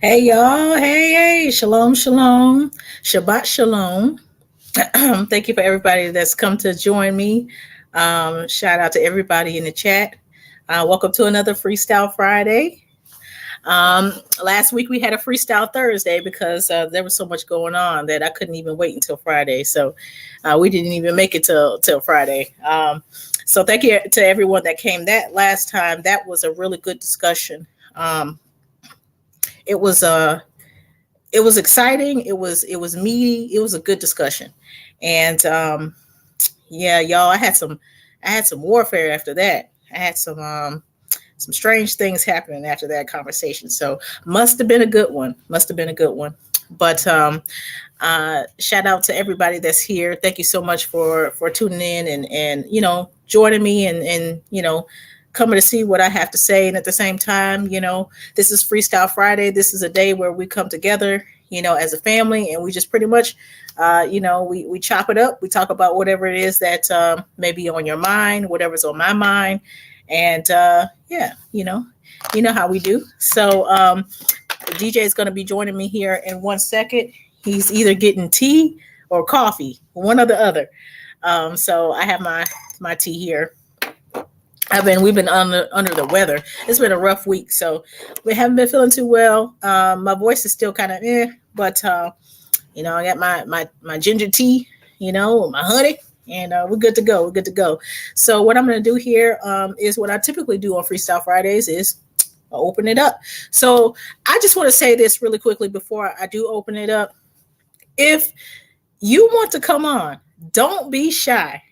Hey y'all, hey, shalom, shalom, Shabbat shalom. Thank you for everybody that's come to join me. Shout out to everybody in the chat. Welcome to another Freestyle Friday. Last week we had a Freestyle Thursday because there was so much going on that I couldn't even wait until Friday. So we didn't even make it till Friday. So thank you to everyone that came that last time. That was a really good discussion. It was it was exciting. It was meaty. It was a good discussion, and yeah, y'all, I had some warfare after that. I had some strange things happening after that conversation. So must have been a good one. Must have been a good one. But shout out to everybody that's here. Thank you so much for tuning in and joining me and coming to see what I have to say. And at the same time, this is Freestyle Friday. This is a day where we come together, as a family, and we just pretty much, we chop it up. We talk about whatever it is that may be on your mind, whatever's on my mind. And yeah, you know how we do. So DJ is going to be joining me here in 1 second. He's either getting tea or coffee, one or the other. So I have my tea here. We've been under the weather. It's been a rough week, so we haven't been feeling too well. My voice is still kind of but I got my ginger tea, my honey, and we're good to go. We're good to go. So what I'm going to do here is what I typically do on Freestyle Fridays is I'll open it up. So I just want to say this really quickly before I do open it up. If you want to come on, don't be shy.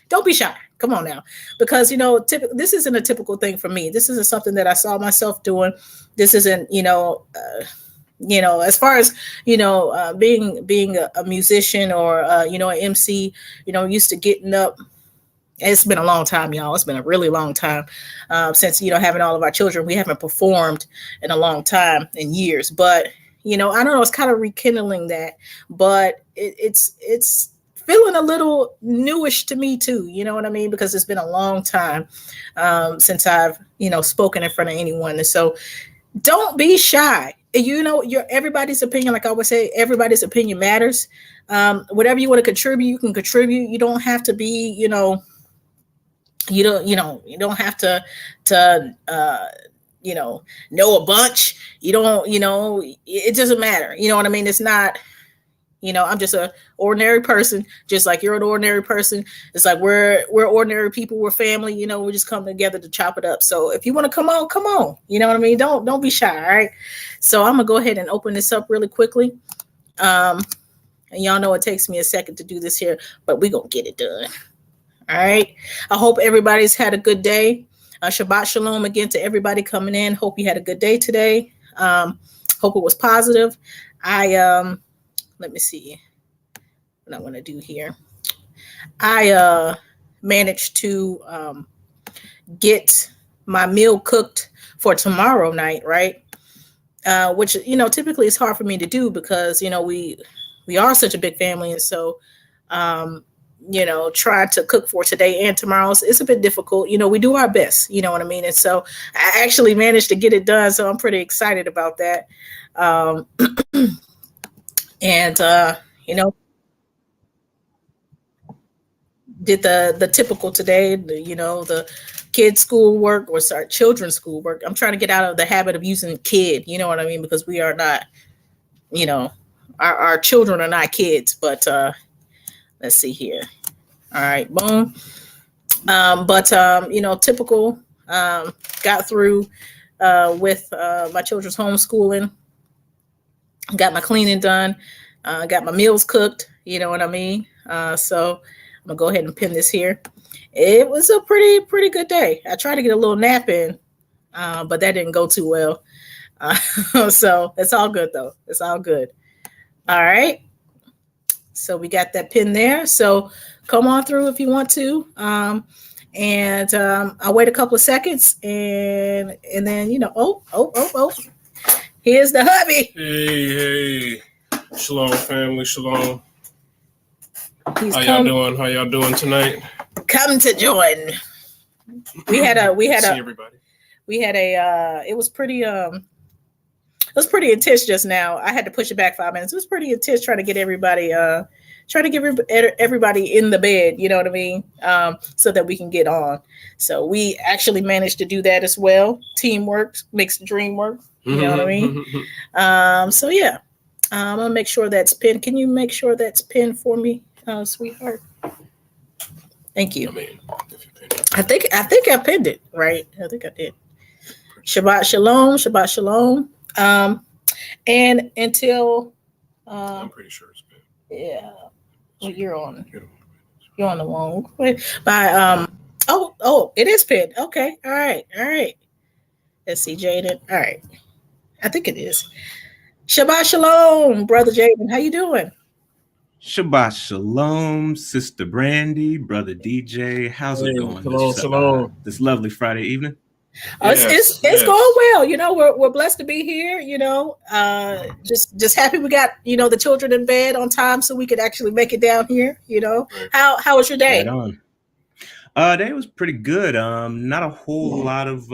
Don't be shy. Come on now, because this isn't a typical thing for me. This isn't something that I saw myself doing. This isn't as far as being a musician or an MC. Used to getting up. It's been a long time, y'all. It's been a really long time since having all of our children. We haven't performed in a long time, in years. But I don't know. It's kind of rekindling that, but it's feeling a little newish to me too. You know what I mean? Because it's been a long time since I've spoken in front of anyone, and so don't be shy. Your everybody's opinion, like I always say, everybody's opinion matters. Whatever you want to contribute, you can contribute. You don't have to be, you don't have to know a bunch. You don't, it doesn't matter. You know what I mean? It's not. I'm just a ordinary person, just like you're an ordinary person. It's like we're ordinary people. We're family. We just come together to chop it up. So if you want to come on, come on. You know what I mean? Don't be shy. All right. So I'm gonna go ahead and open this up really quickly. And y'all know it takes me a second to do this here, but we're gonna get it done. All right. I hope everybody's had a good day. Shabbat shalom again to everybody coming in. Hope you had a good day today. Hope it was positive. Let me see what I want to do here. I managed to get my meal cooked for tomorrow night, right? Which, typically it's hard for me to do because, we are such a big family. And so, trying to cook for today and tomorrow, it's a bit difficult. We do our best, you know what I mean? And so I actually managed to get it done. So I'm pretty excited about that. And did the typical today, the kids' schoolwork or children's schoolwork. I'm trying to get out of the habit of using kid, you know what I mean? Because we are not, our children are not kids, but let's see here. All right, boom. Typical, got through with my children's homeschooling. Got my cleaning done, got my meals cooked, you know what I mean? So I'm gonna go ahead and pin this here. It was a pretty good day. I tried to get a little nap in, but that didn't go too well. So it's all good though. It's all good. All right. So we got that pin there. So come on through if you want to. And I'll wait a couple of seconds and then, oh. Here's the hubby. Hey. Shalom, family. Shalom. Y'all doing? How y'all doing tonight? Come to join. We had See everybody. We had a it was pretty It was pretty intense just now. I had to push it back 5 minutes. It was pretty intense trying to get everybody everybody in the bed, you know what I mean? So that we can get on. So we actually managed to do that as well. Teamwork makes the dream work. You know what I mean? So yeah. I'm gonna make sure that's pinned. Can you make sure that's pinned for me, sweetheart? Thank you. I mean, if you pin it. I think I pinned it, right? I think I did. Shabbat shalom, Shabbat shalom. And until I'm pretty sure it's pinned. yeah, well, you're on the wrong way. By it is pinned. Okay, all right. Let's see, Jaden. All right, I think it is. Shabbat shalom, brother Jaden. How you doing? Shabbat shalom, Sister Brandy, brother DJ. How's it going? Shalom. This lovely Friday evening. It's going well. You know, we're blessed to be here. You know, just happy we got the children in bed on time so we could actually make it down here. You know, how was your day? Right on. Day was pretty good. Not a whole lot of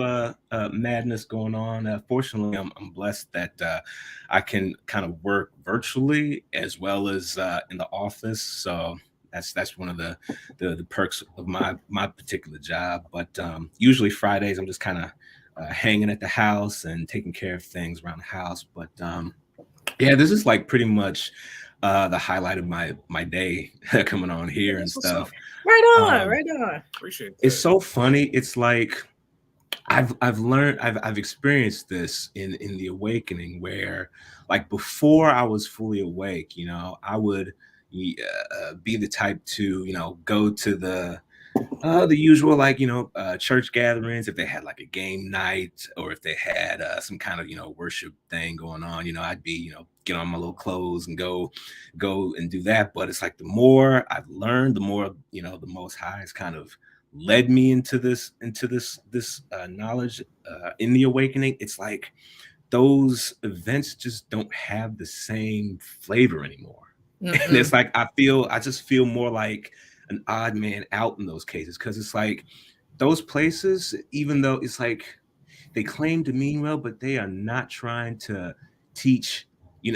madness going on. Fortunately, I'm blessed that I can kind of work virtually as well as in the office. So that's one of the perks of my particular job. But usually Fridays I'm just kind of hanging at the house and taking care of things around the house. But yeah, this is like pretty much the highlight of my day coming on here and stuff. Right on. Appreciate that. It's so funny. It's like I've learned, I've experienced this in the awakening where, like, before I was fully awake, I would be the type to go to the usual, like, church gatherings. If they had like a game night or if they had some kind of worship thing going on, I'd be get on my little clothes and go and do that. But it's like the more I've learned, the more the Most High has kind of led me into this knowledge in the awakening. It's like those events just don't have the same flavor anymore. And it's like I just feel more like an odd man out in those cases, because it's like those places, even though it's like they claim to mean well, but they are not trying to teach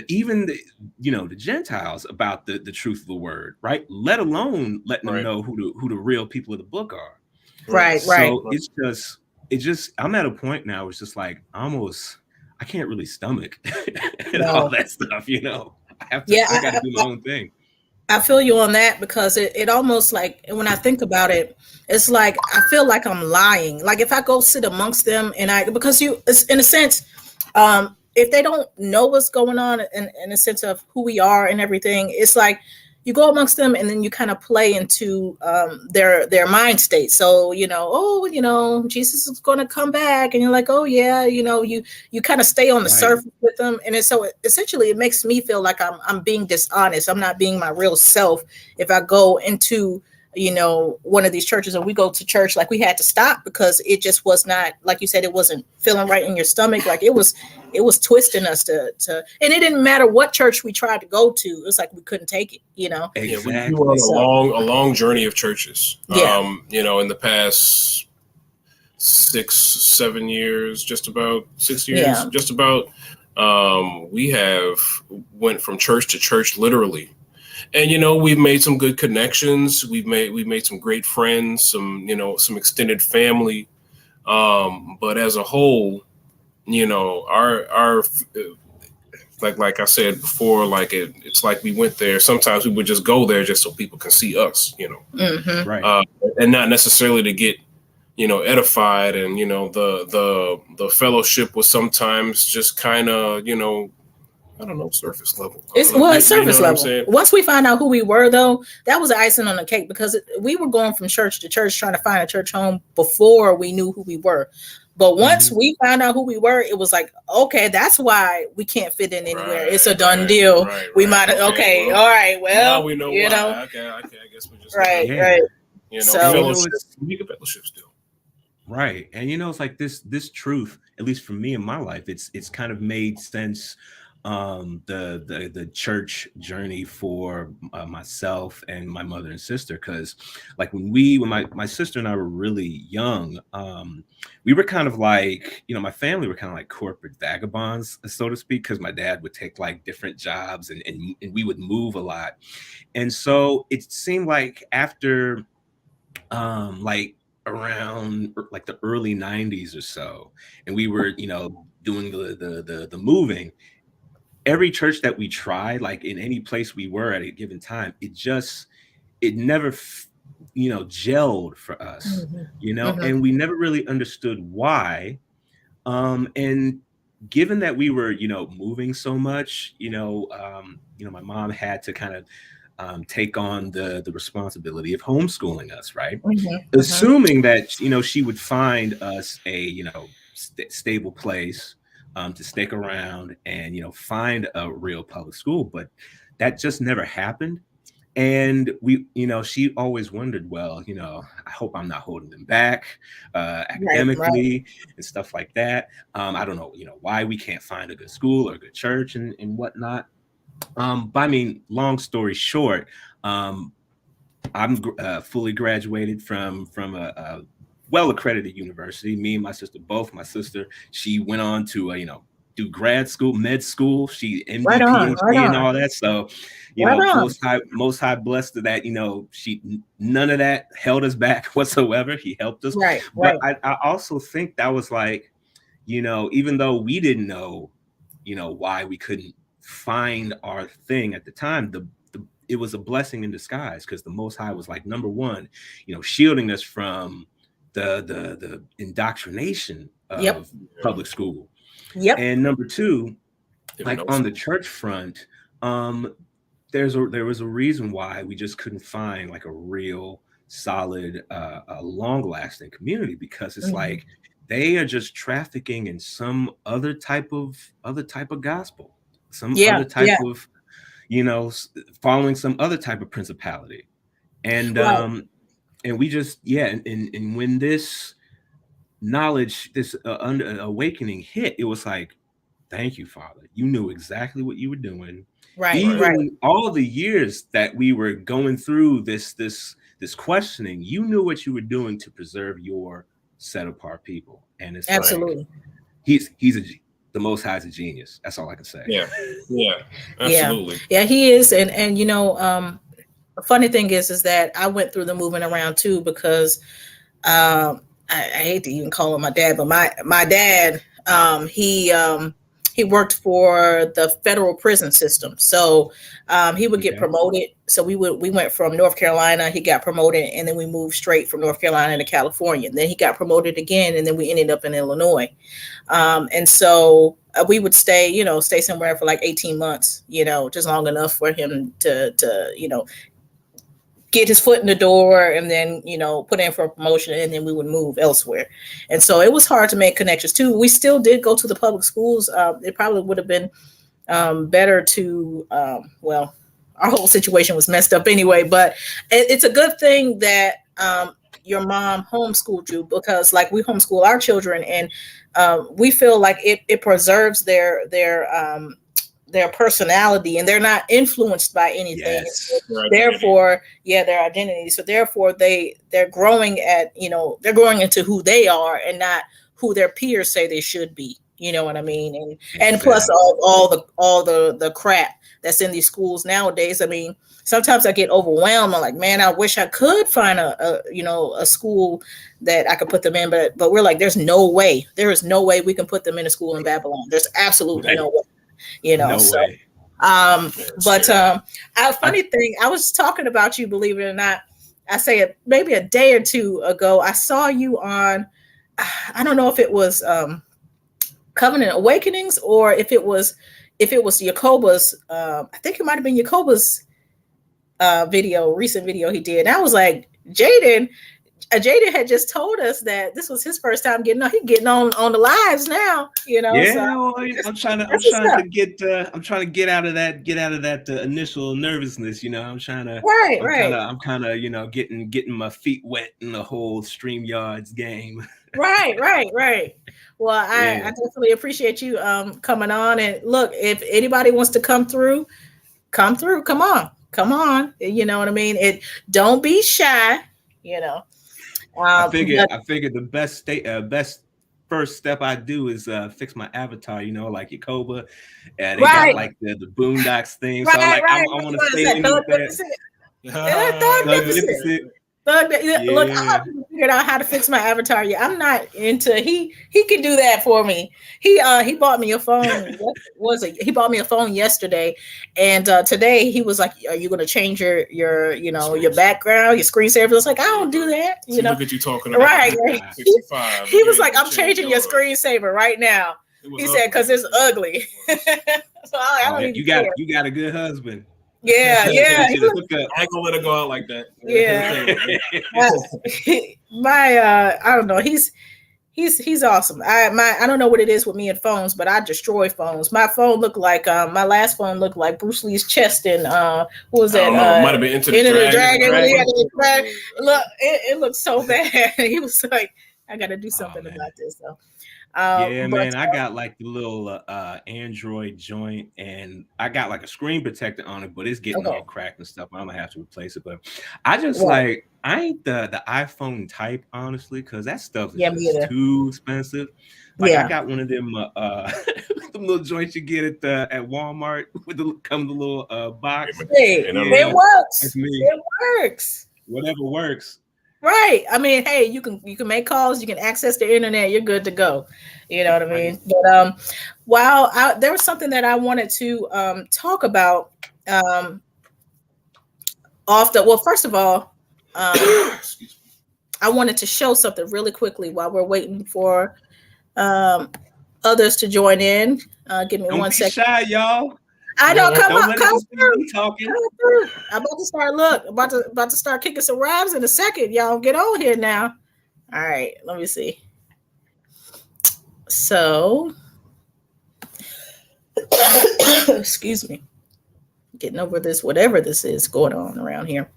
even the Gentiles about the truth of the word, right? Let alone letting them know who the real people of the book are. Right. So it's just I'm at a point now where it's just like almost I can't really stomach all that stuff, I gotta do my own thing. I feel you on that, because it almost, like, when I think about it, it's like I feel like I'm lying. Like if I go sit amongst them because it's, in a sense, if they don't know what's going on in a sense of who we are and everything, it's like you go amongst them and then you kind of play into their mind state. So, Jesus is going to come back, and you're like, oh yeah, you kind of stay on the surface with them. And so essentially it makes me feel like I'm being dishonest. I'm not being my real self. If I go into, one of these churches, or we go to church, like we had to stop because it just was not, like you said, it wasn't feeling right in your stomach. Like it was twisting us to, and it didn't matter what church we tried to go to. It was like we couldn't take it, Exactly. Yeah, we were on a long journey of churches. Yeah. In the past 6-7 years, just about 6 years, just about, we have went from church to church, literally. And we've made some good connections. We've made some great friends, some extended family. But as a whole, our like I said before, like it's like we went there. Sometimes we would just go there just so people can see us, Right, and not necessarily to get edified. And the fellowship was sometimes just kind of I don't know, surface level. It's surface level. Once we find out who we were, though, that was the icing on the cake, because we were going from church to church trying to find a church home before we knew who we were. But once we found out who we were, it was like, okay, that's why we can't fit in anywhere. It's a done deal. We might all right. Well, now we know why. Okay, I guess we just right. Fellowship still. Right. And it's like this truth, at least for me in my life, it's kind of made sense the church journey for myself and my mother and sister, because like when my sister and I were really young, we were kind of like, my family were kind of like corporate vagabonds, so to speak, because my dad would take like different jobs, and we would move a lot. And so it seemed like after like around like the early 90s or so, and we were doing the moving, every church that we tried, like in any place we were at a given time, it never gelled for us, and we never really understood why. And given that we were moving so much, my mom had to kind of take on the responsibility of homeschooling us, right? Assuming that she would find us a stable place to stick around and find a real public school, but that just never happened. And she always wondered, well, I hope I'm not holding them back academically, and stuff like that. I don't know, why we can't find a good school or a good church and whatnot. But I mean, long story short, I'm fully graduated from a well-accredited university. Me and my sister both. My sister, she went on to do grad school, med school. She MD, PhD, and all that. So, most high blessed to that. None of that held us back whatsoever. He helped us. But I also think that was like, even though we didn't know, why we couldn't find our thing at the time, it was a blessing in disguise, because the Most High was like, number one, shielding us from the indoctrination of public school. And number two, like on the church front, there was a reason why we just couldn't find like a real solid, long-lasting community, because it's like they are just trafficking in some other type of gospel, some other type of following some other type of principality. And and we just and when this knowledge, this awakening hit, it was like, thank you, Father. You knew exactly what you were doing. Even all the years that we were going through this questioning, you knew what you were doing to preserve your set apart people. And it's absolutely, like, the Most High is a genius. That's all I can say. Yeah, absolutely. Yeah, he is. And the funny thing is that I went through the moving around too, because I hate to even call him my dad, but my dad, he worked for the federal prison system. So he would get promoted. So we went from North Carolina, he got promoted, and then we moved straight from North Carolina to California. And then he got promoted again, and then we ended up in Illinois. And so we would stay somewhere for like 18 months, just long enough for him to get his foot in the door, and then, put in for a promotion, and then we would move elsewhere. And so it was hard to make connections too. We still did go to the public schools. It probably would have been better to, well, our whole situation was messed up anyway, but it's a good thing that your mom homeschooled you, because like we homeschool our children, and we feel like it preserves their personality, and they're not influenced by anything. Therefore, their identity. So therefore they're growing they're growing into who they are, and not who their peers say they should be. You know what I mean? And plus all the crap that's in these schools nowadays. I mean, sometimes I get overwhelmed. I'm like, man, I wish I could find a school that I could put them in, but we're like, there is no way we can put them in a school in Babylon. There's absolutely no way. Way. Funny thing, I was talking about you, believe it or not. I say maybe a day or two ago, I saw you on, I don't know if it was Covenant Awakenings, or if it was Yakoba's, I think it might have been Yakoba's recent video he did. And I was like, Jaden, Jaden had just told us that this was his first time getting on. He's getting on the lives now, Yeah, So well, I'm trying to get out of that initial nervousness. I'm kind of getting my feet wet in the whole StreamYards game. Right. Well, I definitely appreciate you coming on. And look, if anybody wants to come through, come on. You know what I mean? Don't be shy. I figured the best first step I do is fix my avatar, like Yakoba, and they got like the Boondocks thing. So I want to stay in that. Magnificent. Look, I haven't figured out how to fix my avatar yet. I'm not into. He can do that for me. He bought me a phone. What was it? He bought me a phone yesterday, and today he was like, "Are you going to change your your background, your screensaver?" I was like, "I don't do that." Look at you talking about right. He was like, "I'm changing your screensaver right now." He said, "Because it's ugly." So I don't even care. You got a good husband. Yeah. I ain't gonna let it go out like that. Yeah. I don't know. He's awesome. I don't know what it is with me and phones, but I destroy phones. My phone looked like my last phone looked like Bruce Lee's chest in what was that? Might have been Into the Dragon. Look, it looked so bad. He was like, I got to do something about this. So. Man, I got like the little Android joint, and I got like a screen protector on it, but it's getting all cracked and stuff. I'm gonna have to replace it. But I just I ain't the iPhone type, honestly, because that stuff is just too expensive. Like I got one of them the little joints you get at Walmart with the little box. It works. It's me. It works. Whatever works. Right. I mean, hey, you can make calls, you can access the internet, you're good to go. You know what I mean? But there was something that I wanted to talk about first of all, I wanted to show something really quickly while we're waiting for others to join in. Give me Don't 1 second. Shy, y'all. I know. Come through. I'm about to start. Look, about to start kicking some rhymes in a second. Y'all get on here now. All right. Let me see. So, excuse me. Getting over this, whatever this is going on around here.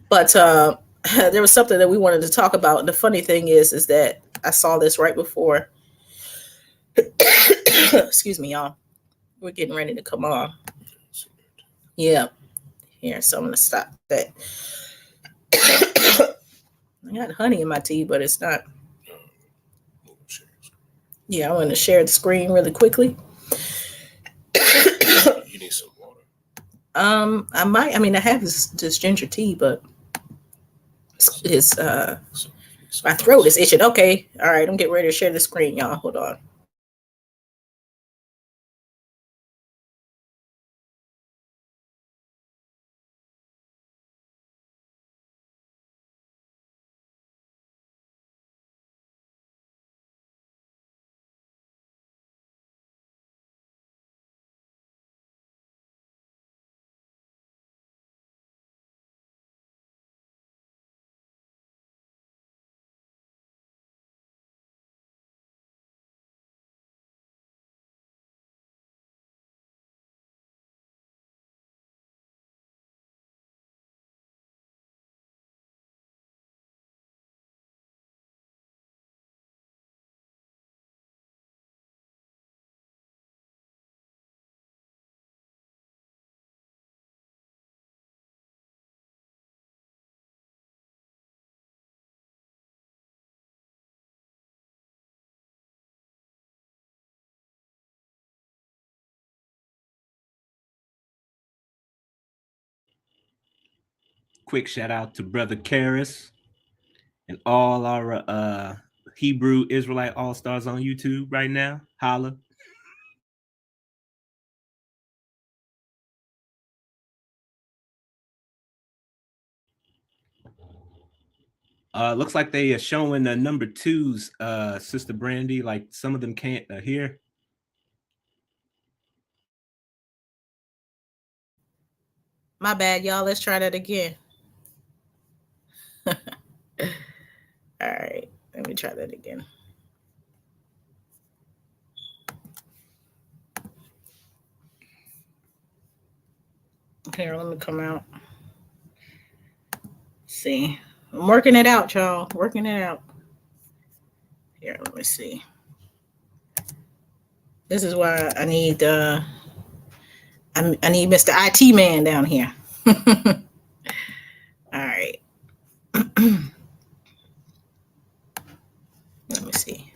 But there was something that we wanted to talk about. And the funny thing is that I saw this right before. Excuse me, y'all. We're getting ready to come on. Yeah. Here, so I'm going to stop that. I got honey in my tea, but it's not. Yeah, I want to share the screen really quickly. You need some water. I might. I mean, I have this ginger tea, but it's my throat is itching. Okay, all right. I'm getting ready to share the screen, y'all. Hold on. Quick shout out to Brother Karis and all our Hebrew Israelite All-Stars on YouTube right now. Holla. Looks like they are showing the number twos, Sister Brandy. Like some of them can't hear. My bad, y'all. Let's try that again. All right, let me try that again. Here, let me come out. See, I'm working it out, y'all. Working it out. Here, let me see. This is why I need I need Mr. IT man down here. All right. Let me see.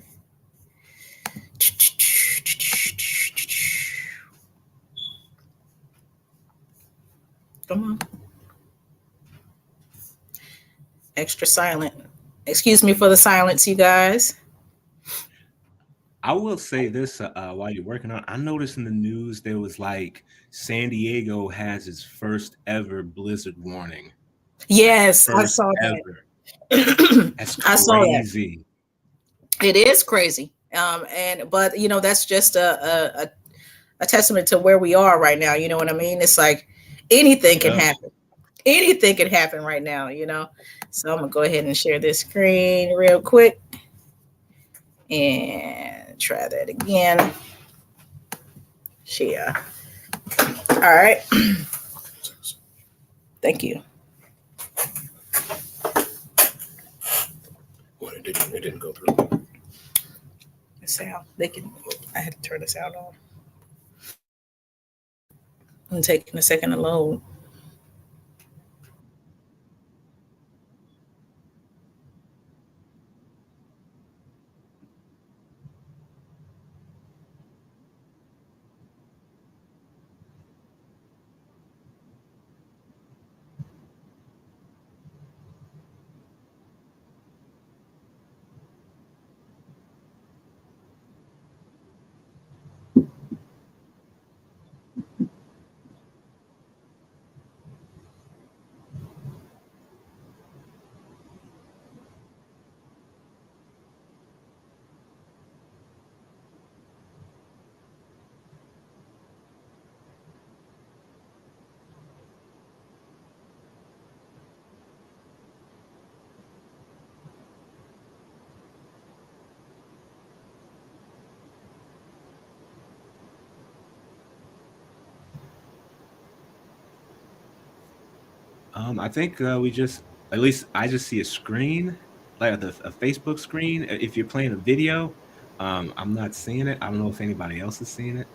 Come on. Extra silent. Excuse me for the silence, you guys. I will say this while you're working on, I noticed in the news there was like San Diego has its first ever blizzard warning. Yes, I saw that. That's crazy. I saw that. It is crazy. But you know, that's just a testament to where we are right now. You know what I mean? It's like anything can happen. Anything can happen right now, you know? So I'm gonna go ahead and share this screen real quick and try that again. Share. All right. Thank you. What, it didn't go through. The sound. I had to turn the sound on. I'm taking a second to load. I think we just, at least I just see a screen, like a Facebook screen. If you're playing a video, I'm not seeing it. I don't know if anybody else is seeing it.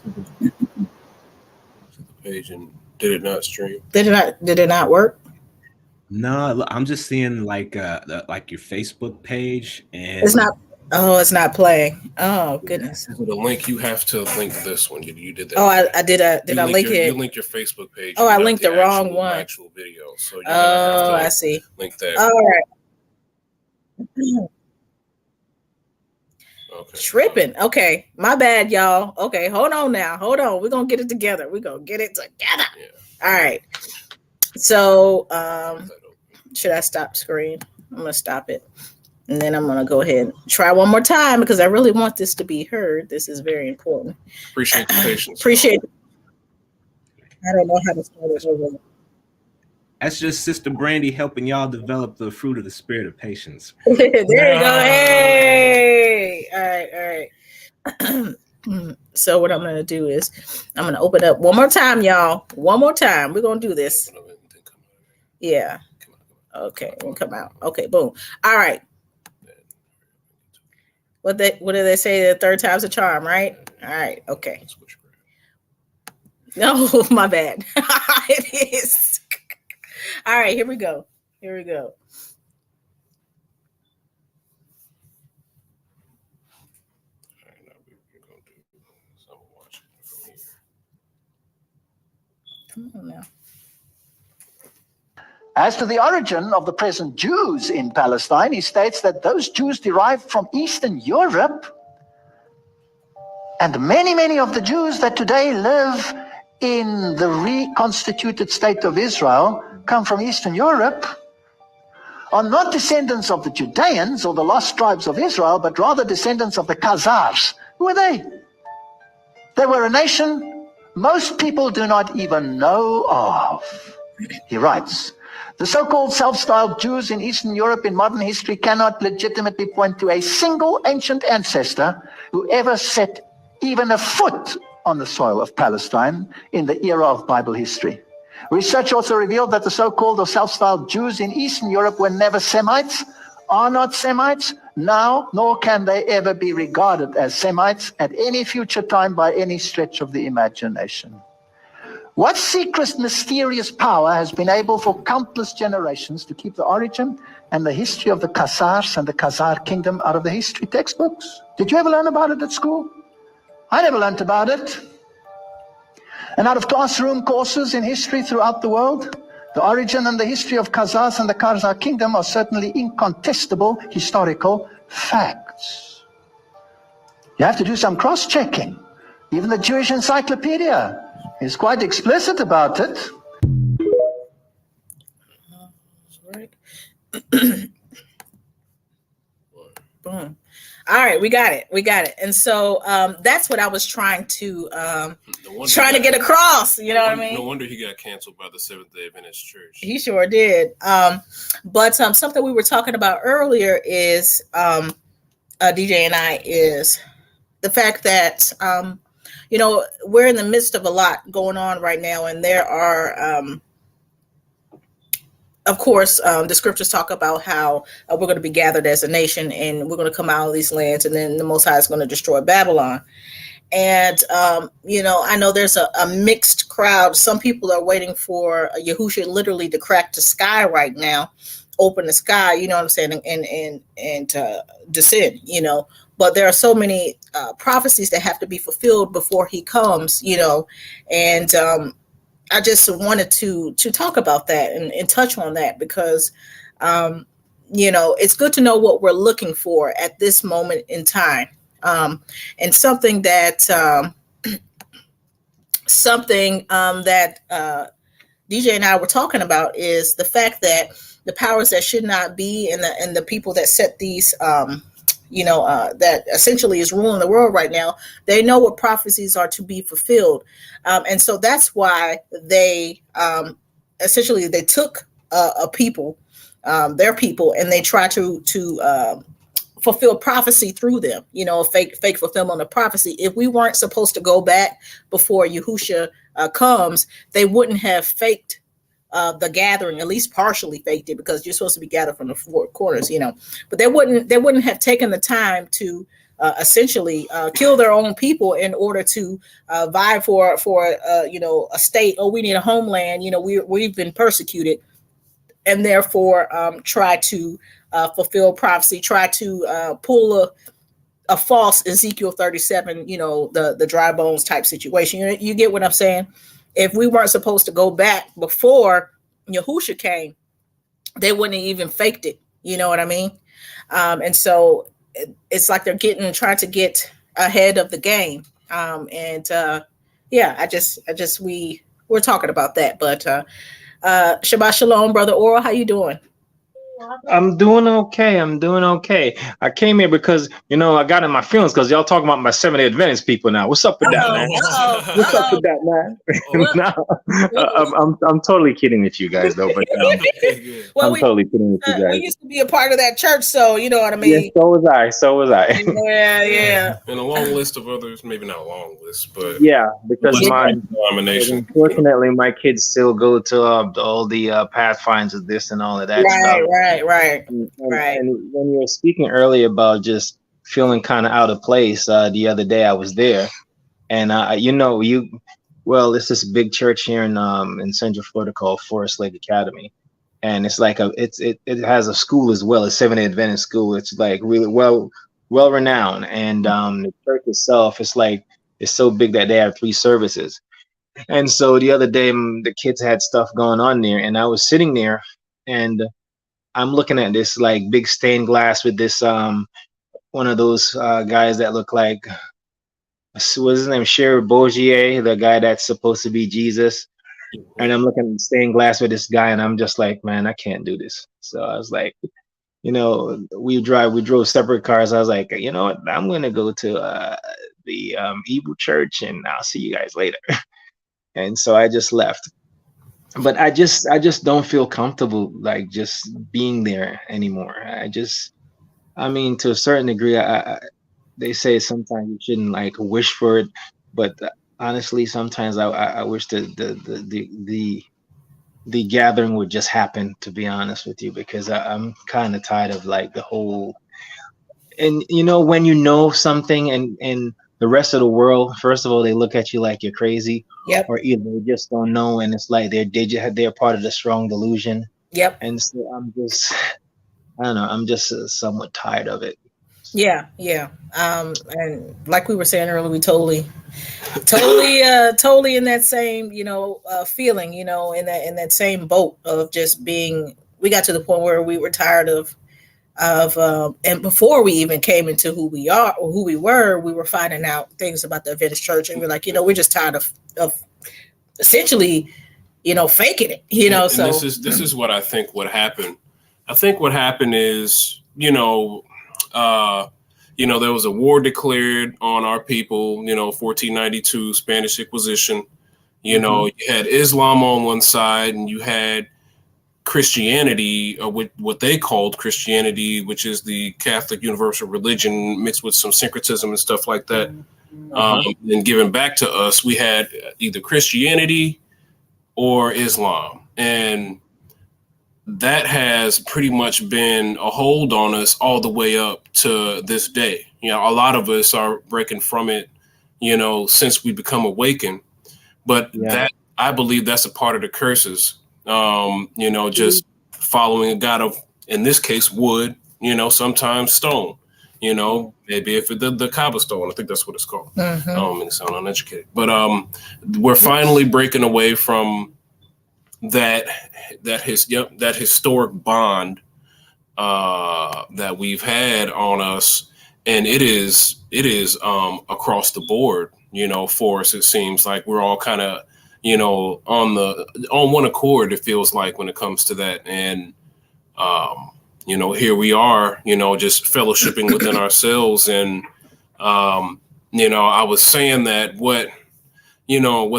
The page, and did it not stream? Did it not work? No, I'm just seeing like your Facebook page, and it's not. Oh, it's not playing. Oh goodness. The link, you have to link this one. You did that. Oh, I did. Did I link it? You linked your Facebook page. Oh, I linked the wrong one. Actual video. So you're gonna have to I see. Link that. All right. Okay. Tripping. Okay, my bad, y'all. Okay, hold on now. Hold on. We're gonna get it together. We're gonna get it together. Yeah. All right. So, should I stop screen? I'm gonna stop it. And then I'm going to go ahead and try one more time because I really want this to be heard. This is very important. Appreciate the patience. Appreciate it. I don't know how to start it over. That's just Sister Brandy helping y'all develop the fruit of the spirit of patience. There you go. Hey. All right. So what I'm going to do is I'm going to open up one more time, y'all. One more time. We're going to do this. Yeah. Okay. We'll come out. Okay. Boom. All right. What do they say? The third time's a charm, right? All right. Okay. No, my bad. It is. All right. Here we go. Here we go. Come on now. As to the origin of the present Jews in Palestine, he states that those Jews derived from Eastern Europe, and many, many of the Jews that today live in the reconstituted state of Israel come from Eastern Europe, are not descendants of the Judeans or the lost tribes of Israel, but rather descendants of the Khazars. Who are they? They were a nation most people do not even know of. He writes, the so-called self-styled Jews in Eastern Europe in modern history cannot legitimately point to a single ancient ancestor who ever set even a foot on the soil of Palestine in the era of Bible history. Research also revealed that the so-called or self-styled Jews in Eastern Europe were never Semites, are not Semites now, nor can they ever be regarded as Semites at any future time by any stretch of the imagination. What secret, mysterious power has been able for countless generations to keep the origin and the history of the Khazars and the Khazar kingdom out of the history textbooks? Did you ever learn about it at school? I never learned about it. And out of classroom courses in history throughout the world, the origin and the history of Khazars and the Khazar kingdom are certainly incontestable historical facts. You have to do some cross-checking. Even the Jewish Encyclopedia is quite explicit about it. Right. Boom. All right, we got it. And so that's what I was trying to get across. You know what I mean? No wonder he got canceled by the Seventh-day Adventist Church. He sure did. But something we were talking about earlier is DJ and I is the fact that we're in the midst of a lot going on right now, and there are. Of course, the scriptures talk about how we're going to be gathered as a nation and we're going to come out of these lands, and then the Most High is going to destroy Babylon. And, I know there's a mixed crowd. Some people are waiting for Yahushua literally to crack the sky right now, open the sky, you know what I'm saying, and descend, But there are so many prophecies that have to be fulfilled before he comes, and I just wanted to talk about that and touch on that because, it's good to know what we're looking for at this moment in time. And something that DJ and I were talking about is the fact that the powers that should not be and the people that set these that essentially is ruling the world right now, they know what prophecies are to be fulfilled. And so that's why they essentially they took a people, their people, and they try to fulfill prophecy through them, fake fulfillment of prophecy. If we weren't supposed to go back before Yahushua comes, they wouldn't have faked the gathering, at least partially faked it, because you're supposed to be gathered from the four corners, but they wouldn't have taken the time to essentially kill their own people in order to vie for a state. Oh, we need a homeland. We've been persecuted, and therefore try to fulfill prophecy, try to pull a false Ezekiel 37, the dry bones type situation. You get what I'm saying? If we weren't supposed to go back before Yahushua came, they wouldn't have even faked it. You know what I mean? And so it's like they're trying to get ahead of the game. We're talking about that. But Shabbat Shalom, Brother Oral, how you doing? I'm doing okay. I came here because, I got in my feelings because y'all talking about my Seventh-day Adventist people now. What's up with that, man? What's up with that, man? No, I'm totally kidding with you guys, though. But I'm totally kidding with you guys. We used to be a part of that church, so you know what I mean. Yeah, so was I. Yeah. And a long list of others, maybe not a long list, but yeah, because denomination. Unfortunately, my kids still go to all the pathfinds of this and all of that stuff. Right. And when you were speaking earlier about just feeling kind of out of place, the other day I was there, and it's this big church here in Central Florida called Forest Lake Academy, and it's like it has a school as well, a Seventh-day Adventist school. It's like really well renowned, and the church itself, it's so big that they have 3 services. And so the other day, the kids had stuff going on there, and I was sitting there, and I'm looking at this like big stained glass with this one of those guys that look like, what's his name, Cher Bourgier, the guy that's supposed to be Jesus. And I'm looking at stained glass with this guy, and I'm just like, man, I can't do this. So I was like, we drove separate cars. I was like, you know what, I'm gonna go to the Evil Church, and I'll see you guys later. and so I just left. But I just don't feel comfortable like just being there anymore. I mean, to a certain degree, they say sometimes you shouldn't like wish for it, but honestly, sometimes I wish that the gathering would just happen. To be honest with you, because I'm kind of tired of like the whole. And you know, when you know something, and the rest of the world, first of all, they look at you like you're crazy, Yep. or either they just don't know, and it's like they're part of the strong delusion. Yep. And so I don't know, I'm just somewhat tired of it. Yeah. And like we were saying earlier, we totally in that same, feeling, in that same boat of just being. We got to the point where we were tired of and before we even came into who we are or who we were finding out things about the Adventist church, and we're like, we're just tired of essentially, faking it, And so this is what I think what happened. I think what happened is, there was a war declared on our people, 1492 Spanish Inquisition. You had Islam on one side, and you had Christianity, or what they called Christianity, which is the Catholic universal religion mixed with some syncretism and stuff like that. And given back to us, we had either Christianity or Islam. And that has pretty much been a hold on us all the way up to this day. A lot of us are breaking from it, since we become awakened. But that, I believe that's a part of the curses. Just following a God of, in this case, wood, sometimes stone, maybe if it the cobblestone, I think that's what it's called. And it sounds uneducated, but we're finally breaking away from that historic bond that we've had on us, and it is across the board, for us. It seems like we're all kind of on one accord, it feels like, when it comes to that. And here we are, just fellowshipping within ourselves. And I was saying that what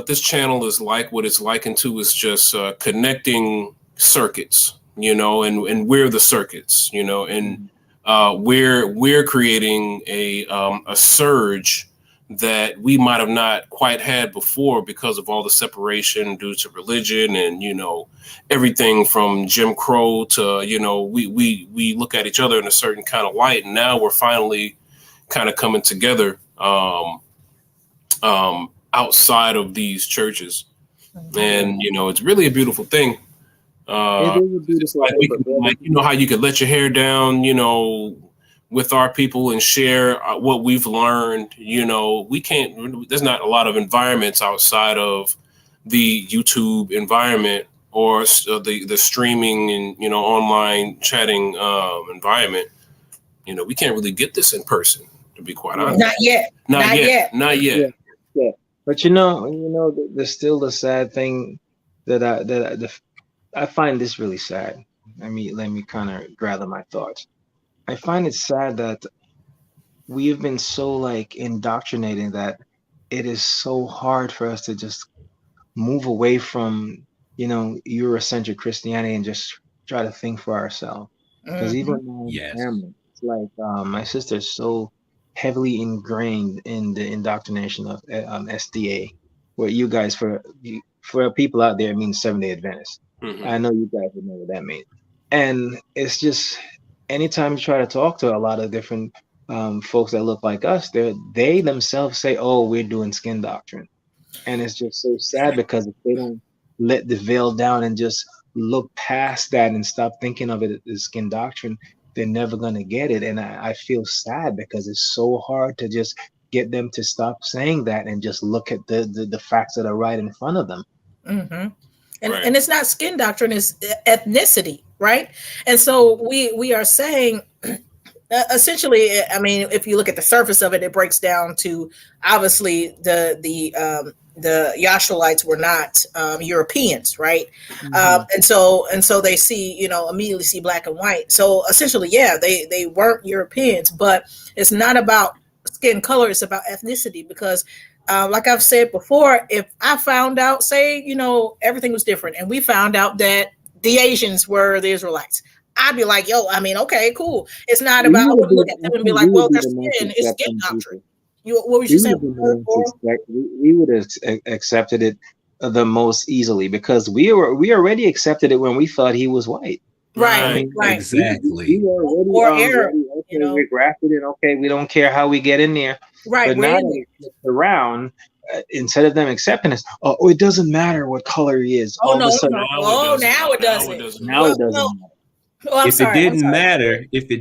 this channel is like, what it's likened to, is just connecting circuits, and we're the circuits, and we're creating a surge that we might have not quite had before because of all the separation due to religion and, everything from Jim Crow to, we look at each other in a certain kind of light. And now we're finally kind of coming together outside of these churches. And, it's really a beautiful thing. It is a beautiful thing. How you could let your hair down, with our people and share what we've learned. There's not a lot of environments outside of the YouTube environment or the streaming and, online chatting environment. We can't really get this in person, to be quite honest. Not yet. Yeah. But there's still the sad thing that I find this really sad. Let me kind of gather my thoughts. I find it sad that we have been so like indoctrinated that it is so hard for us to just move away from, Eurocentric Christianity and just try to think for ourselves. Because even my family, it's like my sister is so heavily ingrained in the indoctrination of SDA, where you guys, for people out there, it means Seventh-day Adventist. I know you guys would know what that means. And it's just, anytime you try to talk to a lot of different folks that look like us, they themselves say, "Oh, we're doing skin doctrine," and it's just so sad because if they don't let the veil down and just look past that and stop thinking of it as skin doctrine, they're never gonna get it. And I feel sad because it's so hard to just get them to stop saying that and just look at the facts that are right in front of them. And it's not skin doctrine, it's ethnicity, right? And so we are saying, essentially, I mean, if you look at the surface of it, it breaks down to, obviously, the Yahsholites were not Europeans, right? And so they see, immediately see black and white. So essentially, they weren't Europeans, but it's not about skin color, it's about ethnicity, because like I've said before, if I found out, say, everything was different and we found out that the Asians were the Israelites, I'd be like, yo, I mean, okay, cool. It's not about, I would look at them and be like, well, their skin is skin doctrine. What was you saying? We would have accepted it the most easily because we already accepted it when we thought he was white. Right. Exactly. We already, or Arab. we're grafted in. Okay, we don't care how we get in there. Right. But now that it's around, instead of them accepting us, it doesn't matter what color he is. Oh, all no. of a sudden, Now it doesn't. Now it doesn't matter. Oh, if it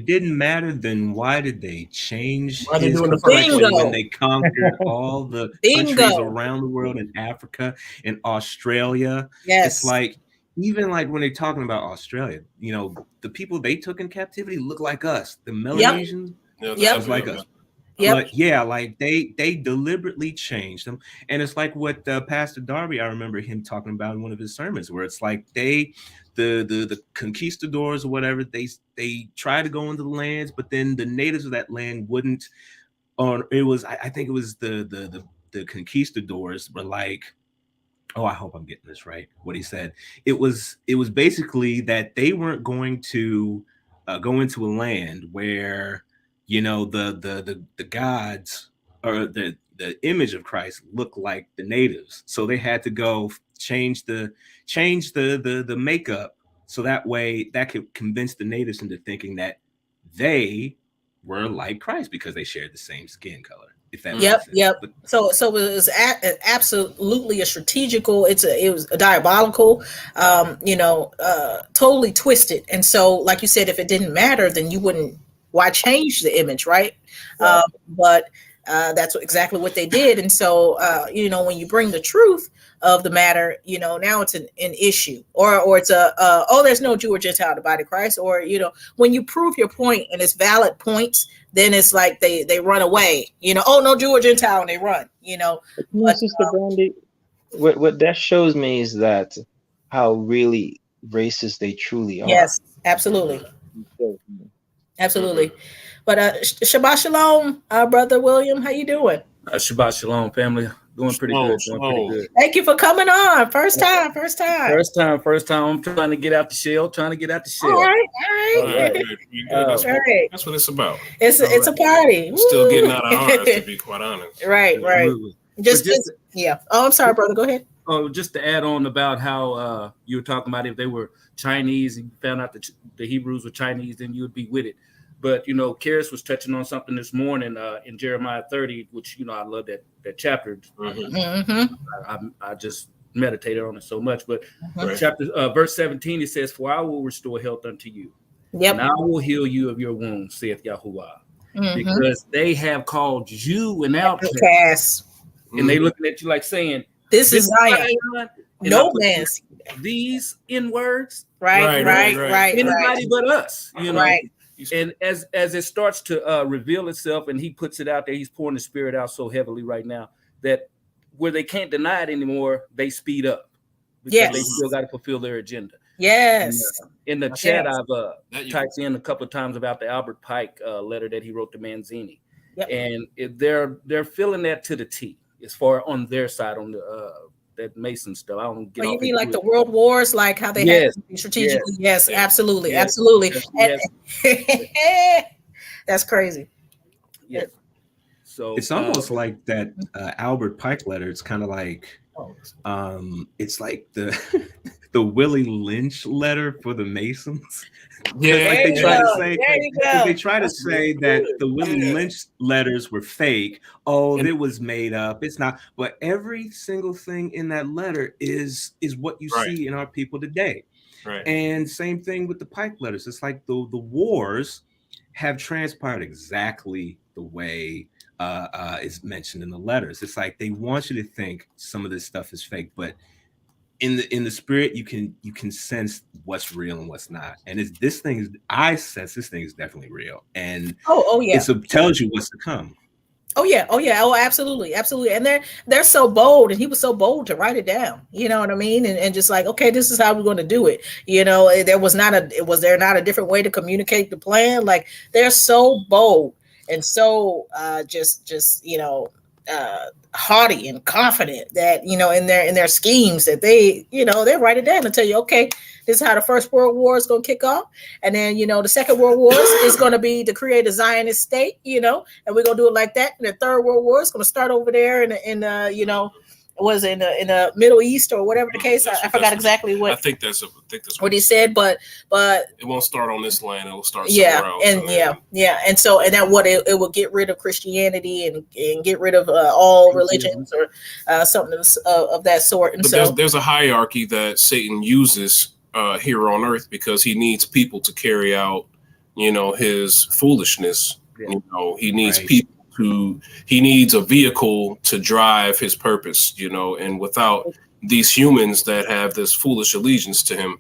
didn't matter, then why did they change his complexion when they conquered all the countries around the world in Africa and Australia? Yes. It's like, even like when they're talking about Australia, the people they took in captivity look like us. The Melanesians look like us. Yep. But yeah, like they deliberately changed them. And it's like what Pastor Darby, I remember him talking about in one of his sermons, where it's like the conquistadors or whatever, they try to go into the lands, but then the natives of that land wouldn't. Or it was, I think it was the conquistadors were like, oh, I hope I'm getting this right. What he said, it was basically that they weren't going to go into a land where the gods or the image of Christ looked like the natives, so they had to go change the makeup, so that way that could convince the natives into thinking that they were like Christ because they shared the same skin color. If that makes sense. But, so it was absolutely a strategical. It was a diabolical, totally twisted. And so, like you said, if it didn't matter, then you wouldn't. Why change the image, right? Yeah. But that's exactly what they did. And so, when you bring the truth of the matter, now it's an issue, or it's there's no Jew or Gentile in the body of Christ, or when you prove your point and it's valid points, then it's like they run away, no Jew or Gentile, and they run, But, Sister Brandy, what that shows me is that how really racist they truly are. Yes, absolutely. Absolutely. But Shabbat Shalom, Brother William. How you doing? Shabbat Shalom, family. Doing pretty good. Thank you for coming on. First time. I'm trying to get out the shell. All right. That's what it's about. It's a party. Still getting out of ours, to be quite honest. Right. Just yeah. Oh, I'm sorry, brother. Go ahead. Oh, just to add on about how you were talking about if they were Chinese and you found out that the Hebrews were Chinese, then you would be with it. But, Karis was touching on something this morning in Jeremiah 30, which, I love that chapter. Mm-hmm. I just meditated on it so much. But verse 17, it says, "For I will restore health unto you, and I will heal you of your wounds, saith Yahuwah, because they have called you an outcast." And they looking at you like saying, This is Zion. No man's these N words. Right. Anybody but us, Right. And as it starts to reveal itself and he puts it out there, he's pouring the spirit out so heavily right now that where they can't deny it anymore, they speed up because they still got to fulfill their agenda. Yes. And, in the chat, I've typed in a couple of times about the Albert Pike letter that he wrote to Manzini. And they're feeling that to the T as far on their side on the that Mason stuff. I don't get. Oh, you mean like the world wars, like how they had strategically? Yes, absolutely. That's crazy. Yeah. So it's almost like that Albert Pike letter. It's kind of like, it's like the the Willie Lynch letter for the Masons. They try to say that the Willie Lynch letters were fake. It was made up. It's not. But every single thing in that letter is what you see in our people today. Right. And same thing with the Pike letters. It's like the wars have transpired exactly the way is mentioned in the letters. It's like they want you to think some of this stuff is fake, but in the spirit, you can sense what's real and what's not. And I sense this thing is definitely real. And it tells you what's to come. Oh, absolutely. And they're so bold, and he was so bold to write it down. You know what I mean? And just like, okay, this is how we're going to do it. Was there not a different way to communicate the plan? Like, they're so bold and so just haughty and confident that, you know, in their schemes that they, you know, they write it down and tell you, okay, this is how the First World War is going to kick off. And then, you know, the Second World War is going to be to create a Zionist state, you know, and we're going to do it like that. And the Third World War is going to start over there in you know, was in the Middle East or whatever the case. I forgot exactly what. I think that's what he said, but it won't start on this land. It will start somewhere else. And so and that what it will get rid of Christianity and get rid of all religions or something of that sort. And but so there's a hierarchy that Satan uses here on earth because he needs people to carry out, you know, his foolishness. Yeah. You know, he needs people. He needs a vehicle to drive his purpose, you know, and without these humans that have this foolish allegiance to him,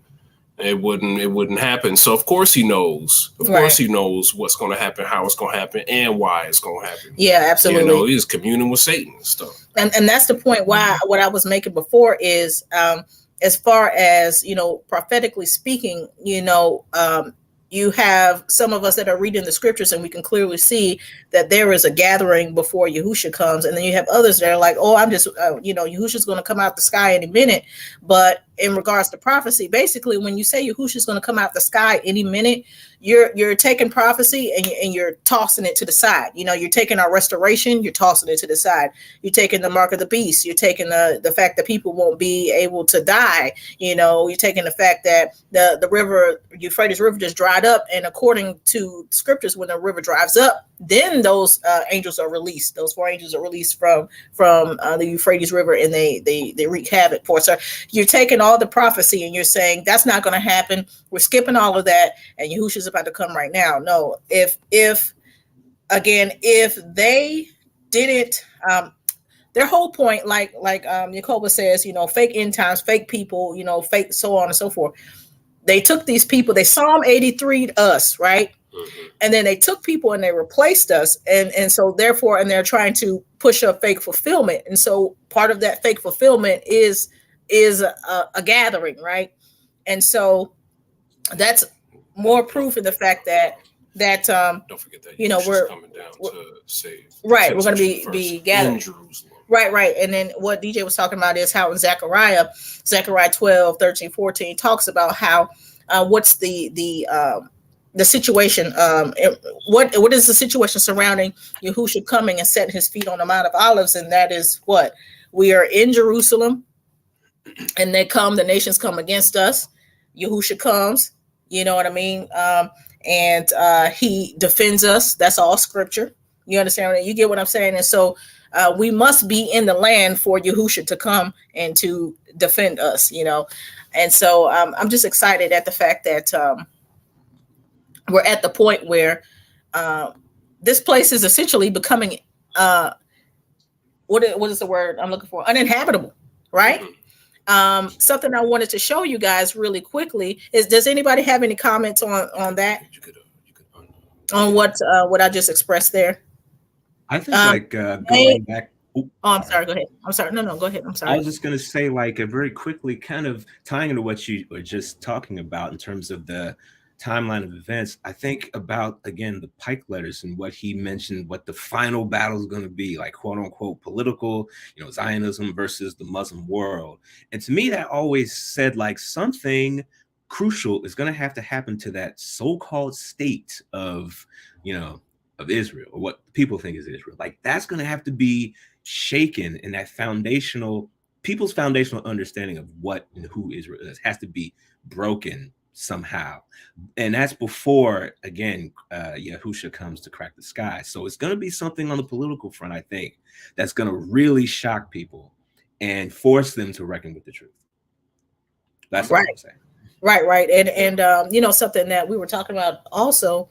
it wouldn't happen. So of course he knows. Of course he knows what's going to happen, how it's going to happen, and why it's going to happen. Yeah, absolutely. You know, he's communing with Satan and stuff. And that's the point why what I was making before is as far as, you know, prophetically speaking, you know, you have some of us that are reading the scriptures and we can clearly see that there is a gathering before Yahusha comes. And then you have others that are like, oh, I'm just, you know, Yahusha's going to come out the sky any minute. But in regards to prophecy, basically, when you say Yahusha's going to come out the sky any minute, you're taking prophecy and you're tossing it to the side. You know, you're taking our restoration, you're tossing it to the side. You're taking the mark of the beast. You're taking the fact that people won't be able to die. You know, you're taking the fact that the river, Euphrates River, just dried up. And according to scriptures, when the river dries up, then those angels are released. Those 4 angels are released from the Euphrates River, and they wreak havoc for us. So you're taking all the prophecy and you're saying that's not going to happen. We're skipping all of that, and Yahusha's about to come right now. No, if they didn't, their whole point, like Yacoba says, you know, fake end times, fake people, you know, fake so on and so forth. They took these people, they Psalm 83'd us, right? Mm-hmm. And then they took people and they replaced us. And so therefore, and they're trying to push up fake fulfillment. And so part of that fake fulfillment is a gathering, right? And so that's more proof in the fact that don't forget that, you know, we're coming down to save. Right. We're going to be gathered in Jerusalem. Right. And then what DJ was talking about is how in Zechariah 12, 13, 14 talks about how what's the situation, what is the situation surrounding Yahusha coming and setting his feet on the Mount of Olives, and that is what we are in Jerusalem, and the nations come against us. Yahusha comes, you know what I mean, and he defends us. That's all scripture. You understand what you get what I'm saying? And so we must be in the land for Yahusha to come and to defend us, you know. And so I'm just excited at the fact that we're at the point where this place is essentially becoming what is the word I'm looking for? Uninhabitable, right? Something I wanted to show you guys really quickly is, does anybody have any comments on that? On what I just expressed there? I think going back. Oh, I'm sorry. Go ahead. I'm sorry. No, go ahead. I'm sorry. I was just going to say, very quickly, kind of tying into what you were just talking about in terms of the timeline of events. I think about, again, the Pike letters and what he mentioned, what the final battle is going to be, like, quote unquote, political, you know, Zionism versus the Muslim world. And to me, that always said like something crucial is going to have to happen to that so-called state of, you know, of Israel, or what people think is Israel. Like, that's going to have to be shaken, and that people's foundational understanding of what and who Israel is has to be broken somehow. And that's before, again, Yahusha comes to crack the sky. So it's going to be something on the political front, I think, that's going to really shock people and force them to reckon with the truth. That's what I'm saying. Right. And you know, something that we were talking about also,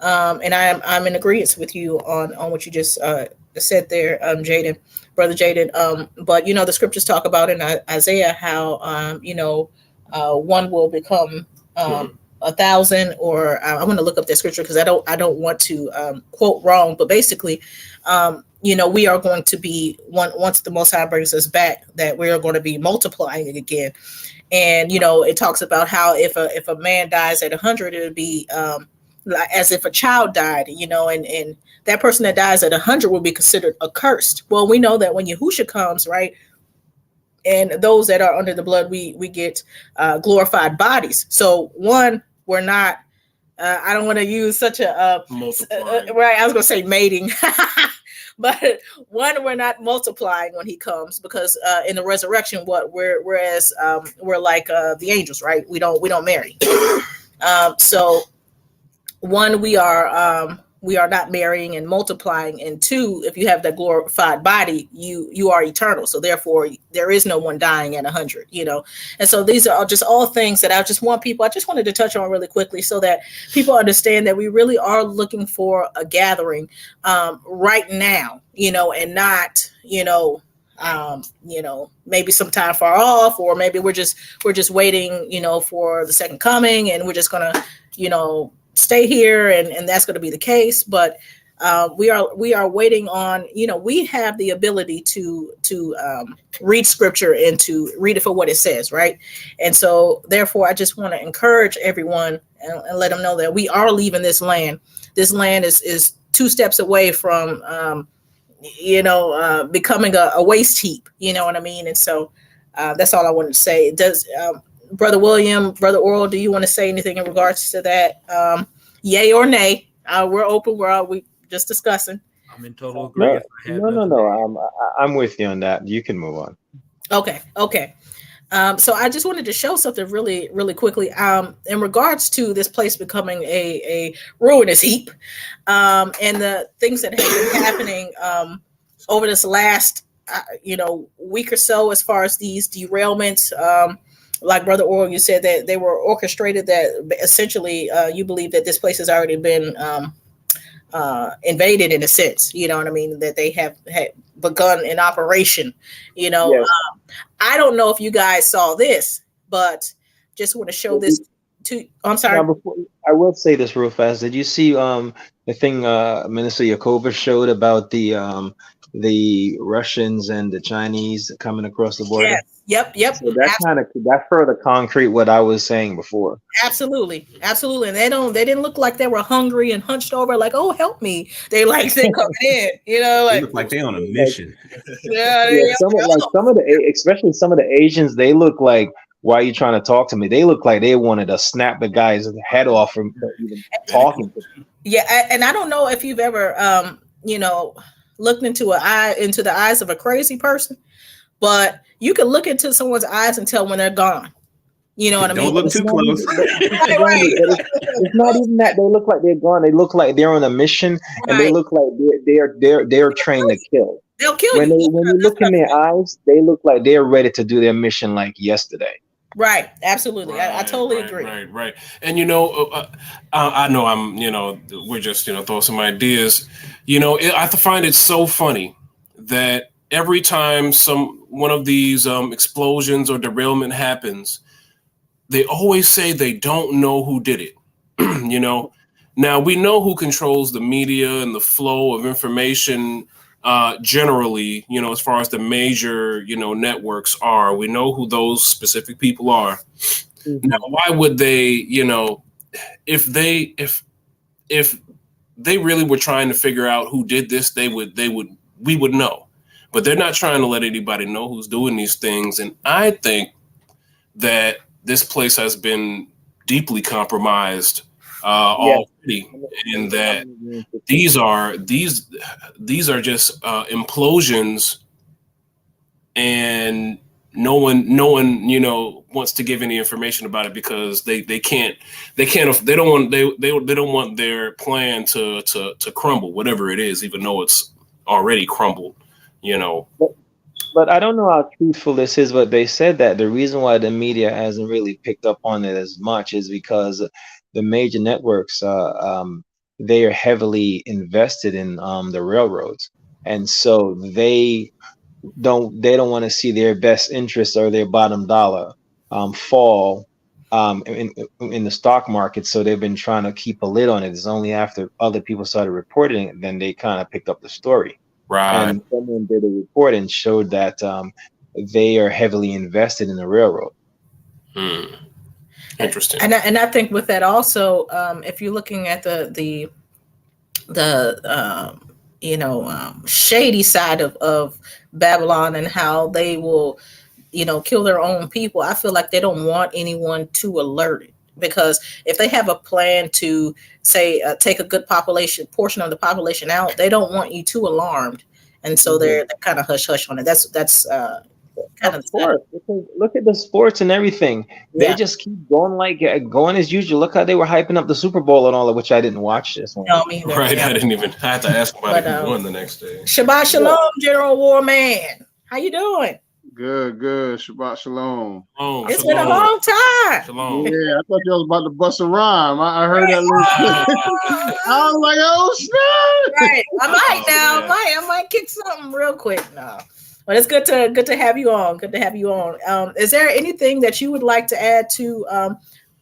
and I'm in agreement with you on what you just said there, Brother Jaden. But you know, the scriptures talk about in Isaiah how you know, one will become 1,000, or I want to look up that scripture because I don't want to quote wrong, but basically, you know, we are going to be once the Most High brings us back, that we are going to be multiplying again. And, you know, it talks about how if a man dies at 100, it would be as if a child died, and that person that dies at 100 will be considered accursed. Well, we know that when Yahusha comes, right, and those that are under the blood, we get glorified bodies. So one, we're not. I don't want to use such a right. I was going to say mating, but one, we're not multiplying when he comes, because in the resurrection, we're like the angels, right? We don't marry. So one, we are not marrying and multiplying, and two, if you have that glorified body, you are eternal. So therefore, there is no one dying at 100. And so these are just all things that I just wanted to touch on really quickly, so that people understand that we really are looking for a gathering right now, and not maybe sometime far off, or maybe we're just waiting for the second coming, and we're just gonna stay here, and that's going to be the case. But we are waiting on, we have the ability to read scripture and to read it for what it says, right? And so therefore, I just want to encourage everyone and let them know that we are leaving this land. This land is 2 steps away from becoming a waste heap, you know what I mean? And so that's all I wanted to say. Does Brother William, Brother Oral, do you want to say anything in regards to that? Yay or nay? We're open. We just discussing. I'm in total agreement. No. I'm with you on that. You can move on. Okay. So I just wanted to show something really, really quickly in regards to this place becoming a ruinous heap, and the things that have been happening over this last week or so, as far as these derailments. Like Brother Oral, you said that they were orchestrated, that essentially you believe that this place has already been invaded in a sense, you know what I mean, that they had begun an operation, Yes. I don't know if you guys saw this, but just want to show this to, I'm sorry. I will say this real fast. Did you see the thing Minister Yakova showed about the Russians and the Chinese coming across the border? Yes. Yep. So that further concrete what I was saying before. Absolutely. And they didn't look like they were hungry and hunched over like, oh, help me. They coming in, they look like they on a mission. Some of especially some of the Asians, they look like, why are you trying to talk to me? They look like they wanted to snap the guy's head off from even talking to them. Yeah, and I don't know if you've ever looked into the eyes of a crazy person, but you can look into someone's eyes and tell when they're gone. You know what I mean? Don't look too close. Right. It's not even that they look like they're gone. They look like they're on a mission, and they look like they're trained to kill. They'll kill you. When you look in their eyes, they look like they're ready to do their mission like yesterday. Right. Absolutely. Right, I totally agree. Right. And I know we're just throwing some ideas. I find it so funny that every time one of these explosions or derailment happens, they always say they don't know who did it. Now we know who controls the media and the flow of information generally, as far as the major, networks are. We know who those specific people are. Mm-hmm. Now, why would they, if they really were trying to figure out who did this, we would know. But they're not trying to let anybody know who's doing these things. And I think that this place has been deeply compromised already, and that these are just implosions, and no one wants to give any information about it because they don't want their plan to crumble, whatever it is, even though it's already crumbled. But I don't know how truthful this is, but they said that the reason why the media hasn't really picked up on it as much is because the major networks, they are heavily invested in the railroads. And so they don't want to see their best interest or their bottom dollar fall in the stock market. So they've been trying to keep a lid on it. It's only after other people started reporting it, then they kind of picked up the story. Right. And someone did a report and showed that they are heavily invested in the railroad. Interesting. And I think with that also, if you're looking at the shady side of Babylon and how they will, kill their own people, I feel like they don't want anyone to alert it, because if they have a plan to say take a good portion of the population out, they don't want you too alarmed, and so they're kind of hush on it. That's kind of course. Look at the sports and everything. They just keep going as usual. Look how they were hyping up the Super Bowl and all of which I didn't watch this one. No, me either. Right, yeah. I had to ask about who won the next day. Shabbat Shalom, General Warman. How you doing? Good. Shabbat Shalom. It's been a long time. Shalom. Yeah, I thought you was about to bust a rhyme. I heard that little I was like, oh snap! Right, I might now. I might kick something real quick now. But it's good to have you on. Good to have you on. Is there anything that you would like to add to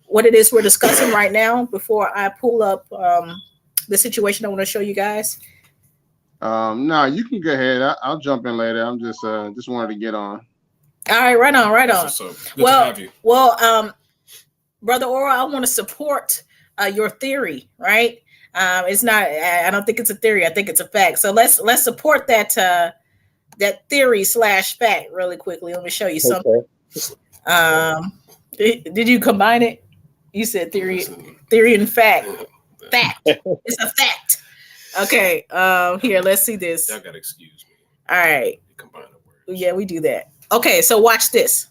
what it is we're discussing right now before I pull up the situation I want to show you guys? No, you can go ahead. I'll jump in later. I'm just wanted to get on. All right, right on. So good to have you. Well, Brother Oro, I want to support your theory, right? It's not. I don't think it's a theory. I think it's a fact. So let's support that theory / fact really quickly. Let me show you something. Did you combine it? You said theory and fact. Fact. It's a fact. Okay. Here, let's see this. Y'all gotta excuse me. All right. Combine the words. Yeah, we do that. Okay, so watch this.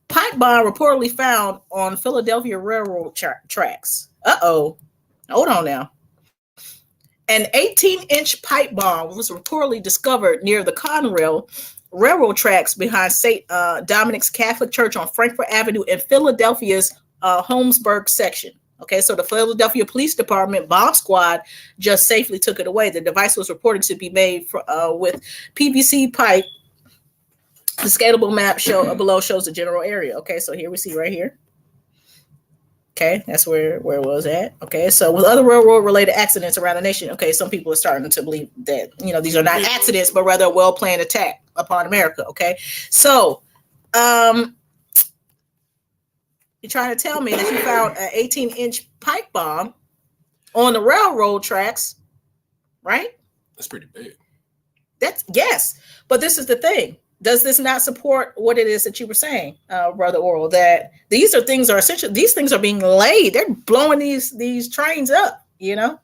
Pipe bomb reportedly found on Philadelphia railroad tracks. Uh-oh. Hold on now. An 18-inch pipe bomb was reportedly discovered near the Conrail railroad tracks behind St. Dominic's Catholic Church on Frankfort Avenue in Philadelphia's Holmesburg section. Okay, so the Philadelphia Police Department bomb squad just safely took it away. The device was reported to be made with PVC pipe. The scalable map below shows the general area. Okay, so here we see right here. Okay, that's where it was at. Okay, so with other railroad-related accidents around the nation, okay, some people are starting to believe that, these are not accidents, but rather a well-planned attack upon America, okay? So, you're trying to tell me that you found an 18-inch pipe bomb on the railroad tracks, right? That's pretty big. Yes, but this is the thing. Does this not support what it is that you were saying, Brother Oral, that these things are being laid. They're blowing these trains up, Yeah.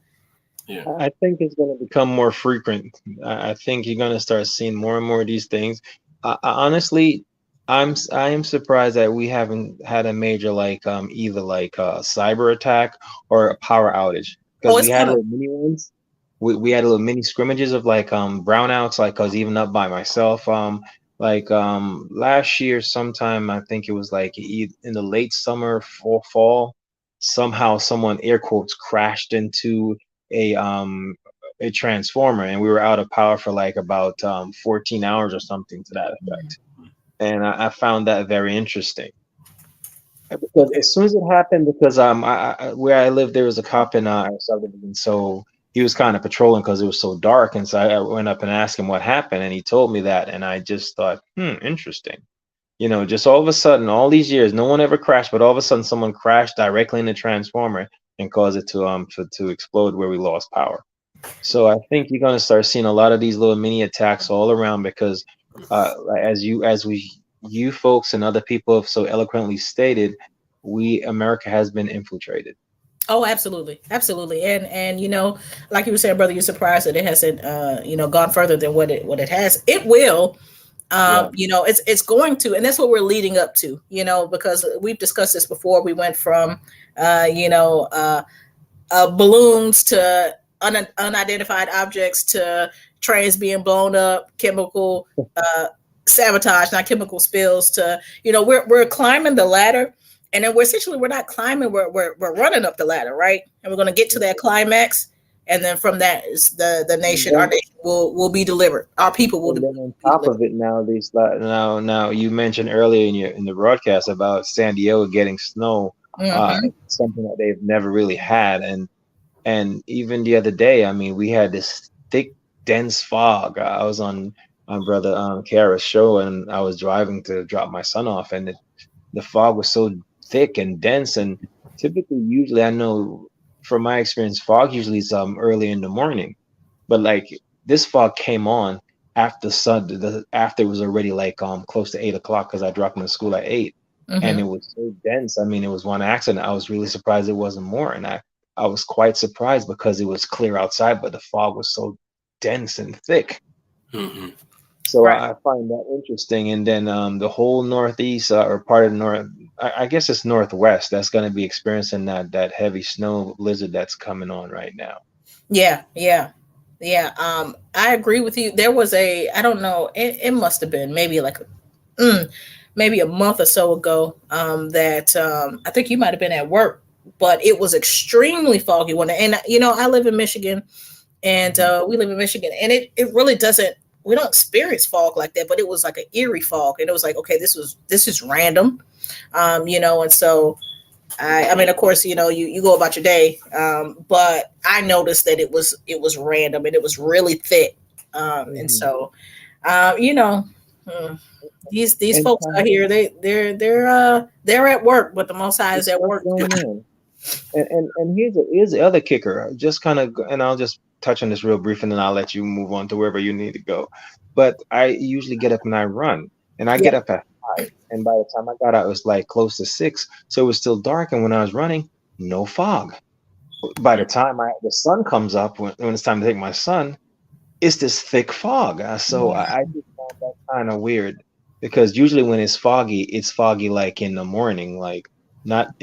I think it's going to become more frequent. I think you're going to start seeing more and more of these things. Honestly, I am surprised that we haven't had a major either a cyber attack or a power outage, because we had little mini ones. We had little mini scrimmages of brownouts, cause even up by myself, last year sometime, I think it was in the late summer, fall, somehow someone air quotes crashed into a transformer, and we were out of power for about 14 hours or something to that effect. And I found that very interesting, because as soon as it happened, because where I live, there was a cop in our subdivision, so he was kind of patrolling because it was so dark. And so I went up and asked him what happened, and he told me that. And I just thought, interesting. Just all of a sudden, all these years, no one ever crashed, but all of a sudden someone crashed directly in the transformer and caused it to explode where we lost power. So I think you're going to start seeing a lot of these little mini attacks all around, because as you folks and other people have so eloquently stated, America has been infiltrated. Oh, absolutely. And like you were saying, brother, you're surprised that it hasn't gone further than what it has. It will. It's going to, and that's what we're leading up to, because we've discussed this before. We went from balloons to unidentified objects to trains being blown up, chemical sabotage, not chemical spills, to we're climbing the ladder. And then we're not climbing, we're running up the ladder, right? And we're going to get to that climax, and then from that, our nation will be delivered. Our people will. And then on top of it, now you mentioned earlier in the broadcast about San Diego getting snow, something that they've never really had, and even the other day, we had this thick, dense fog. I was on Brother Kara's show, and I was driving to drop my son off, and the fog was so thick and dense. And typically, usually, I know from my experience, fog usually is early in the morning, but like this fog came on after after it was already like close to 8 o'clock, because I dropped him to school at 8, and it was so dense. I mean, it was one accident. I was really surprised it wasn't more, and I was quite surprised because it was clear outside, but the fog was so dense and thick. So I find that interesting. And then the whole Northeast or part of the North, I guess it's Northwest, that's going to be experiencing that heavy snow blizzard that's coming on right now. Yeah. I agree with you. There was I don't know, it must have been maybe like maybe a month or so ago that I think you might have been at work, but it was extremely foggy one day. And I live in Michigan, and we live in Michigan, and it really doesn't. We don't experience fog like that, but it was like an eerie fog, and it was like, okay, this is random, and so I mean, of course, you go about your day, but I noticed that it was random, and it was really thick, and so, these folks out here, they're at work, but the Most High is at work. And here's the other kicker. Just kind of, and I'll just touch on this real brief, and then I'll let you move on to wherever you need to go. But I usually get up and I run, and I get up at 5, and by the time I got out, it was like close to 6, so it was still dark. And when I was running, no fog. By the time the sun comes up, when it's time to take my son, it's this thick fog. So I just found that kind of weird, because usually when it's foggy like in the morning, like not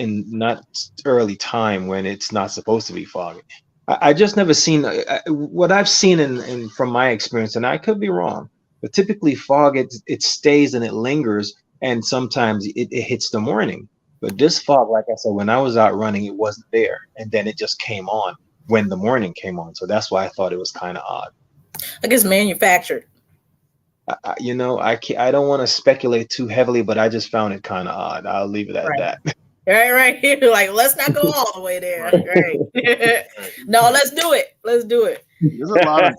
early time when it's not supposed to be foggy. I just never seen what I've seen in from my experience, and I could be wrong, but typically fog, it stays and it lingers, and sometimes it hits the morning. But this fog, like I said, when I was out running, it wasn't there, and then it just came on when the morning came on. So that's why I thought it was kind of odd. I guess manufactured. I don't want to speculate too heavily, but I just found it kind of odd. I'll leave it at that. Right here. Like, let's not go all the way there. Right. No, let's do it. There's a lot of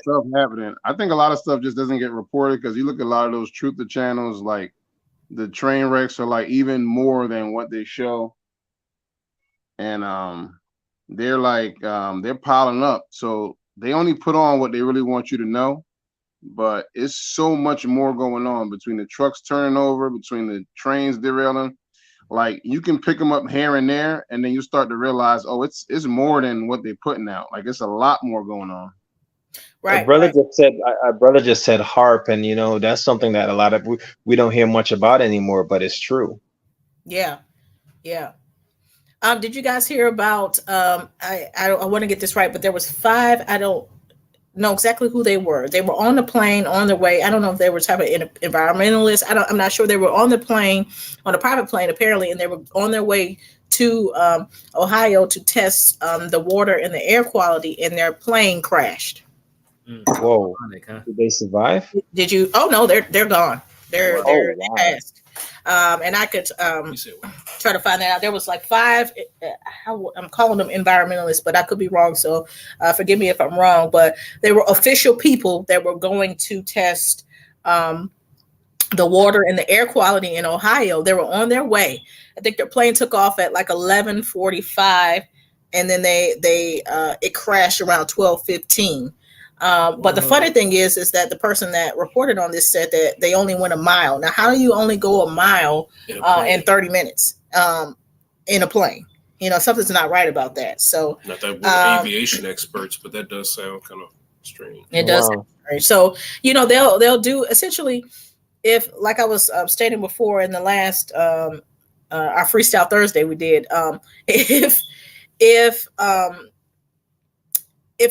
stuff happening. I think a lot of stuff just doesn't get reported, because you look at a lot of those truther channels, like the train wrecks are like even more than what they show. And they're like they're piling up. So they only put on what they really want you to know. But it's so much more going on, between the trucks turning over, between the trains derailing. Like, you can pick them up here and there, and then you start to realize, oh, it's more than what they're putting out. Like, it's a lot more going on. Right. Our brother just said harp, and that's something that a lot of we don't hear much about anymore, but it's true. Yeah. Did you guys hear about? I want to get this right, but there was 5. I don't know exactly who they were. They were on the plane on their way. I don't know if they were type of environmentalists. I'm not sure. They were on the plane, on a private plane apparently, and they were on their way to Ohio to test the water and the air quality, and their plane crashed. Whoa! Did they survive? Did you? Oh no, they're gone. They're passed. And I could try to find that out. There was like 5. I'm calling them environmentalists, but I could be wrong. So forgive me if I'm wrong. But they were official people that were going to test the water and the air quality in Ohio. They were on their way. I think their plane took off at like 11:45, and then it crashed around 12:15. But the funny thing is that the person that reported on this said that they only went a mile. Now, how do you only go a mile in 30 minutes in a plane? Something's not right about that. So, not that we're aviation experts, but that does sound kind of strange. It does sound strange. So, they'll do essentially, if, like I was stating before in the last our Freestyle Thursday we did, if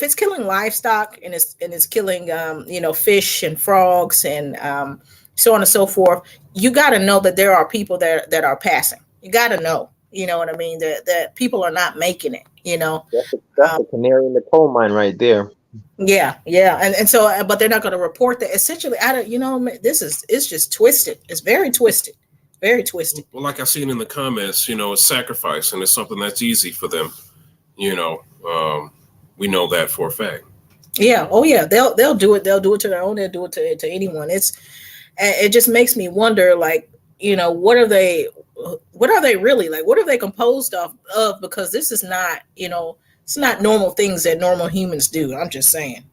it's killing livestock and it's killing fish and frogs and so on and so forth, you got to know that there are people that are passing. You got to know, you know what I mean, that people are not making it. That's a canary in the coal mine right there. Yeah, and so, but they're not going to report that. Essentially, it's just twisted. It's very twisted. Very twisted. Well, like I seen in the comments, it's sacrifice, and it's something that's easy for them. We know that for a fact. Yeah. Oh yeah. They'll do it. They'll do it to their own. They'll do it to anyone. It just makes me wonder, like, what are they, what are they really like? What are they composed of? Because this is not, it's not normal things that normal humans do. I'm just saying.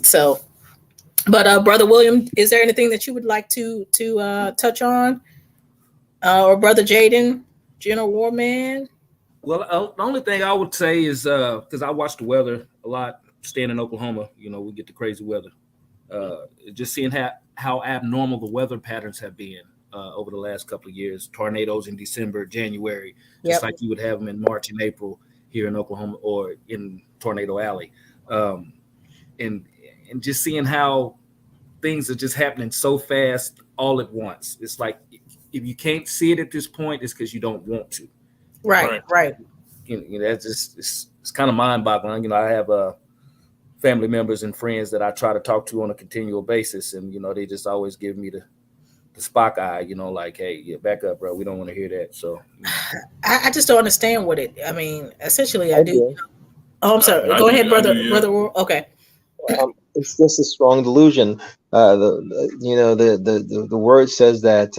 So, but Brother William, is there anything that you would like to touch on, or Brother Jaden, General Warman? Well, the only thing I would say is because I watch the weather a lot, staying in Oklahoma, we get the crazy weather. Just seeing how abnormal the weather patterns have been over the last couple of years. Tornadoes in December, January, just like you would have them in March and April here in Oklahoma or in Tornado Alley. And just seeing how things are just happening so fast all at once. It's like if you can't see it at this point, it's because you don't want to. Right. That's just it's kind of mind-boggling. I have family members and friends that I try to talk to on a continual basis, and they just always give me the Spock eye. Like, hey, yeah, back up, bro. We don't want to hear that. So I just don't understand what it. I mean, essentially, I do. Oh, I'm sorry. Go ahead, brother. Okay. It's just a strong delusion. The word says that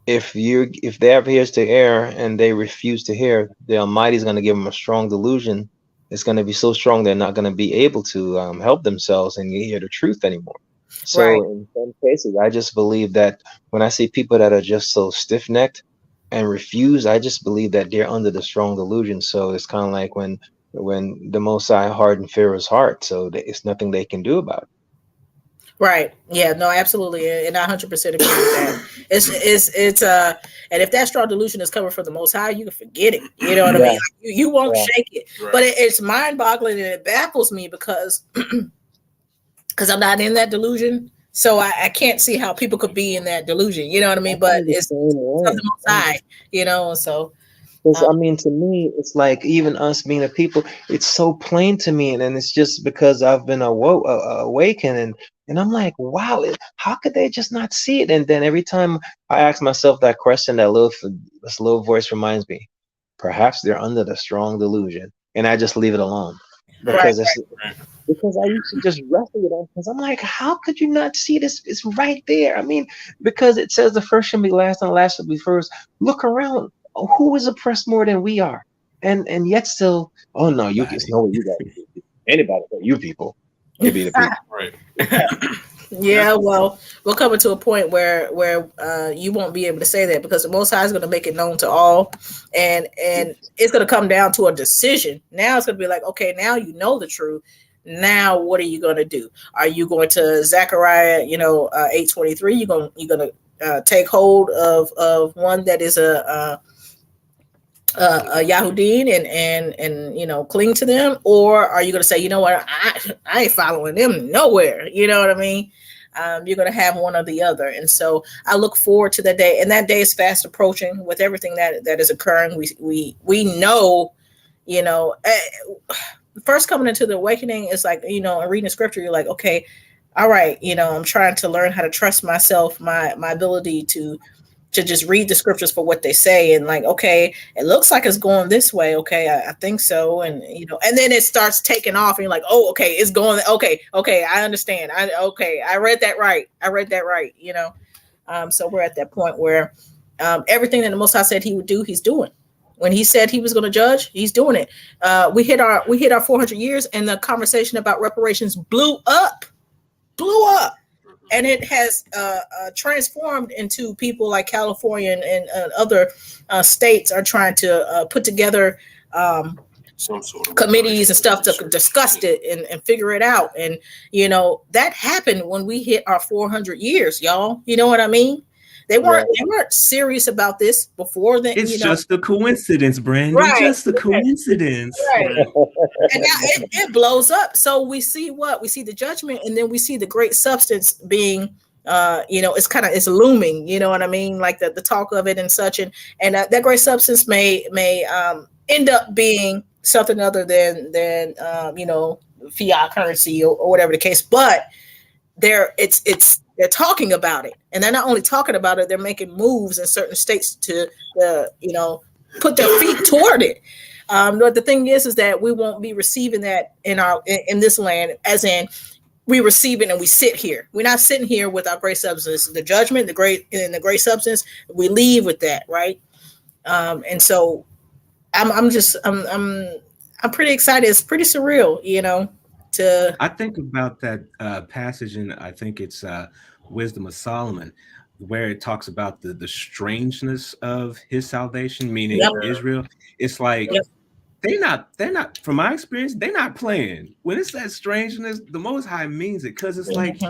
if they have ears to hear and they refuse to hear, the Almighty is going to give them a strong delusion. It's going to be so strong they're not going to be able to help themselves and hear the truth anymore. So in some cases, I just believe that when I see people that are just so stiff-necked and refuse, I just believe that they're under the strong delusion. So it's kind of like when the Most High hardened Pharaoh's heart, so it's nothing they can do about it. Right. Yeah, no, absolutely. And I 100% agree with that. It's and if that strong delusion is coming from the Most High, you can forget it. You know what I mean? Like, you won't shake it. Right. But it's mind-boggling and it baffles me because I'm not in that delusion. So I can't see how people could be in that delusion. You know what I mean? But it's from the Most High, so. I mean, to me, it's like even us being a people, it's so plain to me. And it's just because I've been awakened and I'm like, wow, how could they just not see it? And then every time I ask myself that question, this little voice reminds me, perhaps they're under the strong delusion. And I just leave it alone. Because because I used to just wrestle with them because I'm like, how could you not see this? It's right there. I mean, because it says the first shall be last and the last shall be first. Look around. Who is oppressed more than we are? And yet still, oh no, you guys, anybody but you people can be the people. Right. Yeah, well, we're coming to a point where you won't be able to say that because the Most High is going to make it known to all, and it's going to come down to a decision. Now it's going to be like, okay, now you know the truth. Now what are you going to do? Are you going to Zechariah, 8:23? You're going to take hold of one that is a Yahudim and cling to them, or are you going to say, you know what, I ain't following them nowhere? You know what I mean? You're going to have one or the other, and so I look forward to that day. And that day is fast approaching with everything that is occurring. We know, first coming into the awakening is like, and reading the scripture, you're like, okay, all right, I'm trying to learn how to trust myself, my ability to just read the scriptures for what they say, and like, okay, it looks like it's going this way. Okay, I think so, and and then it starts taking off, and you're like, oh, okay, it's going. Okay, I understand. I read that right. So we're at that point where everything that the Most High said He would do, He's doing. When He said He was going to judge, He's doing it. We hit our 400 years, and the conversation about reparations blew up. And it has transformed into people like California and other states are trying to put together some sort of committees and stuff to discuss it and figure it out. And, that happened when we hit our 400 years, y'all. You know what I mean? They weren't serious about this before then. It's just a coincidence, Brandon. Right. Just a coincidence. Right. And now it blows up. So we see the judgment, and then we see the great substance being, it's looming. You know what I mean? Like the talk of it and such, and that great substance may end up being something other than fiat currency or whatever the case. But they're talking about it, and they're not only talking about it, they're making moves in certain states to put their feet toward it. But the thing is that we won't be receiving that in this land, as in we receive it and we sit here. We're not sitting here with our great substance, the judgment, the great substance. We leave with that, right? And so I'm pretty excited. It's pretty surreal, I think about that passage, and I think it's Wisdom of Solomon, where it talks about the strangeness of his salvation, meaning Israel. It's like they're not, from my experience, they're not playing. When it says strangeness, the Most High means it, because it's like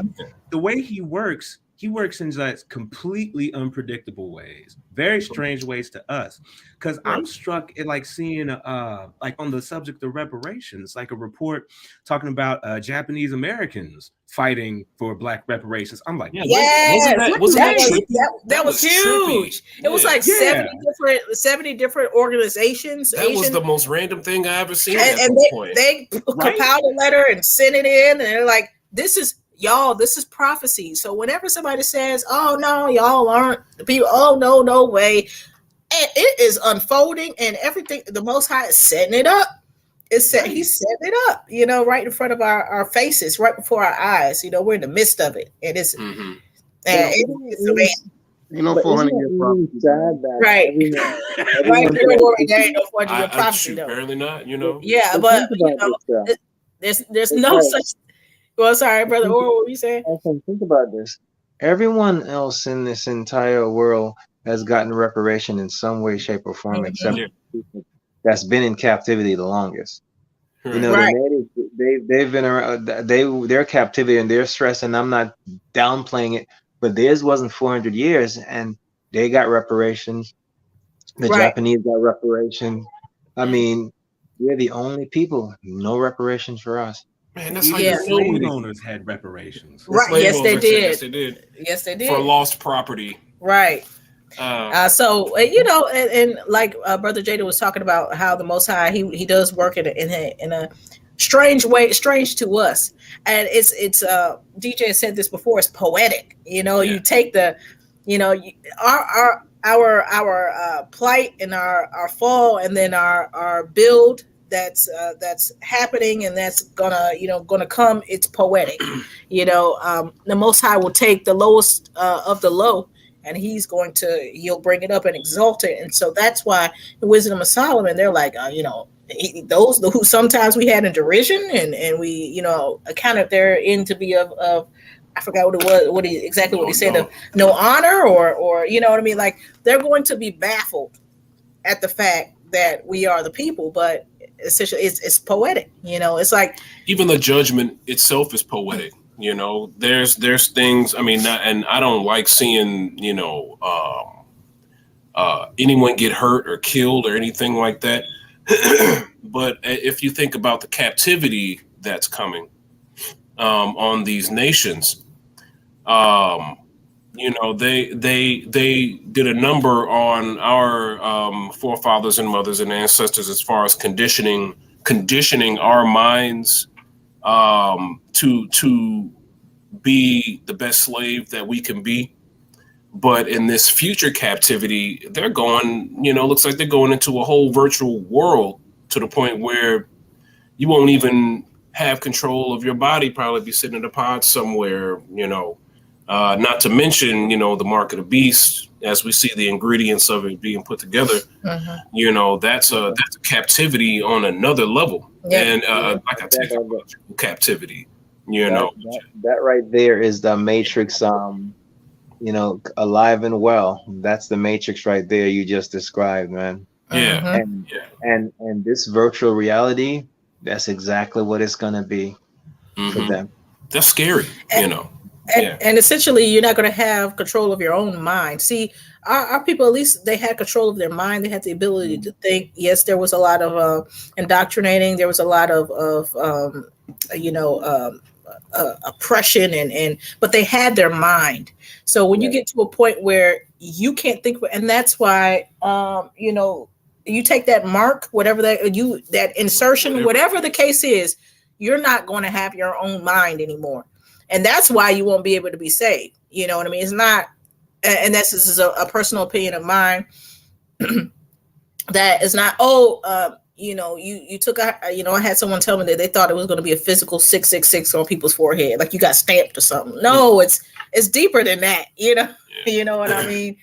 the way he works in like completely unpredictable ways, very strange ways to us. Because I'm struck at like seeing like on the subject of reparations, like a report talking about Japanese Americans fighting for Black reparations. I'm like, that was huge. It was like 70 different organizations. That was the most random thing I ever seen. And they compiled a letter and sent it in, and they're like, this is prophecy. So whenever somebody says, oh no, y'all aren't the people, oh no way, and it is unfolding, and everything, the Most High is setting it up. He's setting it up, right in front of our faces, right before our eyes. We're in the midst of it, and it's it's amazing. 400 years prophecy. Right. Right. There ain't no 400 year prophecy, though. Barely not, Yeah, but there's no such. Well, sorry, brother. What were you saying? Think about this. Everyone else in this entire world has gotten reparation in some way, shape, or form, except people that's been in captivity the longest. The natives, they've been around. Their captivity and their stress, and I'm not downplaying it, but theirs wasn't 400 years, and they got reparations. The Japanese got reparations. I mean, we're the only people. No reparations for us. Man, that's how slave owners had reparations. Right? Yes, they did. Yes, they did. For lost property. Right. So and like Brother Jada was talking about how the Most High he does work in a strange way, strange to us, and it's DJ said this before. It's poetic. You take the, our plight and our fall, and then our build that's happening, and that's gonna come. It's poetic. The Most High will take the lowest of the low, and he'll bring it up and exalt it. And so that's why the Wisdom of Solomon, they're like, those who sometimes we had in derision, and we accounted their end to be of I forgot what it was, what he said, of no honor, or you know what I mean, like they're going to be baffled at the fact that we are the people. But essentially it's poetic. It's like even the judgment itself is poetic. There's things, I mean, and I don't like seeing anyone get hurt or killed or anything like that. But if you think about the captivity that's coming on these nations, they did a number on our forefathers and mothers and ancestors as far as conditioning our minds to be the best slave that we can be. But in this future captivity, they're going, looks like they're going into a whole virtual world, to the point where you won't even have control of your body, probably be sitting in a pod somewhere, not to mention, the mark of the beast, as we see the ingredients of it being put together. That's a captivity on another level. And like a technological captivity, that right there is the Matrix, alive and well. That's the Matrix right there you just described, man. And this virtual reality, that's exactly what it's gonna be for them. That's scary, And essentially, you're not going to have control of your own mind. See, our people, at least they had control of their mind. They had the ability to think. Yes, there was a lot of indoctrinating. There was a lot of oppression, but they had their mind. So when you get to a point where you can't think, and that's why, you take that mark, whatever that insertion, whatever the case is, you're not going to have your own mind anymore. And that's why you won't be able to be saved. You know what I mean? It's not, and this is a personal opinion of mine, that is not, you took I had someone tell me that they thought it was going to be a physical 666 on people's forehead, like you got stamped or something. No, it's deeper than that. You know what I mean.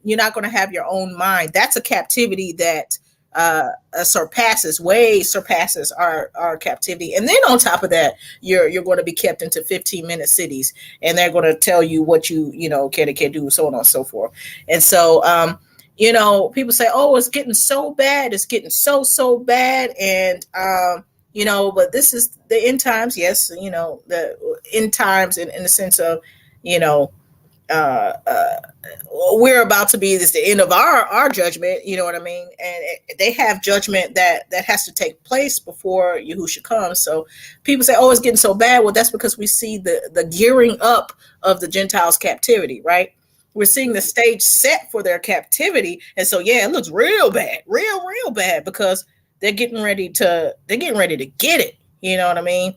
You're not going to have your own mind. That's a captivity that surpasses our captivity. And then on top of that, you're going to be kept into 15-minute cities, and they're going to tell you what you can and can't do, so on and so forth. And so people say, oh, it's getting so bad, it's getting so bad. And but this is the end times. Yes, the end times in the sense of we're about to be the end of our judgment, you know what I mean? And they have judgment that has to take place before Yahushua comes. So people say, oh, it's getting so bad. Well, that's because we see the gearing up of the Gentiles' captivity, right? We're seeing the stage set for their captivity. And so, yeah, it looks real bad, real bad, because they're getting ready to get it. You know what I mean?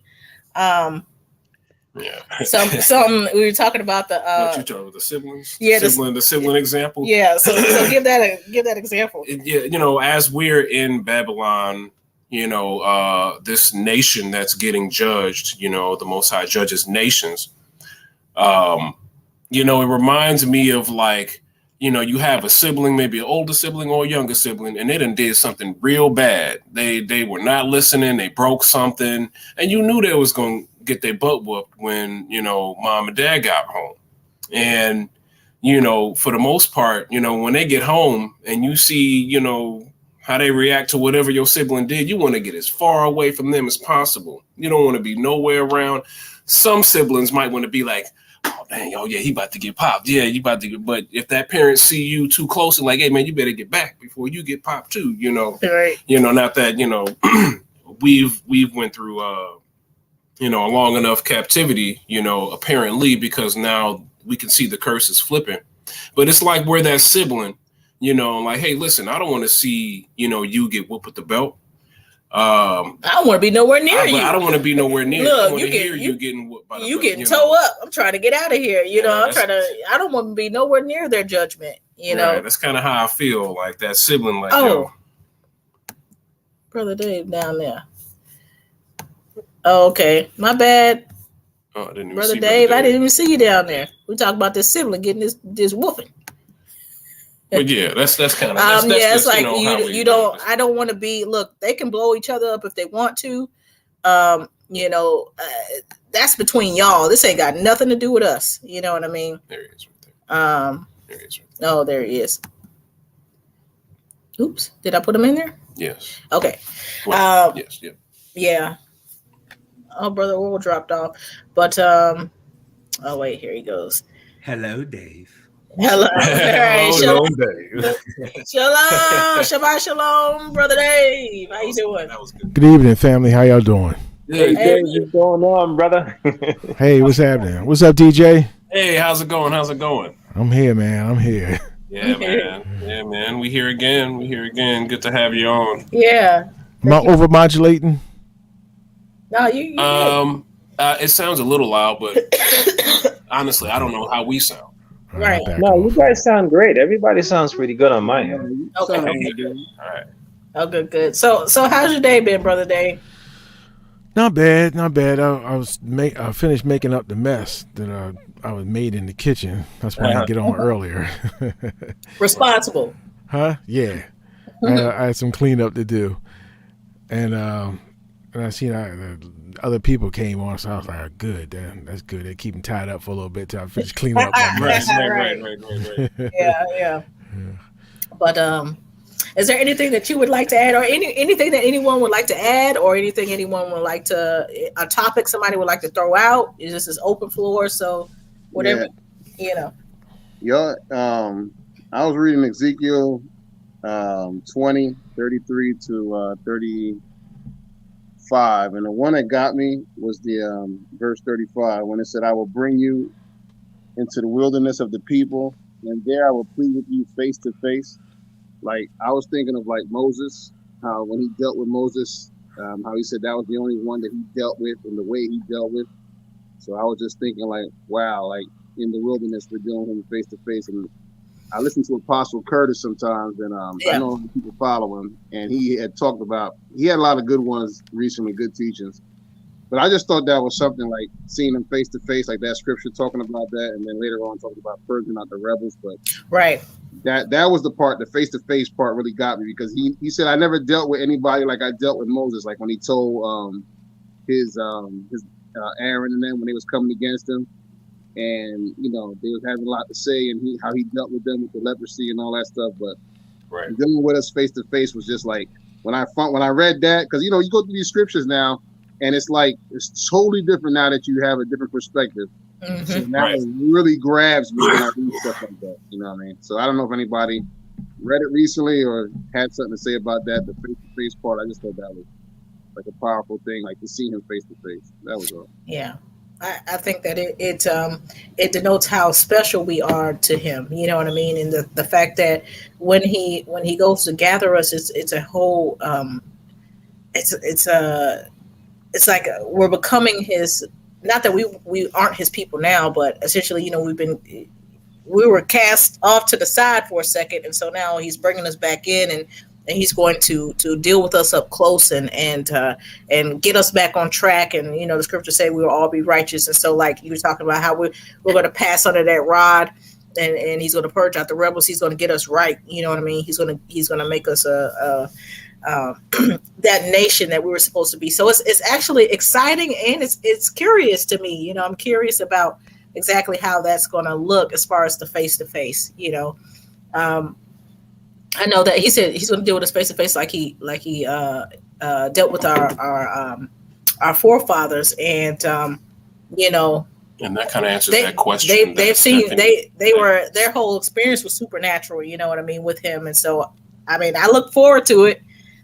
Yeah. Some we were talking about the what you talking about, the siblings? Yeah, the sibling example. Yeah, so give that example. Yeah, as we're in Babylon, this nation that's getting judged, the Most High judges nations. It reminds me of you have a sibling, maybe an older sibling or a younger sibling, and they done did something real bad. They were not listening. They broke something, and you knew they was going to get their butt whooped when, mom and dad got home. And, for the most part, when they get home and you see, how they react to whatever your sibling did, you want to get as far away from them as possible. You don't want to be nowhere around. Some siblings might want to be like, oh, dang, oh, yeah, he about to get popped. Yeah, you about to get, but if that parent see you too close and like, hey, man, you better get back before you get popped too, Right. Not that, we've went through, a long enough captivity, apparently, because now we can see the curse is flipping. But it's like we're that sibling, like, hey, listen, I don't want to see, you get whooped with the belt. I don't want to be nowhere near you. I don't want to be nowhere near. Look, I want to hear you getting whooped by the belt. Getting toe up. I'm trying to get out of here. I don't want to be nowhere near their judgment. Right, that's kind of how I feel. Like that sibling. Like, Brother Dave down there. Oh, okay, my bad. Oh, I didn't even Brother see Dave. I didn't even see you down there. We talk about this sibling getting this whooping. But yeah, that's kind of it's like you don't. I don't want to be. Look, they can blow each other up if they want to. That's between y'all. This ain't got nothing to do with us. You know what I mean? There he is right there. There he is. Right there. Oh, there he is. Oops, did I put him in there? Yes. Okay. Well, yes. Yep. Yeah. Oh, Brother Oral dropped off, but oh wait, here he goes. Hello, Dave. Hello. All right. Hello, Dave. Shalom. Shabbat shalom, Brother Dave. How you doing? That was good. Good evening, family. How y'all doing? Hey, what's going on, brother? Hey, what's happening? What's up, DJ? Hey, how's it going? I'm here, man. I'm here. Yeah, man. Yeah, man. We here again. Good to have you on. Yeah. Am I overmodulating? No, you it sounds a little loud, but honestly, I don't know how we sound. Right. No, you guys sound great. Everybody sounds pretty good on my end. Okay. All right. Oh, good. So how's your day been, Brother Dave? Not bad. I finished making up the mess that I was made in the kitchen. That's why I didn't get on earlier. Responsible. Huh? Yeah. I had some cleanup to do, and I seen other people came on, so I was like, "Good, that's good." They keep them tied up for a little bit till I finish cleaning up. Right. Yeah. But is there anything that you would like to add, or anything that anyone would like to add, or anything anyone would like to, a topic somebody would like to throw out? This is open floor, so whatever, Yeah, I was reading Ezekiel 20:33 to 35, and the one that got me was the verse 35 when it said, "I will bring you into the wilderness of the people, and there I will plead with you face to face." Like, I was thinking of like Moses, how when he dealt with Moses, how he said that was the only one that he dealt with and the way he dealt with. So I was just thinking like, wow, like in the wilderness we're dealing with him face to face, and I listen to Apostle Curtis sometimes, and I know people follow him, and he had talked about, he had a lot of good ones recently, good teachings. But I just thought that was something like seeing him face to face, like that scripture talking about that, and then later on talking about purging out the rebels. But that was the part, the face to face part really got me, because he said, I never dealt with anybody like I dealt with Moses, like when he told his Aaron and them when they was coming against him. And they was having a lot to say, and how he dealt with them with the leprosy and all that stuff. But dealing with us face to face was just like when I read that, because you go through these scriptures now, and it's like it's totally different now that you have a different perspective. Mm-hmm. So that really grabs me when I read stuff like that. You know what I mean? So I don't know if anybody read it recently or had something to say about that. The face to face part, I just thought that was like a powerful thing, like to see him face to face. That was all. Yeah. I think that it denotes how special we are to him. You know what I mean? And the fact that when he goes to gather us, it's a whole it's like we're becoming his. Not that we aren't his people now, but essentially, we were cast off to the side for a second, and so now he's bringing us back in, and he's going to deal with us up close and get us back on track. And the scriptures say we will all be righteous. And so, like you were talking about how we're going to pass under that rod, and he's going to purge out the rebels. He's going to get us right. You know what I mean? He's going to make us that nation that we were supposed to be. So it's actually exciting, and it's curious to me. I'm curious about exactly how that's going to look as far as the face to face. I know that he said he's going to deal with us face to face, like he dealt with our forefathers, and and that kind of answers that question. They've seen their whole experience was supernatural. You know what I mean, with him, and so I look forward to it.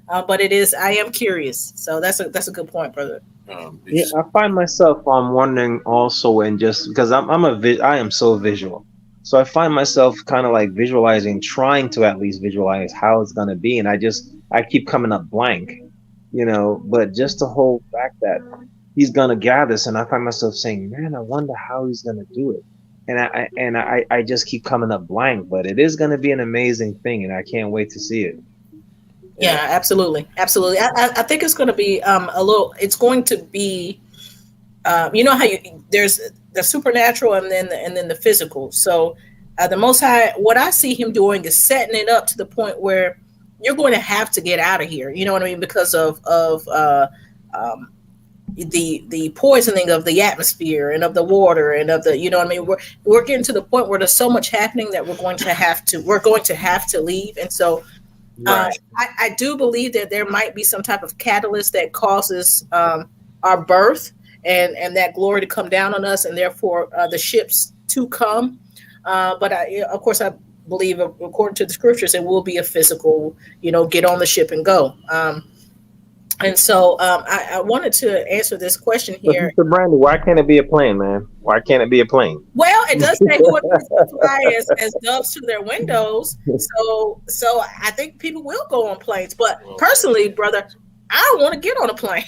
But I am curious. So that's a good point, brother. I find myself wondering also, and just because I am so visual. So I find myself kind of like trying to at least visualize how it's going to be. And I keep coming up blank, but just the whole fact that he's going to gather us. And I find myself saying, man, I wonder how he's going to do it. And I just keep coming up blank, but it is going to be an amazing thing. And I can't wait to see it. Yeah, absolutely. Absolutely. I think it's going to be it's going to be, how there's the supernatural and then the physical. So the Most High, what I see him doing is setting it up to the point where you're going to have to get out of here. You know what I mean? Because of the poisoning of the atmosphere and of the water and of the, what I mean? We're getting to the point where there's so much happening that we're going to have to leave. And so I do believe that there might be some type of catalyst that causes our birth and that glory to come down on us, and therefore the ships to come. But of course, I believe, according to the scriptures, it will be a physical, get on the ship and go. And so I wanted to answer this question here. Mr. Brandy, why can't it be a plane, man? Why can't it be a plane? Well, it does say who fly as doves to their windows. So I think people will go on planes. But personally, brother, I don't want to get on a plane.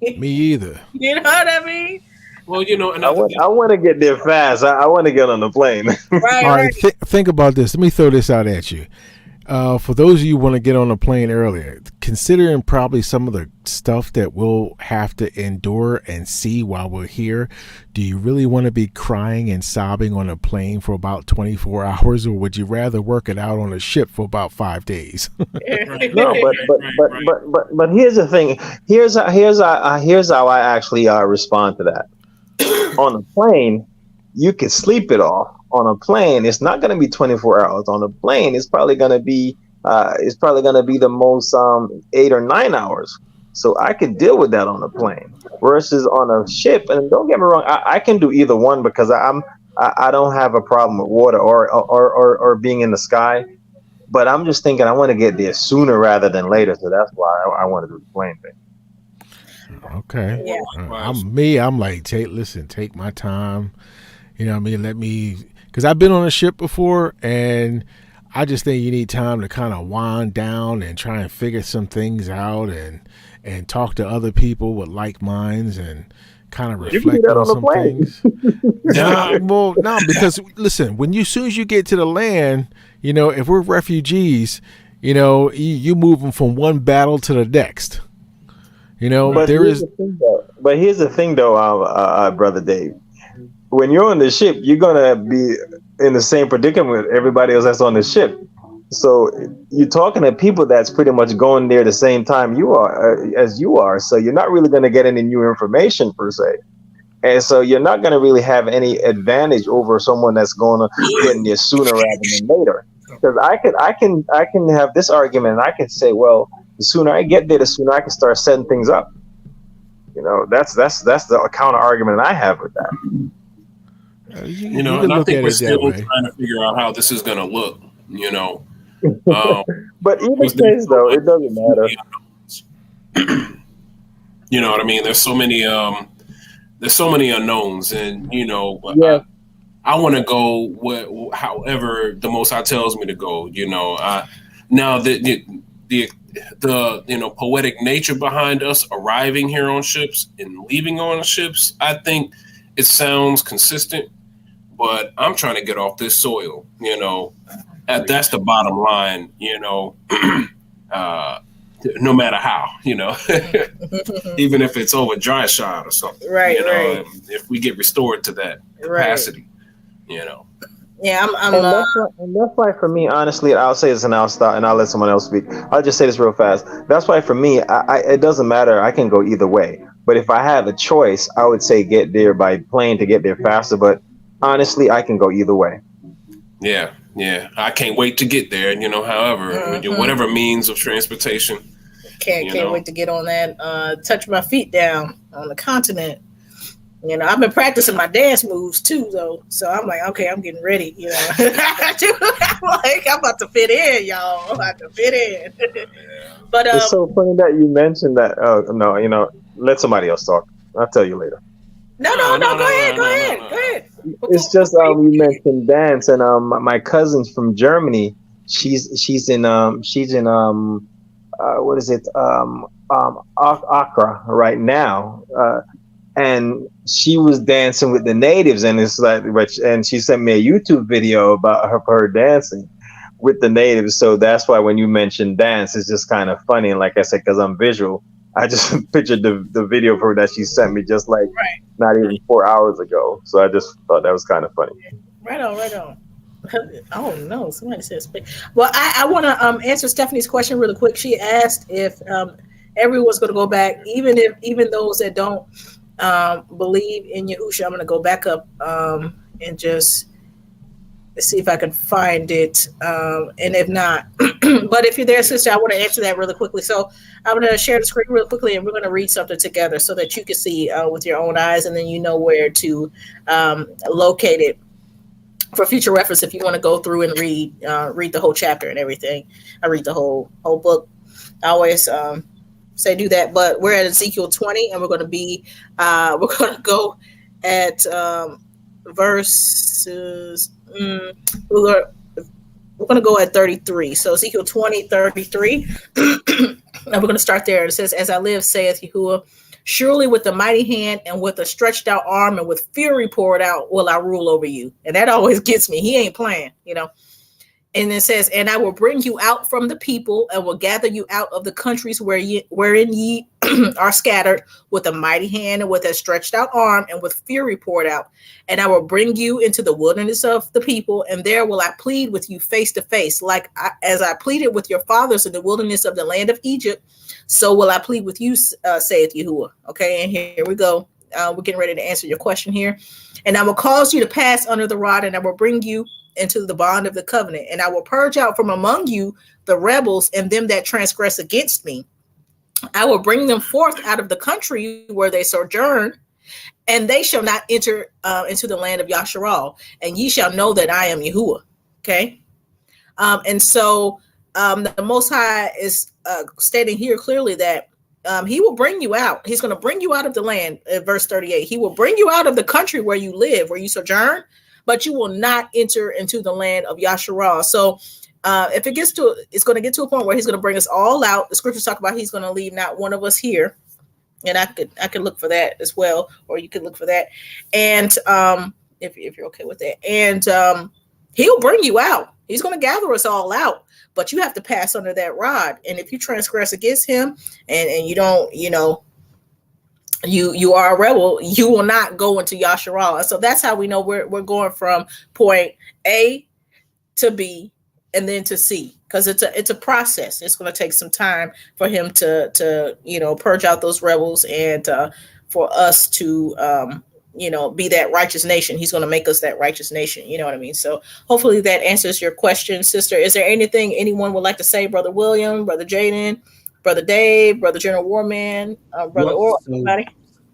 Me either. You know what I mean? Well, and I want to get there fast. I want to get on the plane. Right. All right. Think about this. Let me throw this out at you. For those of you who want to get on a plane earlier, considering probably some of the stuff that we'll have to endure and see while we're here, do you really want to be crying and sobbing on a plane for about 24 hours, or would you rather work it out on a ship for about 5 days? No, but here's the thing. Here's how I actually respond to that. On a plane, you can sleep it off. On a plane, it's not going to be 24 hours. On a plane, it's probably going to be the most 8 or 9 hours. So I could deal with that on a plane versus on a ship. And don't get me wrong, I can do either one because I don't have a problem with water or being in the sky. But I'm just thinking I want to get there sooner rather than later. So that's why I want to do the plane thing. Okay. Yeah. I'm like, take my time. You know what I mean? Because I've been on a ship before, and I just think you need time to kind of wind down and try and figure some things out and talk to other people with like minds. And kind of reflect on some things. No, because listen, soon as you get to the land, if we're refugees, you move them from one battle to the next. But here's the thing, though, Brother Dave. When you're on the ship, you're gonna be in the same predicament with everybody else that's on the ship. So you're talking to people that's pretty much going there the same time you are, as you are. So you're not really going to get any new information per se, and so you're not going to really have any advantage over someone that's going to get in there sooner rather than later. Because I can have this argument, and I can say, well, the sooner I get there, the sooner I can start setting things up. That's the counter argument I have with that. And I think we're still trying to figure out how this is going to look. But either case, though, it doesn't matter. You know what I mean? There's so many unknowns, and I want to go however the Most High tells me to go. Now the poetic nature behind us arriving here on ships and leaving on ships, I think it sounds consistent. But I'm trying to get off this soil. That's the bottom line, no matter how, even if it's over dry shot or something, right? If we get restored to that capacity, Yeah, and that's why for me, honestly, I'll say this and I'll stop and I'll let someone else speak. I'll just say this real fast. That's why for me, it doesn't matter. I can go either way. But if I have a choice, I would say get there by plane to get there faster. But honestly, I can go either way. Yeah. I can't wait to get there. However, whatever means of transportation. Can't wait to get on that. Touch my feet down on the continent. I've been practicing my dance moves too, though. So I'm like, okay, I'm getting ready. I'm like, I'm about to fit in, y'all. I'm about to fit in. But it's so funny that you mentioned that. Oh no, let somebody else talk. I'll tell you later. No. Go ahead. It's just we mentioned dance, and my cousin's from Germany. She's in what is it? Accra right now, and she was dancing with the natives, and it's like, and she sent me a YouTube video about her dancing with the natives. So that's why when you mentioned dance, it's just kind of funny. And like I said, because I'm visual, I just pictured the video of her that she sent me just like not even 4 hours ago. So I just thought that was kind of funny. Right on. Oh no, somebody says. Well, I want to answer Stephanie's question really quick. She asked if everyone's going to go back, even those that don't believe in Yahusha. I'm going to go back up and just see if I can find it. And if not, but if you're there, sister, I want to answer that really quickly. So I'm going to share the screen real quickly, and we're going to read something together so that you can see with your own eyes, and then you know where to locate it for future reference. If you want to go through and read the whole chapter and everything, I read the whole book. I always say do that. But we're at Ezekiel 20, and we're going to go at verses. We're going to go at 33. So Ezekiel 20:33. And we're going to start there. It says, "As I live, saith Yahuwah, surely with a mighty hand and with a stretched out arm and with fury poured out will I rule over you." And that always gets me. He ain't playing, And it says, "And I will bring you out from the people and will gather you out of the countries wherein ye are scattered with a mighty hand and with a stretched out arm and with fury poured out. And I will bring you into the wilderness of the people, and there will I plead with you face to face, as I pleaded with your fathers in the wilderness of the land of Egypt, so will I plead with you, saith Yahuwah." Okay, and here we go. We're getting ready to answer your question here. "And I will cause you to pass under the rod, and I will bring you into the bond of the covenant, and I will purge out from among you the rebels and them that transgress against me. I will bring them forth out of the country where they sojourn, and they shall not enter into the land of Yasharal, and ye shall know that I am Yahuwah." Okay. And so the Most High is stating here clearly that he will bring you out. He's going to bring you out of the land. Verse 38, he will bring you out of the country where you live, where you sojourn, but you will not enter into the land of Yasharal. So if it's going to get to a point where he's going to bring us all out. The scriptures talk about he's going to leave not one of us here. And I could look for that as well, or you could look for that. And if you're okay with that, and he'll bring you out. He's going to gather us all out, but you have to pass under that rod. And if you transgress against him, and you don't, you are a rebel, you will not go into Yasharal. And so that's how we know we're going from point A to B and then to C, because it's a process. It's going to take some time for him to purge out those rebels, and for us to be that righteous nation. He's going to make us that righteous nation. You know what I mean? So hopefully that answers your question, sister. Is there anything anyone would like to say, Brother William, Brother Jaden, Brother Dave, Brother General Warman, Brother anybody?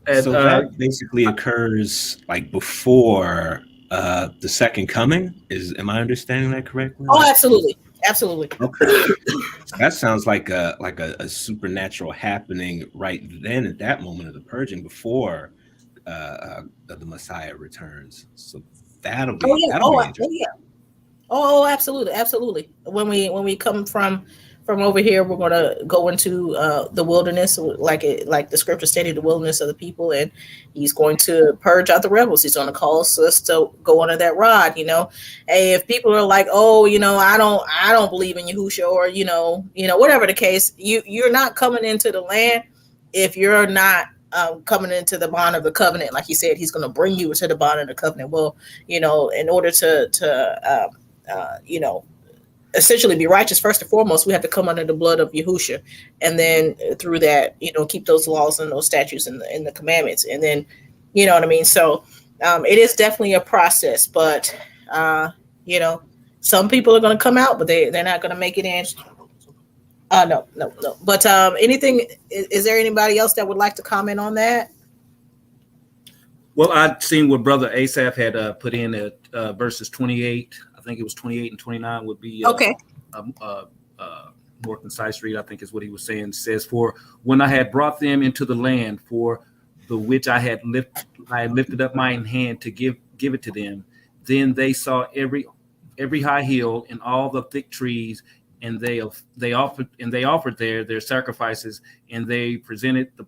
So that basically occurs like before the second coming. Am I understanding that correctly? Oh, absolutely. Okay. That sounds like a supernatural happening right then at that moment of the purging before the Messiah returns. So that'll be interesting. Oh, absolutely. When we come from over here, we're going to go into the wilderness, like the scripture stated, the wilderness of the people, and he's going to purge out the rebels. He's going to cause us to go under that rod. Hey, if people are like, oh, I don't believe in Yahushua, or whatever the case, you're not coming into the land if you're not coming into the bond of the covenant. Like he said, he's going to bring you into the bond of the covenant. Well, in order to essentially be righteous, first and foremost, we have to come under the blood of Yahushua, and then through that, keep those laws and those statutes and the commandments, and then, you know what I mean. So it is definitely a process, but some people are going to come out, but they're not going to make it in. No. But anything? Is there anybody else that would like to comment on that? Well, I'd seen what Brother Asaph had put in at verses 28. I think it was 28 and 29 would be okay. More concise read, I think is what he was saying. It says, "For when I had brought them into the land for the which I had lifted up mine hand to give it to them, then they saw every high hill and all the thick trees, and they offered there their sacrifices, and they presented the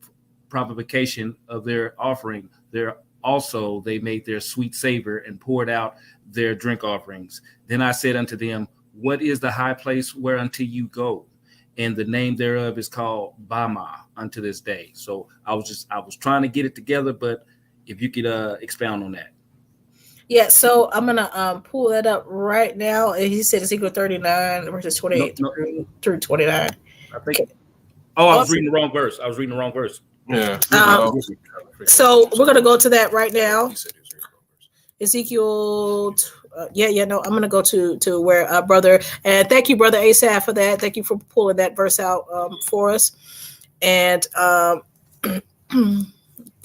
provocation of their offering. There also they made their sweet savor and poured out their drink offerings. Then I said unto them, what is the high place whereunto you go? And the name thereof is called Bama unto this day." So I was trying to get it together, but if you could expound on that. Yeah, so I'm gonna pull that up right now. He said Ezekiel 39 verses 28 through 29. I think. Okay. I was reading the wrong verse. Yeah. So we're gonna go to that right now. Ezekiel. I'm gonna go to where brother, and thank you, Brother Asaph, for that. Thank you for pulling that verse out for us. And give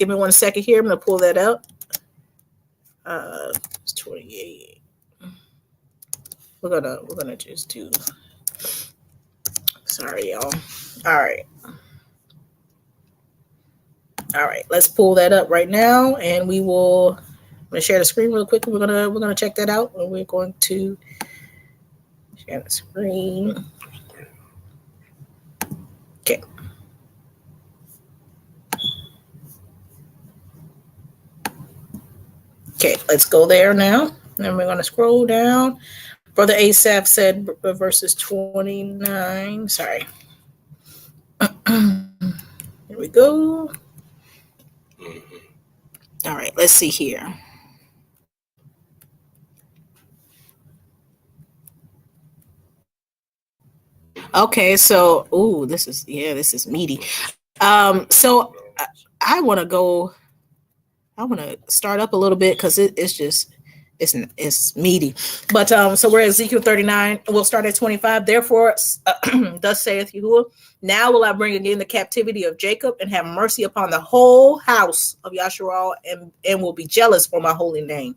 me 1 second here. I'm gonna pull that up. It's 28. We're gonna just do. Sorry, y'all. All right. Let's pull that up right now, and we will. I'm gonna share the screen real quick. We're gonna check that out. We're going to share the screen. Okay. Okay, let's go there now. And we're gonna scroll down. Brother Asaph said verses 29. Sorry. Here we go. All right, let's see here. Okay, so this is meaty. So I want to start up a little bit because it's meaty. But so we're at Ezekiel 39. We'll start at 25. Therefore, thus saith Yahuwah, now will I bring again the captivity of Jacob and have mercy upon the whole house of Yasharal, and will be jealous for my holy name.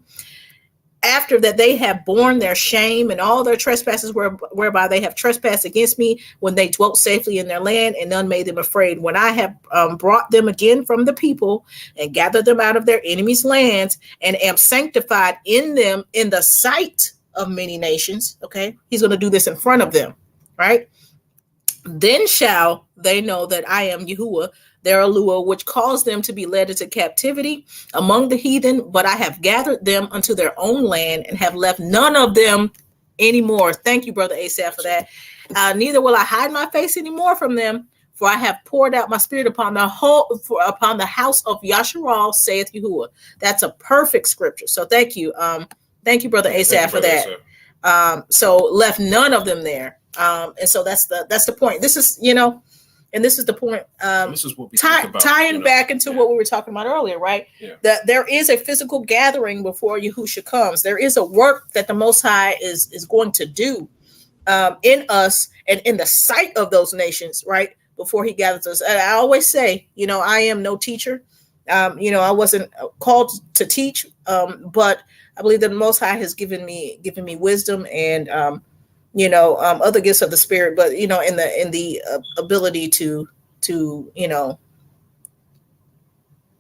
After that they have borne their shame and all their trespasses whereby they have trespassed against me, when they dwelt safely in their land, and none made them afraid. When I have brought them again from the people and gathered them out of their enemies' lands, and am sanctified in them in the sight of many nations. Okay, he's going to do this in front of them, right? Then shall they know that I am Yahuwah, their Elohim, which caused them to be led into captivity among the heathen, but I have gathered them unto their own land and have left none of them anymore. Thank you, Brother Asaph, for that. Neither will I hide my face anymore from them, for I have poured out my spirit upon the house of Yasharal, saith Yahuwah. That's a perfect scripture. So thank you. Thank you, Brother Asaph, for that. So left none of them there. And so that's the point. This is, and this is the point. This is what we talk about, tying back into what we were talking about earlier, right? Yeah. That there is a physical gathering before Yahushua comes. There is a work that the Most High is going to do in us and in the sight of those nations, right? Before he gathers us. And I always say, I am no teacher. I wasn't called to teach, but I believe that the Most High has given me wisdom and other gifts of the Spirit, but in the ability to